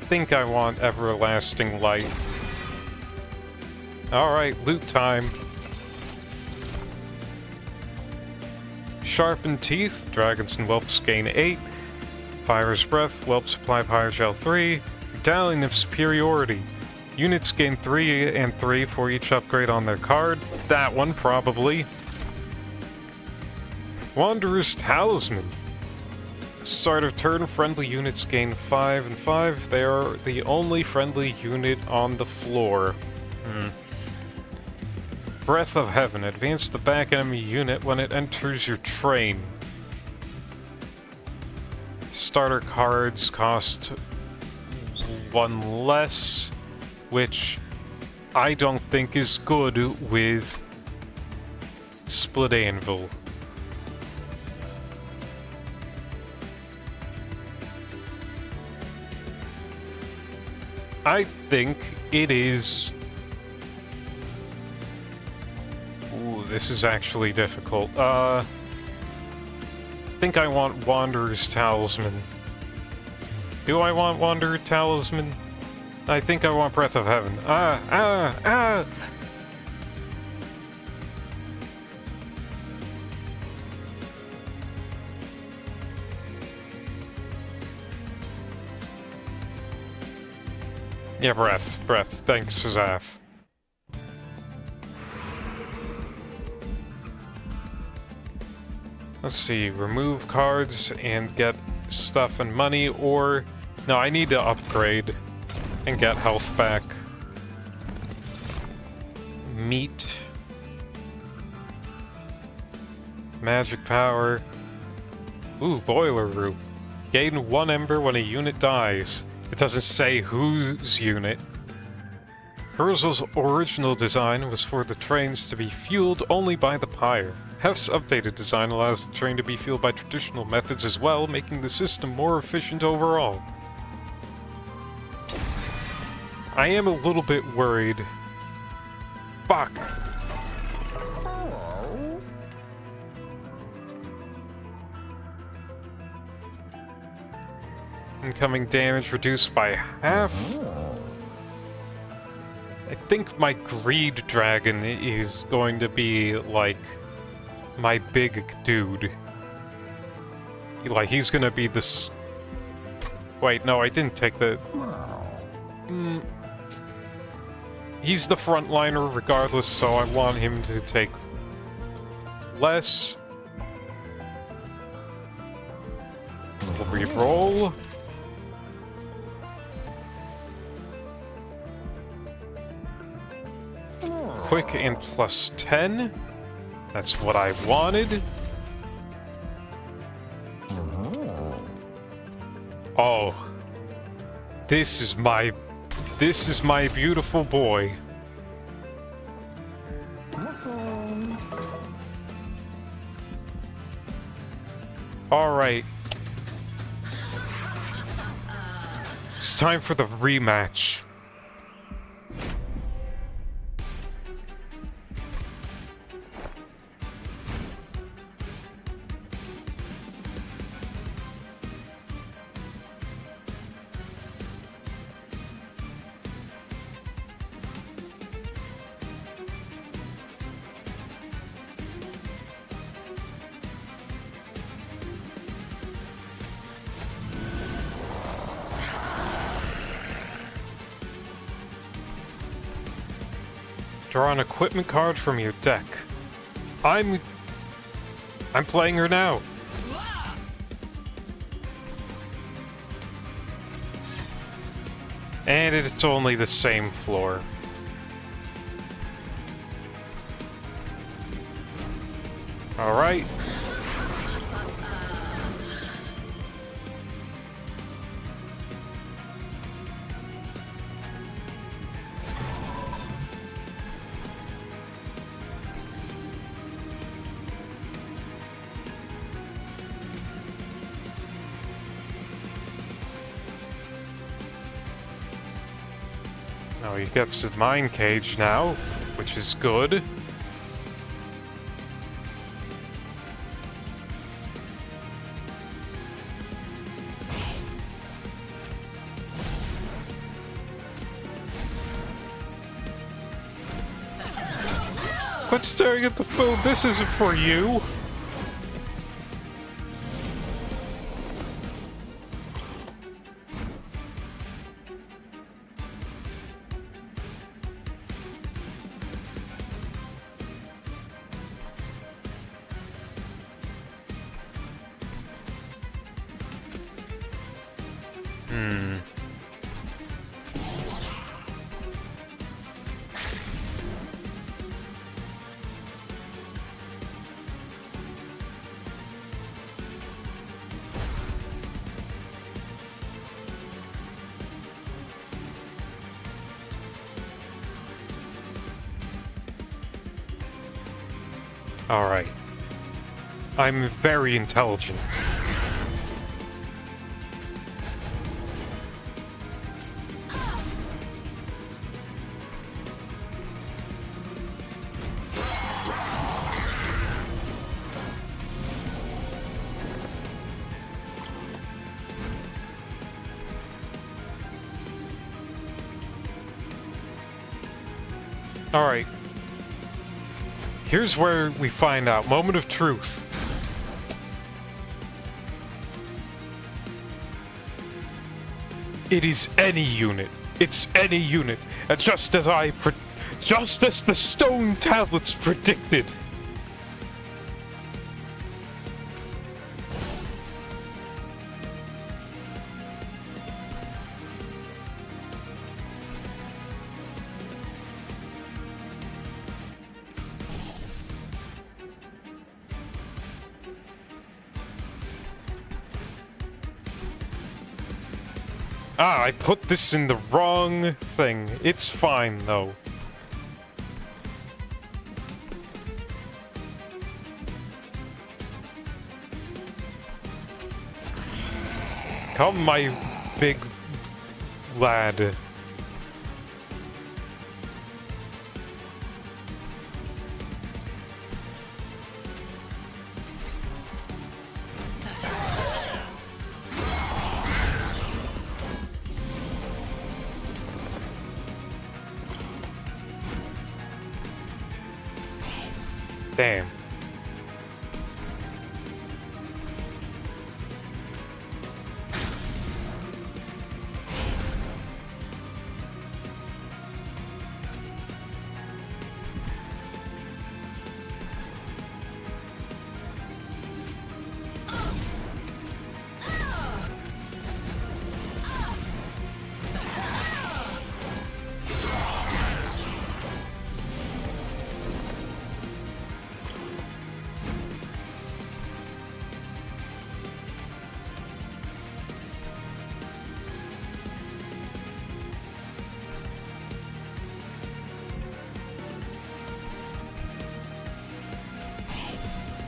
I think I want Everlasting Light. Alright, loot time. Sharpened Teeth, Dragons and Whelps gain 8. Fire's Breath, Whelps apply Pyre Gel 3. Medallion of Superiority. Units gain 3 and 3 for each upgrade on their card. That one, probably. Wanderer's Talisman. Start of turn, friendly units gain 5 and 5. They are the only friendly unit on the floor. Breath of Heaven. Advance the back enemy unit when it enters your train. Starter cards cost 1 less, which I don't think is good with Split Anvil. I think it is... Ooh, this is actually difficult. I think I want Wanderer's Talisman. Do I want Wanderer's Talisman? I think I want Breath of Heaven. Yeah, breath. Thanks, Zath. Let's see, remove cards and get stuff and money, or... No, I need to upgrade and get health back. Meat. Magic power. Ooh, Boiler Room. Gain 1 ember when a unit dies. It doesn't say whose unit. Herzl's original design was for the trains to be fueled only by the pyre. Hef's updated design allows the train to be fueled by traditional methods as well, making the system more efficient overall. I am a little bit worried. Fuck! Incoming damage reduced by half. I think my Greed Dragon is going to be, like, my big dude. Like, he's gonna be this... Wait, no, I didn't take the... He's the frontliner regardless, so I want him to take less. Reroll. Quick and plus 10. That's what I wanted. Oh. This is my beautiful boy. All right. It's time for the rematch. Draw an equipment card from your deck. I'm playing her now. And it's only the same floor. Alright. Oh, he gets the mine cage now, which is good. Quit staring at the food, this isn't for you! Alright. I'm very intelligent. Alright. Here's where we find out. Moment of truth. It is any unit. It's any unit. And just as the stone tablets predicted. Ah, I put this in the wrong thing. It's fine, though. Come, my big lad. Damn.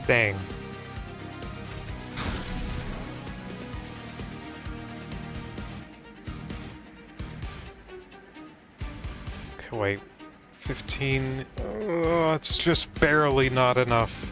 Dang. Okay, wait. 15. It's just barely not enough.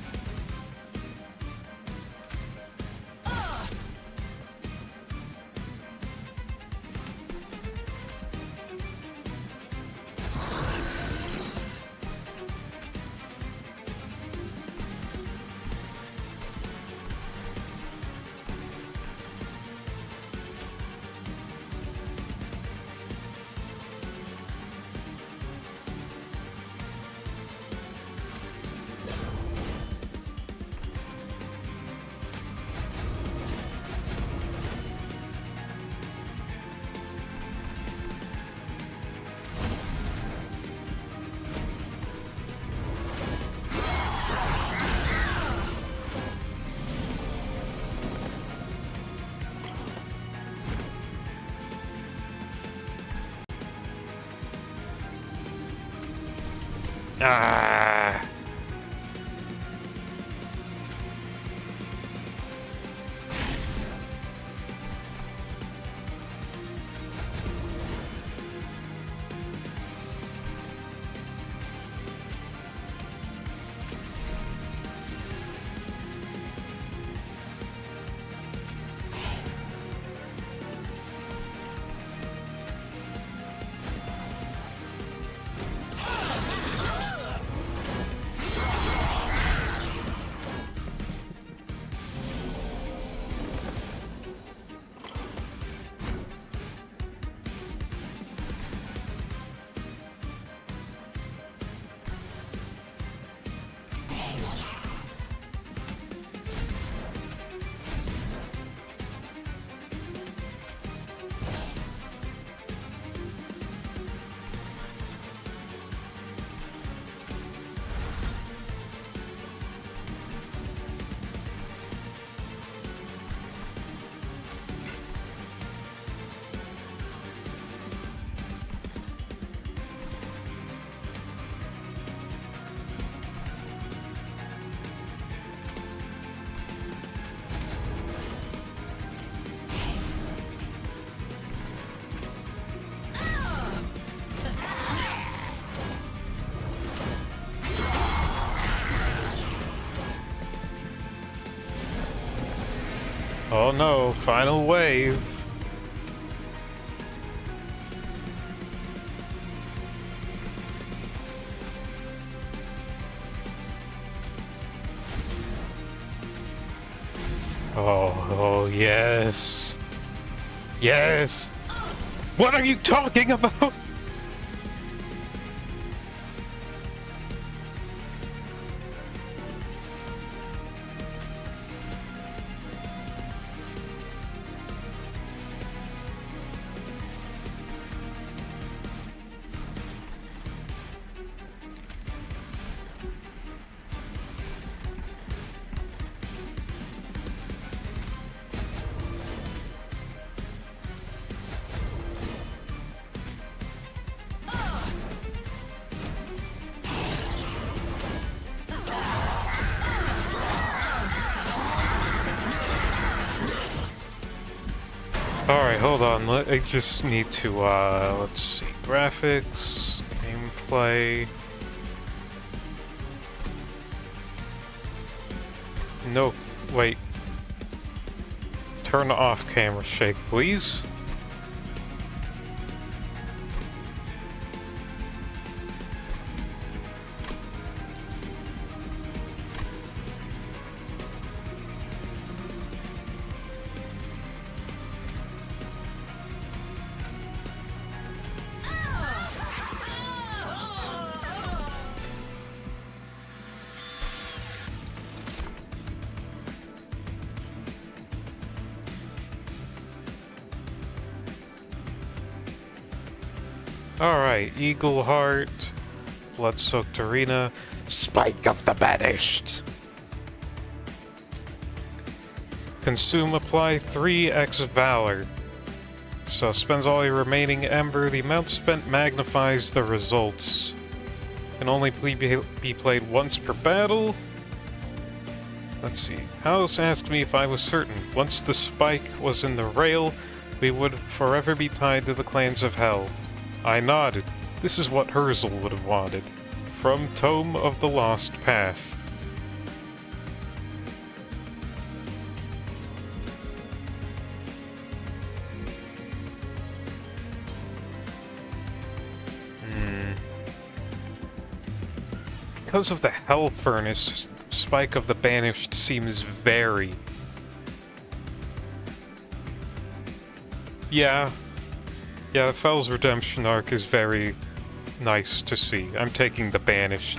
Ah. Oh no, final wave. Oh, yes. Yes. What are you talking about? Alright, hold on. I just need to, let's see. Graphics, gameplay. No, wait. Turn off camera shake, please. Alright, Eagle Heart, Blood-Soaked Arena, Spike of the Banished. Consume, apply 3x Valor. So spends all your remaining Ember. The amount spent magnifies the results. Can only be played once per battle. Let's see. House asked me if I was certain. Once the spike was in the rail, we would forever be tied to the clans of hell. I nodded. This is what Herzl would have wanted. From Tome of the Lost Path. Because of the Hell Furnace, Spike of the Banished seems very... Yeah, the Fell's Redemption arc is very nice to see. I'm taking the Banished.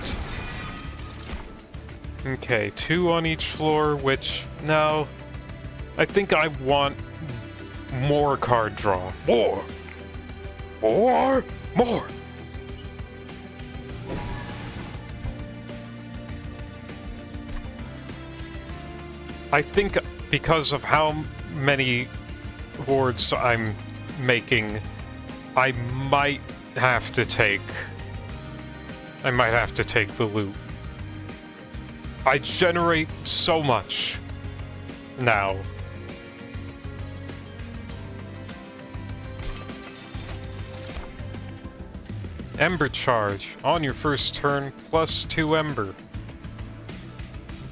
Okay, 2 on each floor, which, no. I think I want more card draw. More! More! More! I think because of how many hordes I'm making, I might have to take I might have to take the loot. I generate so much now. Ember charge. On your first turn, +2 Ember.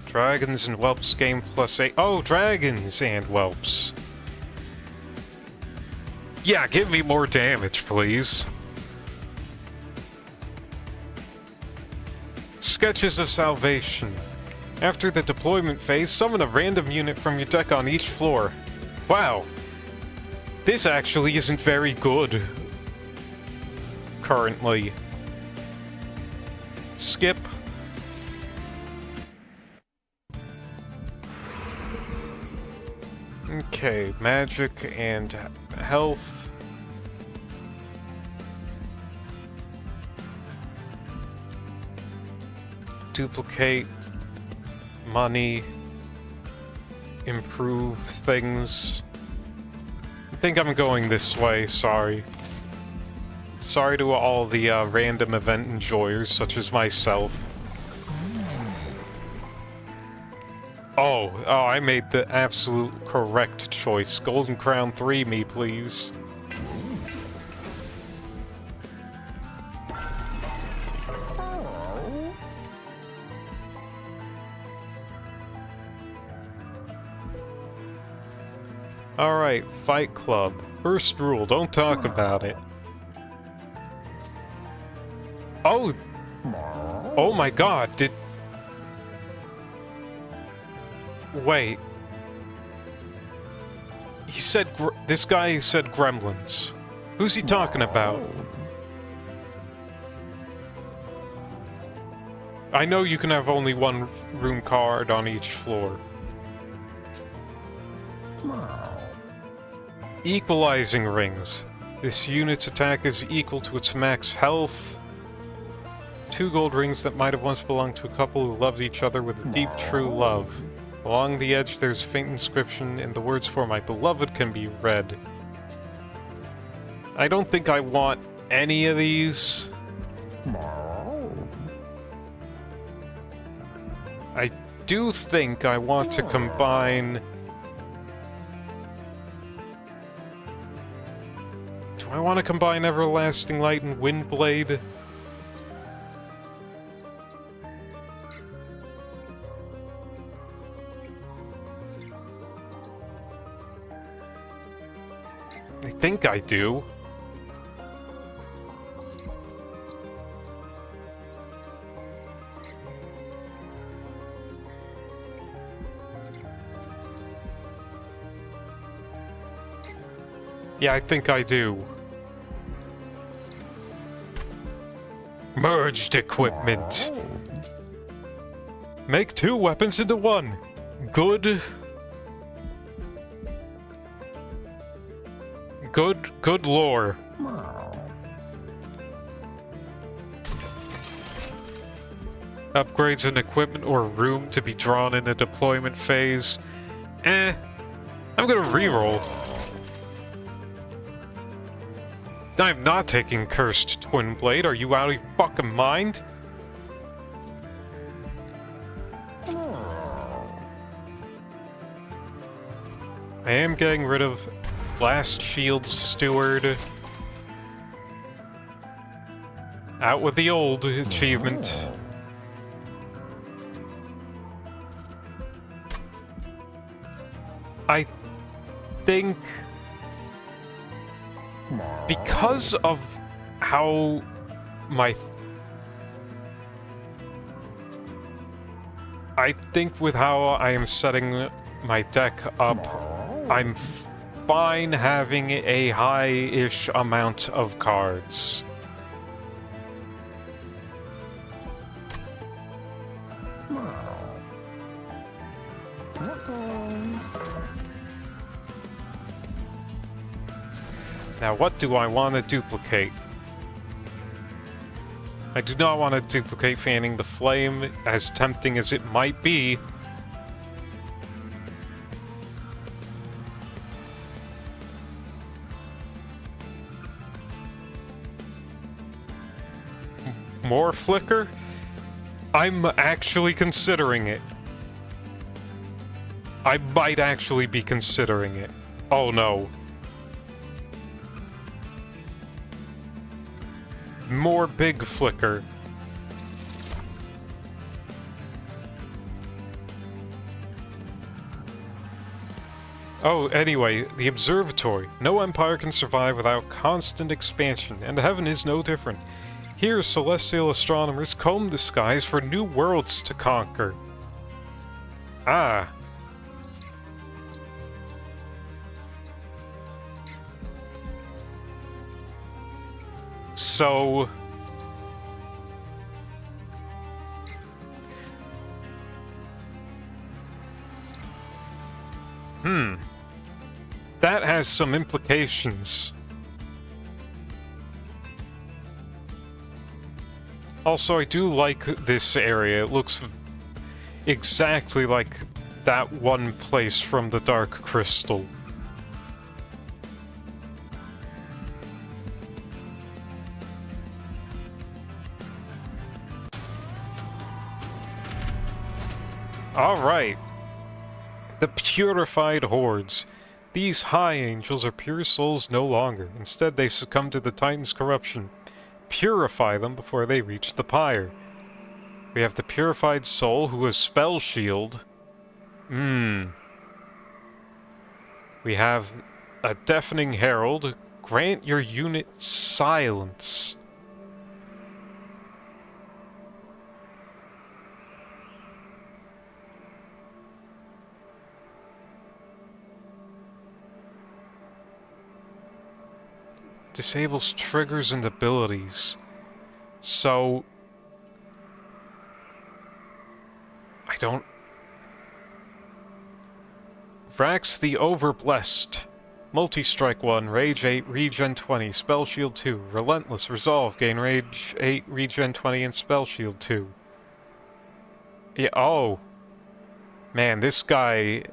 Dragons and Whelps gain +8. Oh, dragons and whelps. Yeah, give me more damage, please. Sketches of Salvation. After the deployment phase, summon a random unit from your deck on each floor. Wow. This actually isn't very good. Currently. Skip. Okay, magic and health. Duplicate money. Improve things. I think I'm going this way, sorry. Sorry to all the random event enjoyers, such as myself. Oh, I made the absolute correct choice. Golden Crown 3 me, please. Alright, Fight Club. First rule, don't talk about it. Oh! Oh my god, did... Wait. He said this guy said gremlins. Who's he talking about? I know you can have only one room card on each floor. Equalizing rings. This unit's attack is equal to its max health. 2 gold rings that might have once belonged to a couple who loved each other with a deep, true love. Along the edge there's a faint inscription, and the words "for my beloved" can be read. I don't think I want any of these. I do think I want to combine... Do I want to combine Everlasting Light and Windblade? I think I do. Yeah, I think I do. Merged equipment. Make 2 weapons into 1. Good. Good lore. Upgrades in equipment or room to be drawn in the deployment phase. I'm gonna reroll. I'm not taking Cursed Twin Blade. Are you out of your fucking mind? I am getting rid of Blast Shield Steward. Out with the old achievement. I think... because of how my... I think with how I am setting my deck up, I'm fine having a high-ish amount of cards. Now, what do I want to duplicate? I do not want to duplicate Fanning the Flame, as tempting as it might be. more flicker, I'm actually considering it. I might actually be considering it. Oh no. More big flicker. Oh, anyway, the observatory. No empire can survive without constant expansion, and heaven is no different. Here, celestial astronomers comb the skies for new worlds to conquer. Ah. So... That has some implications. Also, I do like this area. It looks exactly like that one place from the Dark Crystal. Alright. The purified hordes. These high angels are pure souls no longer. Instead, they've succumbed to the Titan's corruption. Purify them before they reach the pyre. We have the purified soul who has spell shield. We have a deafening herald. Grant your unit silence. Disables triggers and abilities. So... I don't... Vrax the Overblessed. Multi-strike 1, Rage 8, Regen 20, Spell Shield 2. Relentless Resolve, gain Rage 8, Regen 20, and Spell Shield 2. Yeah, oh. Man, this guy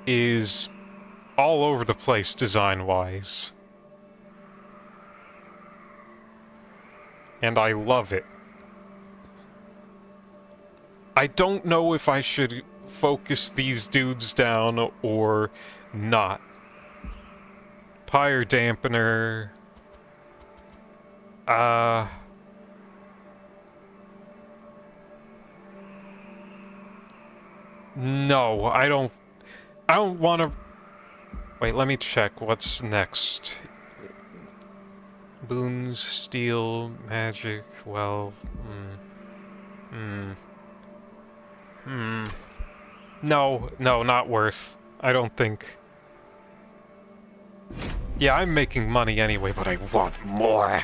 is all over the place design-wise. And I love it. I don't know if I should focus these dudes down or not. Pyre dampener. No, I don't want to... Wait, let me check what's next. Boons, steel, magic, well... No, not worth. I don't think. Yeah, I'm making money anyway, but I want more.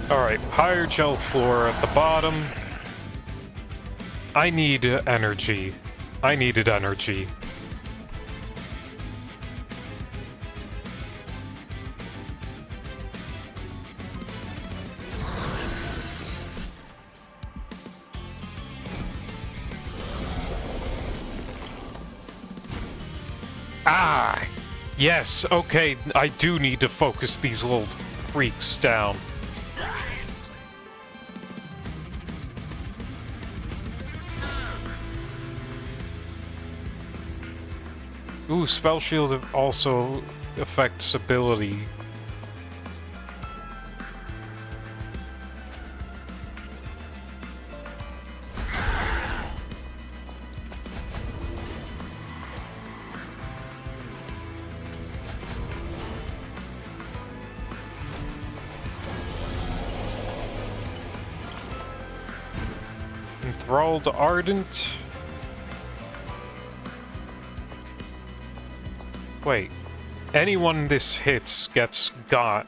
Alright, higher gel floor at the bottom. I need energy. I needed energy. Ah! Yes, okay, I do need to focus these little freaks down. Ooh, Spell Shield also affects ability. Enthralled Ardent. Wait, anyone this hits gets got.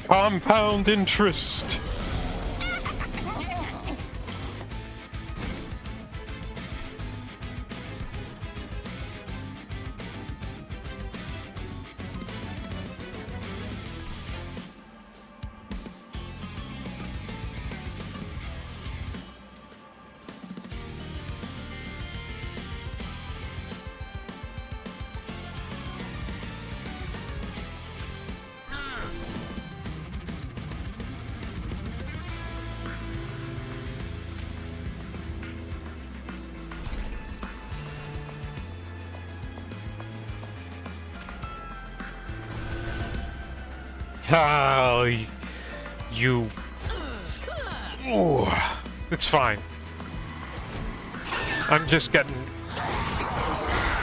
Compound interest. Oh, you... Ooh, it's fine. I'm just getting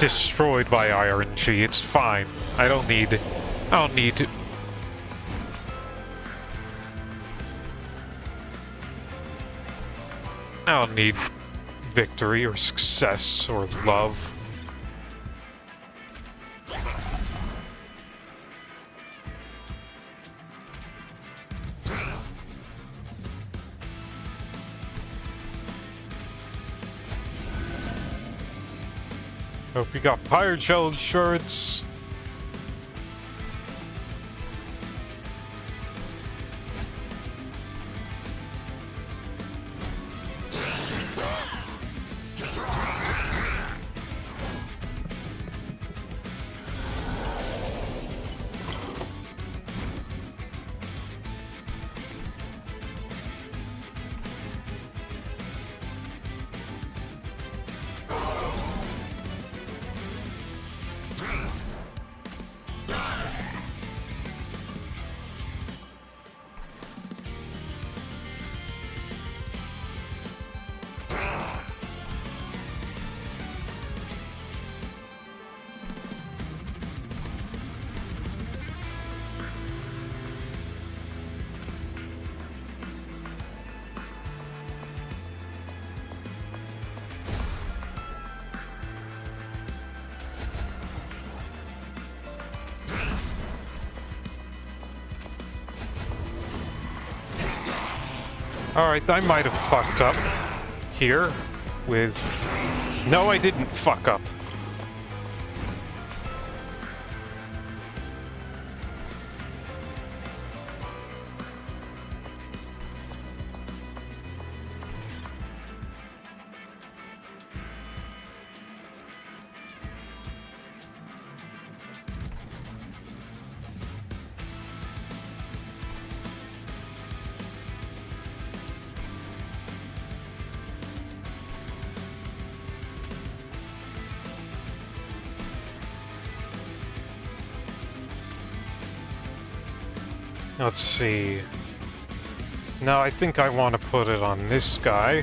destroyed by RNG. It's fine. I don't need to... I don't need victory or success or love. Hope we got pirate shell insurance. Alright, I might have fucked up here with... No, I didn't fuck up. Let's see. No, I think I want to put it on this guy.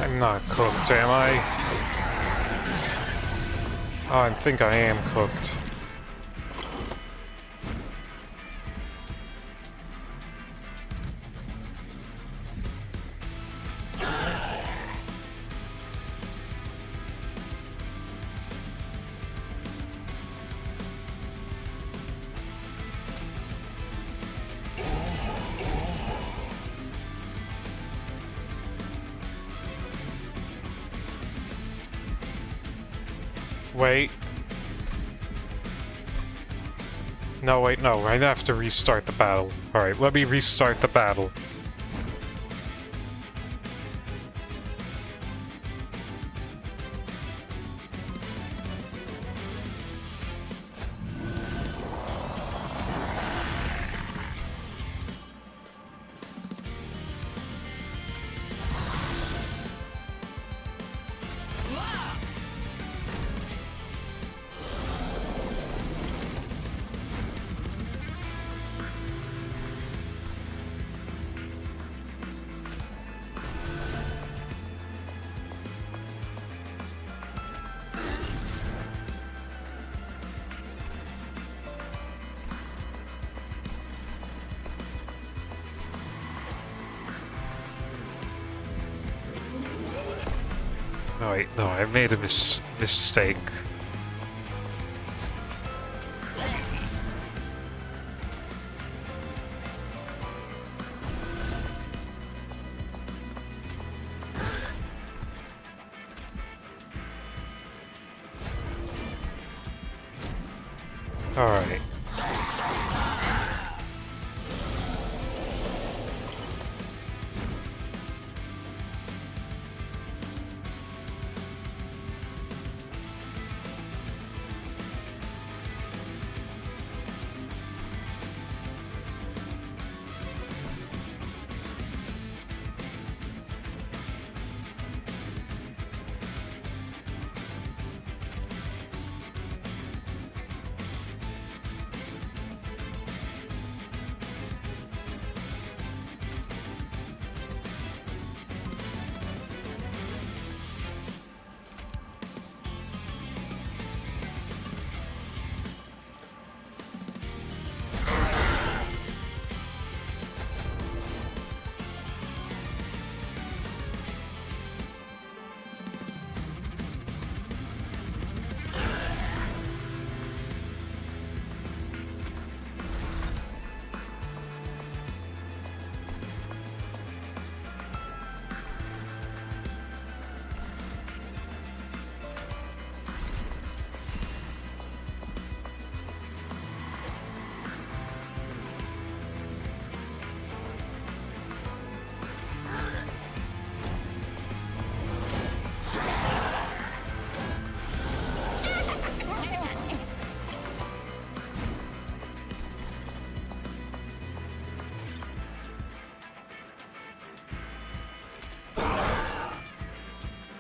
I'm not cooked, am I? Oh, I think I am cooked. Wait. No, wait, no, I have to restart the battle. Alright, let me restart the battle. Oh, wait, no, I made a mistake. Alright.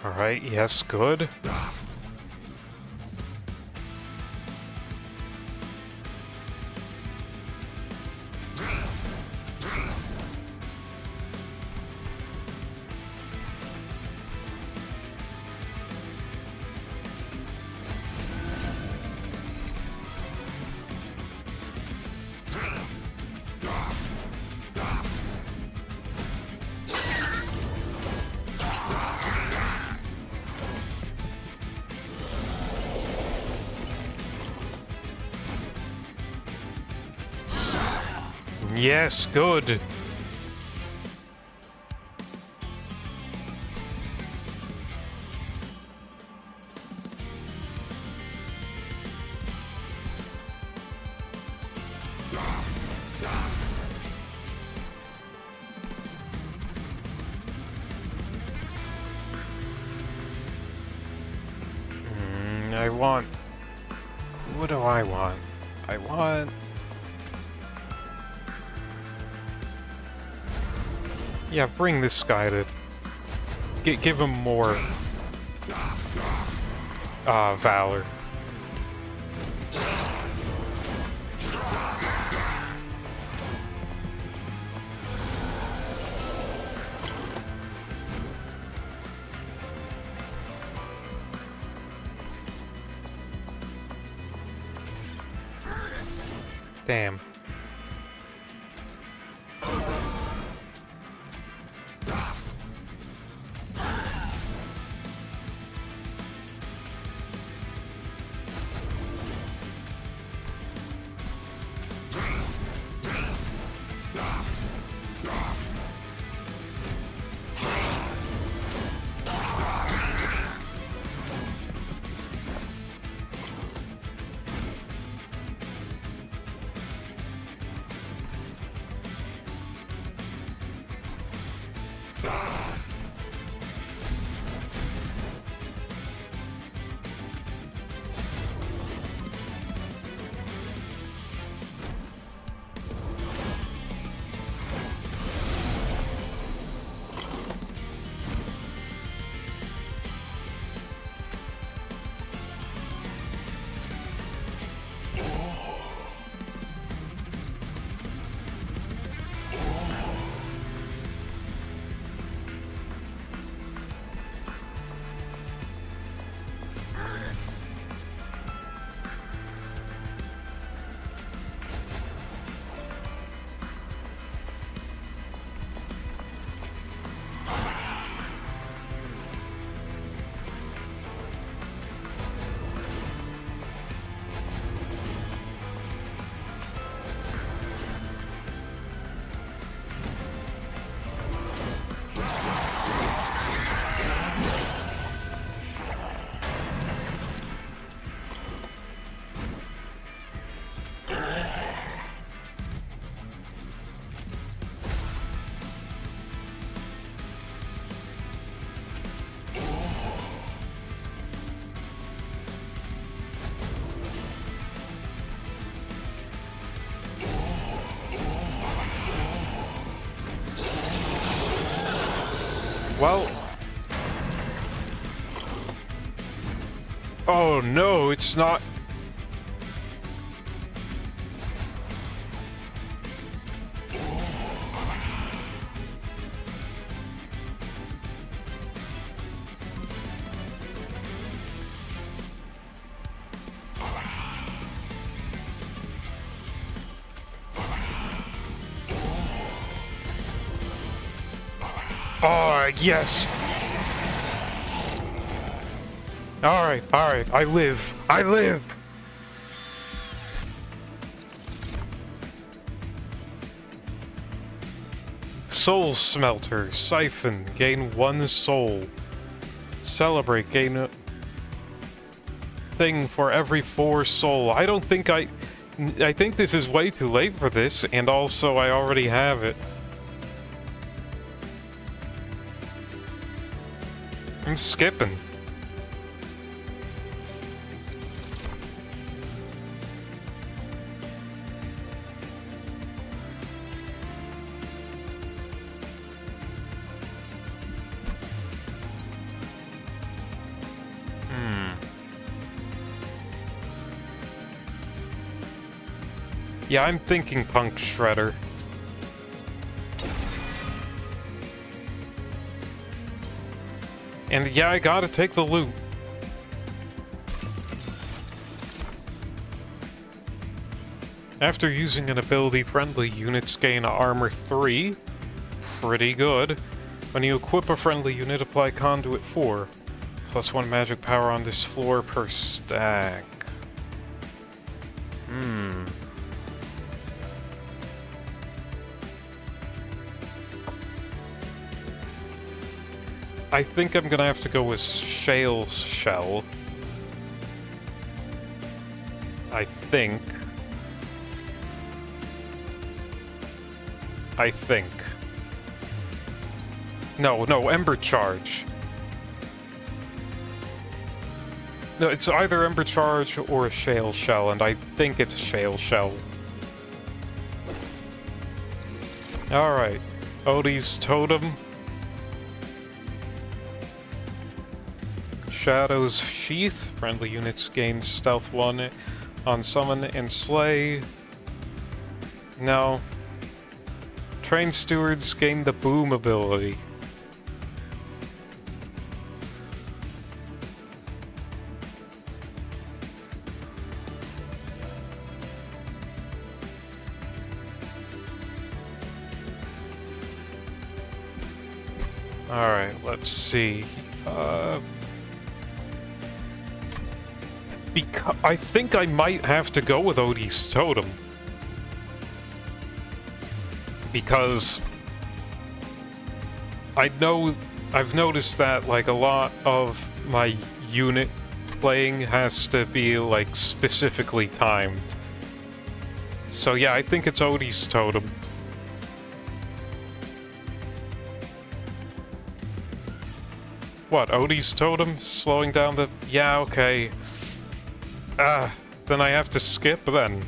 Alright, yes, good. Yes, good. I want... What do I want? I want... Yeah, bring this guy to... give him more... valor. Damn. Well... Oh no, it's not... Oh, yes! Alright, I live. I live! Soul Smelter. Siphon. Gain 1 soul. Celebrate. Gain a thing for every 4 soul. I don't think I think this is way too late for this, and also I already have it. I'm skipping. Yeah, I'm thinking Punk Shredder. And yeah, I gotta take the loot. After using an ability, friendly units gain armor 3. Pretty good. When you equip a friendly unit, apply conduit 4. +1 magic power on this floor per stack. I think I'm gonna have to go with Shale's Shell. I think. No, Ember Charge. No, it's either Ember Charge or a Shale Shell, and I think it's Shale Shell. Alright. Odie's Totem. Shadow's Sheath. Friendly units gain Stealth 1 on Summon and Slay. No. Train Stewards gain the Boom ability. Alright, let's see. I think I might have to go with Odie's Totem. Because I've noticed that, like, a lot of my unit playing has to be, like, specifically timed. So yeah, I think it's Odie's Totem. What, Odie's Totem? Slowing down the... Yeah, okay. Then I have to skip then.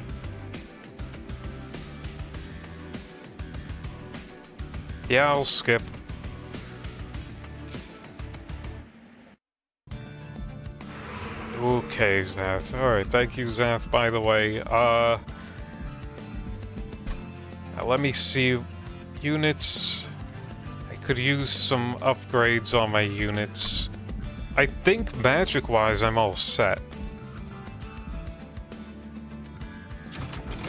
Yeah, I'll skip. Okay, Zath. Alright, thank you, Zath, by the way. Now let me see. Units. I could use some upgrades on my units. I think magic-wise I'm all set.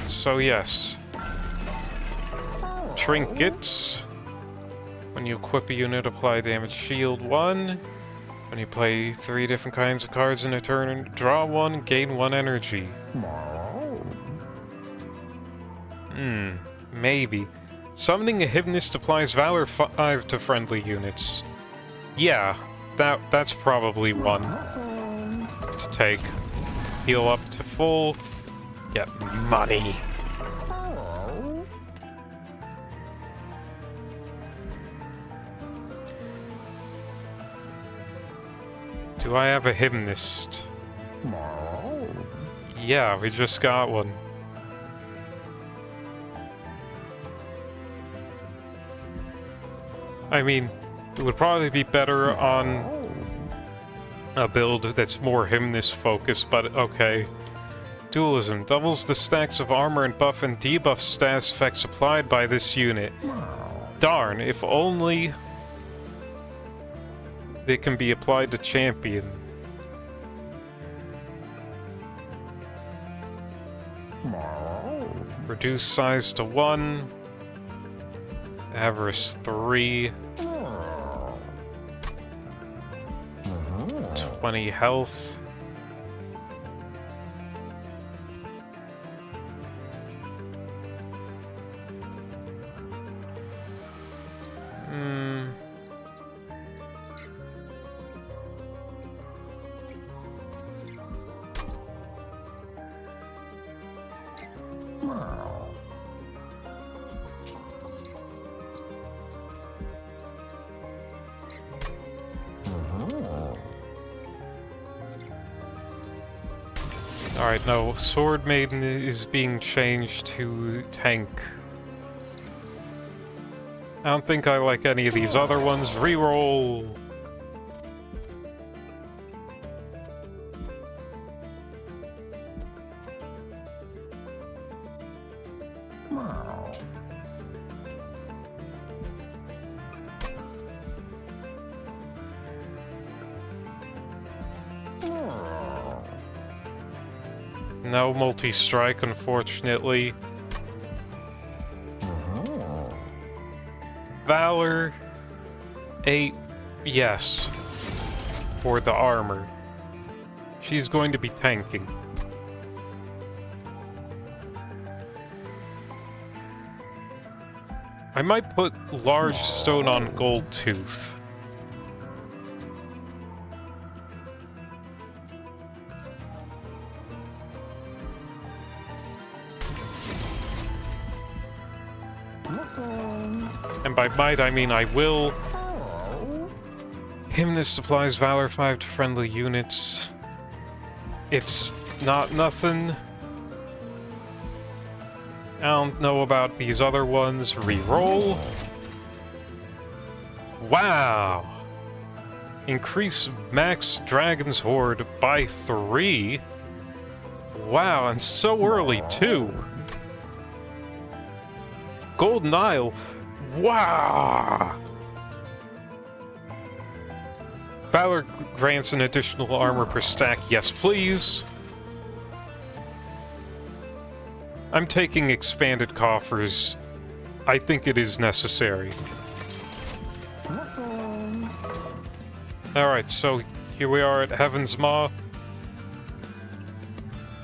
So yes. Trinkets. When you equip a unit, apply damage shield 1. When you play 3 different kinds of cards in a turn, draw 1, gain 1 energy. Maybe. Summoning a Hypnist applies Valor 5 to friendly units. Yeah, that's probably one to take. Heal up to full. Get money. Do I have a Hypnist? Yeah, we just got one. I mean, It would probably be better on a build that's more Hymnus focused, but okay. Dualism doubles the stacks of armor and buff and debuff stats effects applied by this unit. Darn, if only they can be applied to champion. Reduce size to 1. Avarice 3. 20 health. Alright, no, Sword Maiden is being changed to tank. I don't think I like any of these other ones. Reroll! No multi-strike, unfortunately. Valor 8, yes, for the armor. She's going to be tanking. I might put Large Stone on Gold Tooth. And by might, I mean I will. Hymnus supplies Valor 5 to friendly units. It's not nothing. I don't know about these other ones. Reroll. Wow! Increase max Dragon's Horde by 3. Wow, and so early too. Golden Isle. Wow! Valor grants an additional armor per stack. Yes, please. I'm taking expanded coffers. I think it is necessary. Alright, so here we are at Heaven's Maw.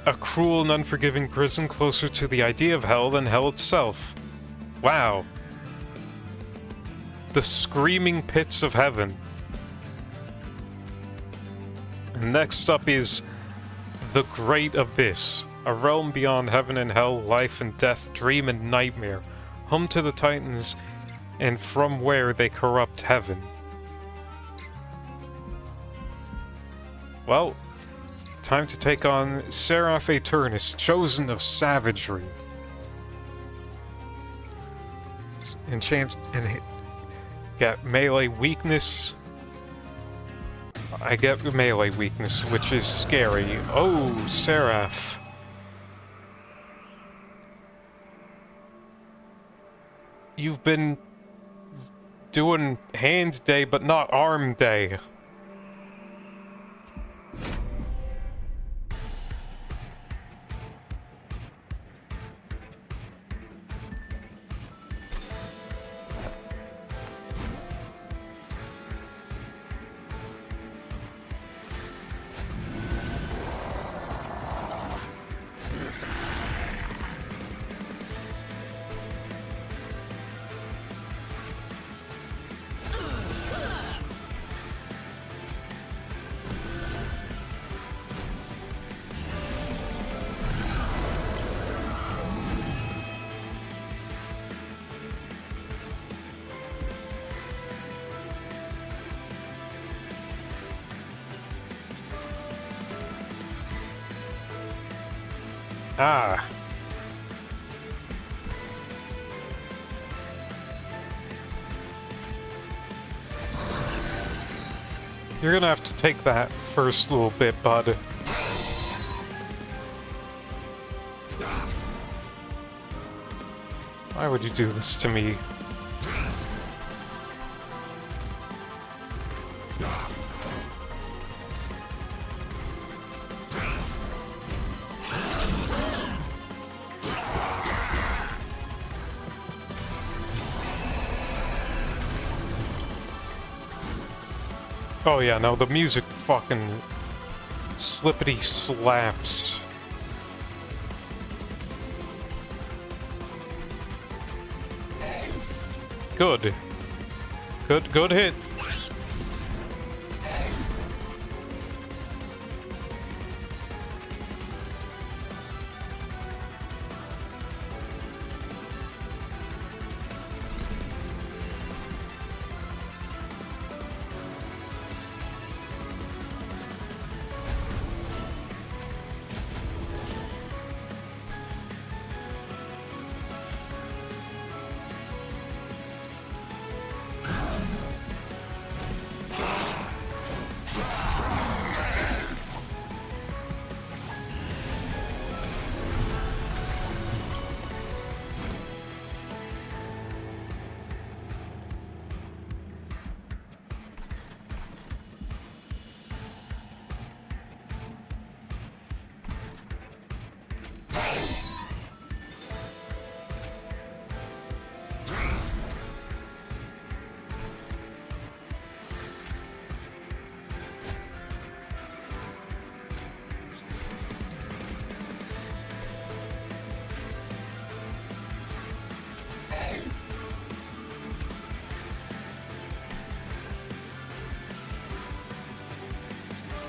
A cruel and unforgiving prison closer to the idea of hell than hell itself. Wow. The screaming pits of heaven. Next up is the Great Abyss, a realm beyond heaven and hell, life and death, dream and nightmare, home to the Titans, and from where they corrupt heaven. Well, time to take on Seraph Aeternus, chosen of savagery. Enchant and get melee weakness. I get melee weakness, which is scary. Oh, Seraph. You've been doing hand day, but not arm day. Ah. You're gonna have to take that first little bit, bud. Why would you do this to me? Oh yeah, no, the music fucking slippity slaps. Good. Good hit.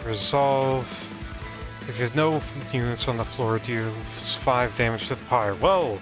Resolve. If you have no units on the floor, deals 5 damage to the pyre. Well,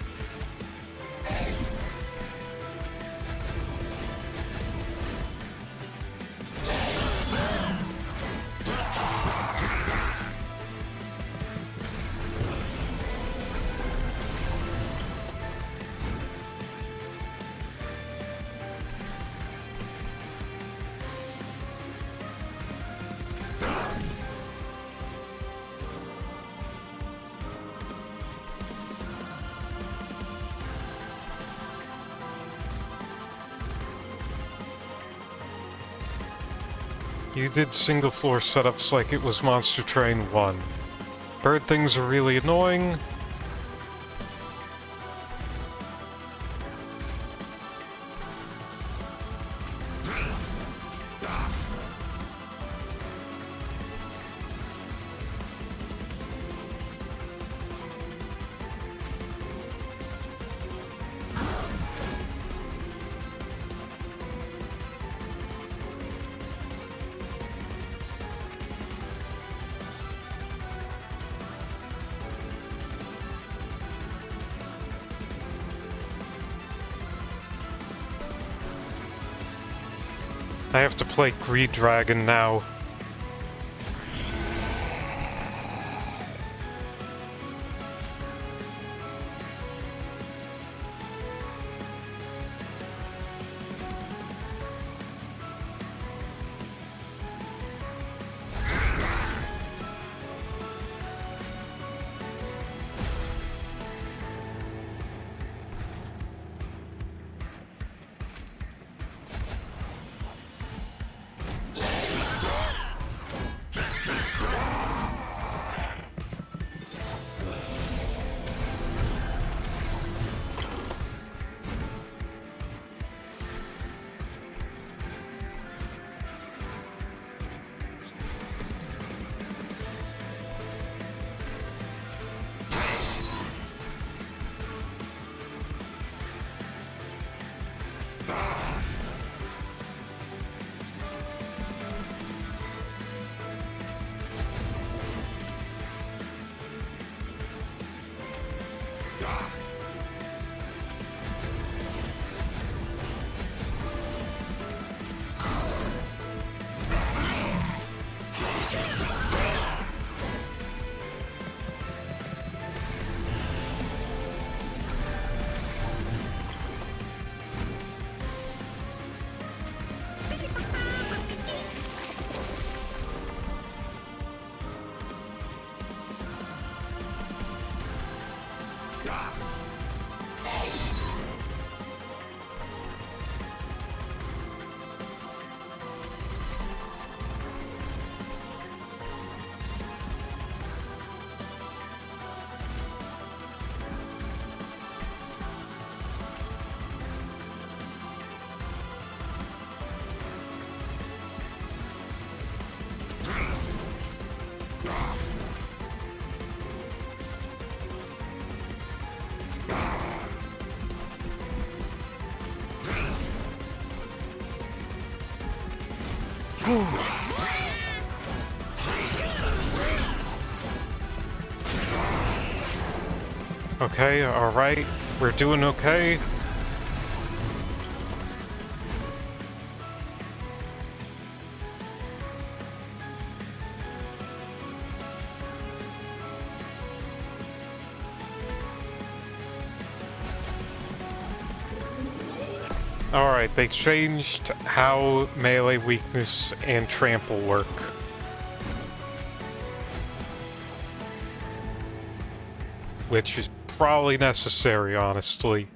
you did single floor setups like it was Monster Train 1. Bird things are really annoying. I have to play Greed Dragon now. Okay, alright. We're doing okay. Alright, they changed how melee weakness and trample work. Which is probably necessary, honestly.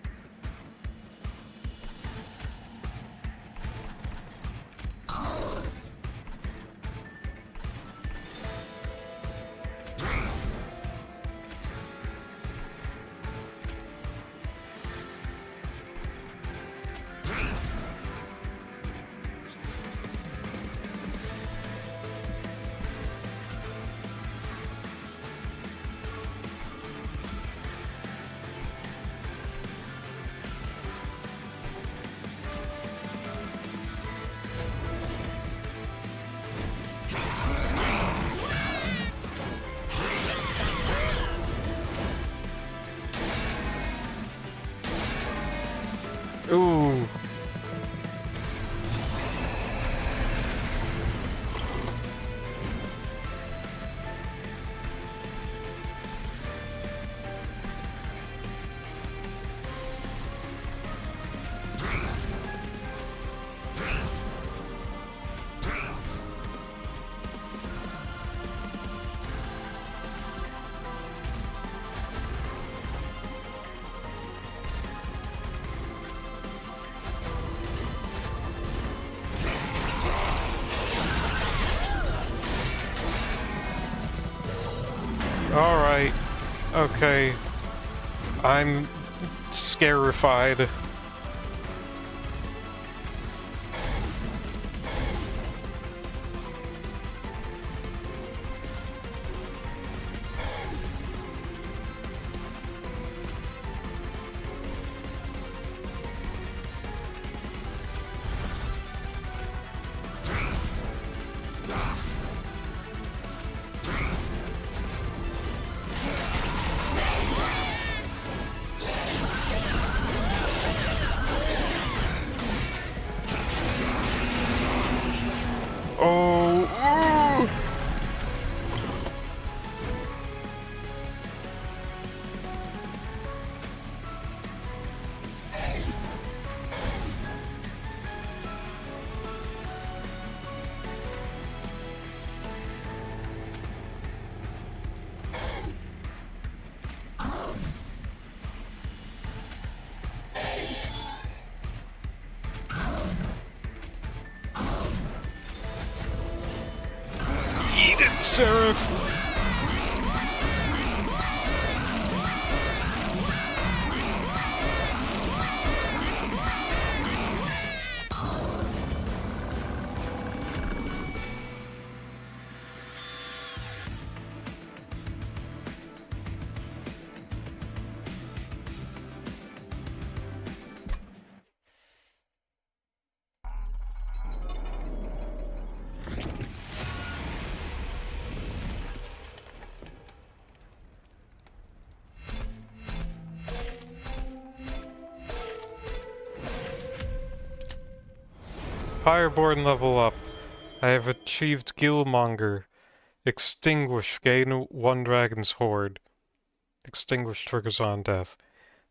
Ooh. Alright. Okay. I'm scarified. Oh, eat it, Seraph! Fireborn level up. I have achieved Gillmonger. Extinguish. Gain 1 dragon's horde. Extinguish triggers on death.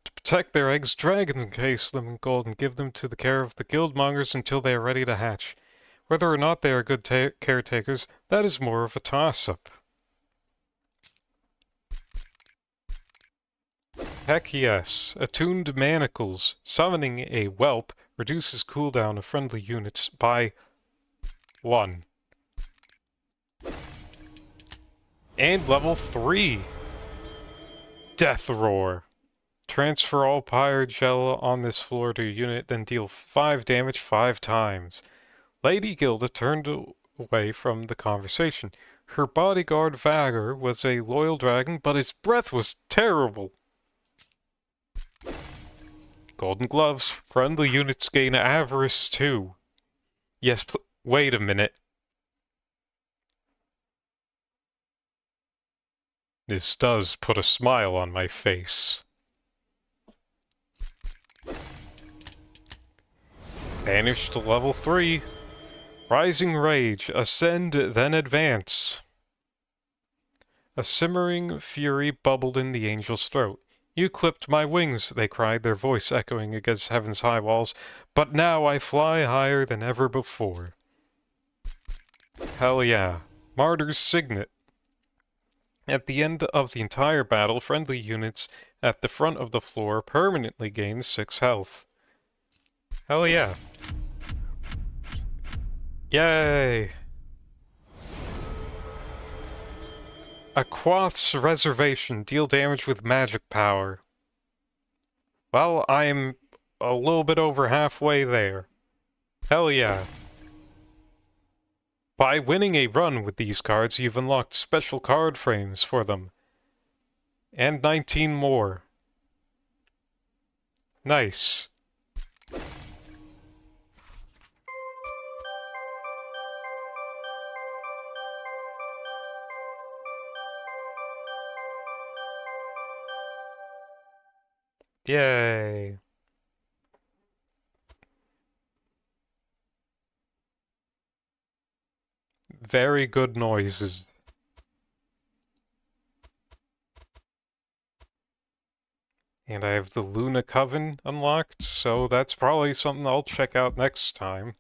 To protect their eggs, dragons encase them in gold and give them to the care of the guildmongers until they are ready to hatch. Whether or not they are good caretakers, that is more of a toss-up. Heck yes. Attuned manacles. Summoning a whelp reduces cooldown of friendly units by 1. And level 3. Death Roar. Transfer all pyre gel on this floor to a unit, then deal 5 damage 5 times. Lady Gilda turned away from the conversation. Her bodyguard Vagor was a loyal dragon, but his breath was terrible. Golden Gloves. Friendly units gain Avarice too. Yes, wait a minute. This does put a smile on my face. Banish to level 3. Rising Rage. Ascend, then advance. A simmering fury bubbled in the angel's throat. You clipped my wings, they cried, their voice echoing against heaven's high walls. But now I fly higher than ever before. Hell yeah. Martyr's Signet. At the end of the entire battle, friendly units at the front of the floor permanently gain 6 health. Hell yeah. Yay! A Quoth's Reservation. Deal damage with magic power. Well, I'm a little bit over halfway there. Hell yeah. By winning a run with these cards, you've unlocked special card frames for them. And 19 more. Nice. Yay. Very good noises. And I have the Luna Coven unlocked, so that's probably something I'll check out next time.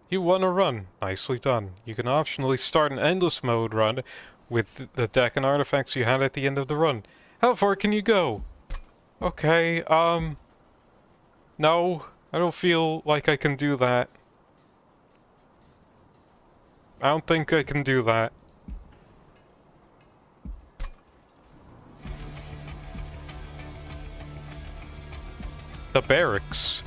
You won a run. Nicely done. You can optionally start an endless mode run with the deck and artifacts you had at the end of the run. How far can you go? Okay, no, I don't feel like I can do that. I don't think I can do that. The barracks.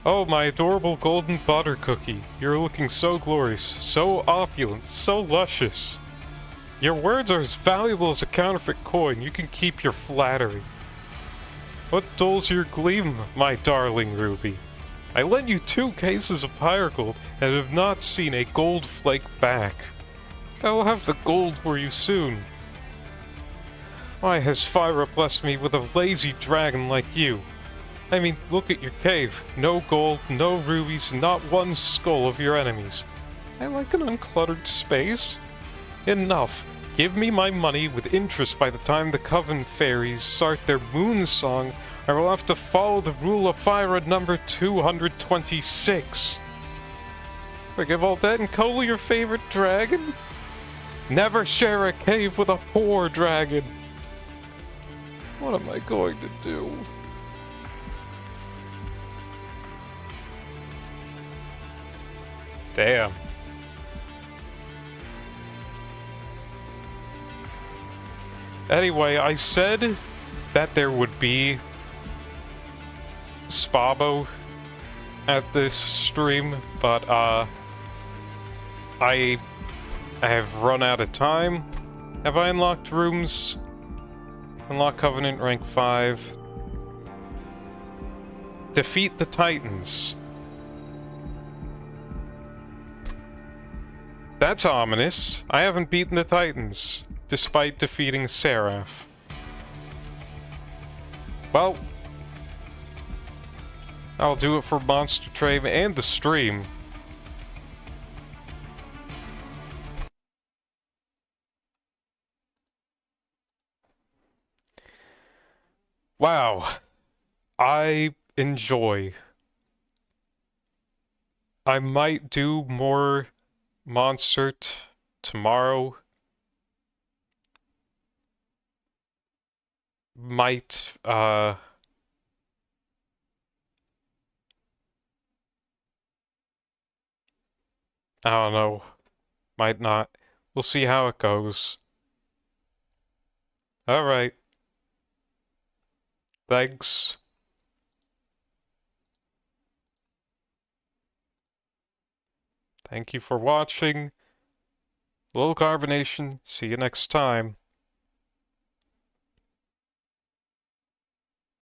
Oh, my adorable golden butter cookie. You're looking so glorious, so opulent, so luscious. Your words are as valuable as a counterfeit coin. You can keep your flattery. What dulls your gleam, my darling Ruby? I lent you 2 cases of pyre gold and have not seen a gold flake back. I will have the gold for you soon. Why has Fyra blessed me with a lazy dragon like you? I mean, look at your cave. No gold, no rubies, not one skull of your enemies. I like an uncluttered space. Enough. Give me my money with interest by the time the Coven fairies start their moon song, or I will have to follow the rule of Fyra number 226. Forgive all debt and cuddle your favorite dragon? Never share a cave with a poor dragon. What am I going to do? Damn. Anyway, I said that there would be Spabo at this stream, but I have run out of time. Have I unlocked rooms? Unlock Covenant rank 5. Defeat the Titans. That's ominous. I haven't beaten the Titans, despite defeating Seraph. Well, I'll do it for Monster Train and the stream. Wow. I enjoy. I might do more Monsert tomorrow. Might, I don't know. Might not. We'll see how it goes. Alright. Thanks. Thank you for watching. Low carbonation. See you next time.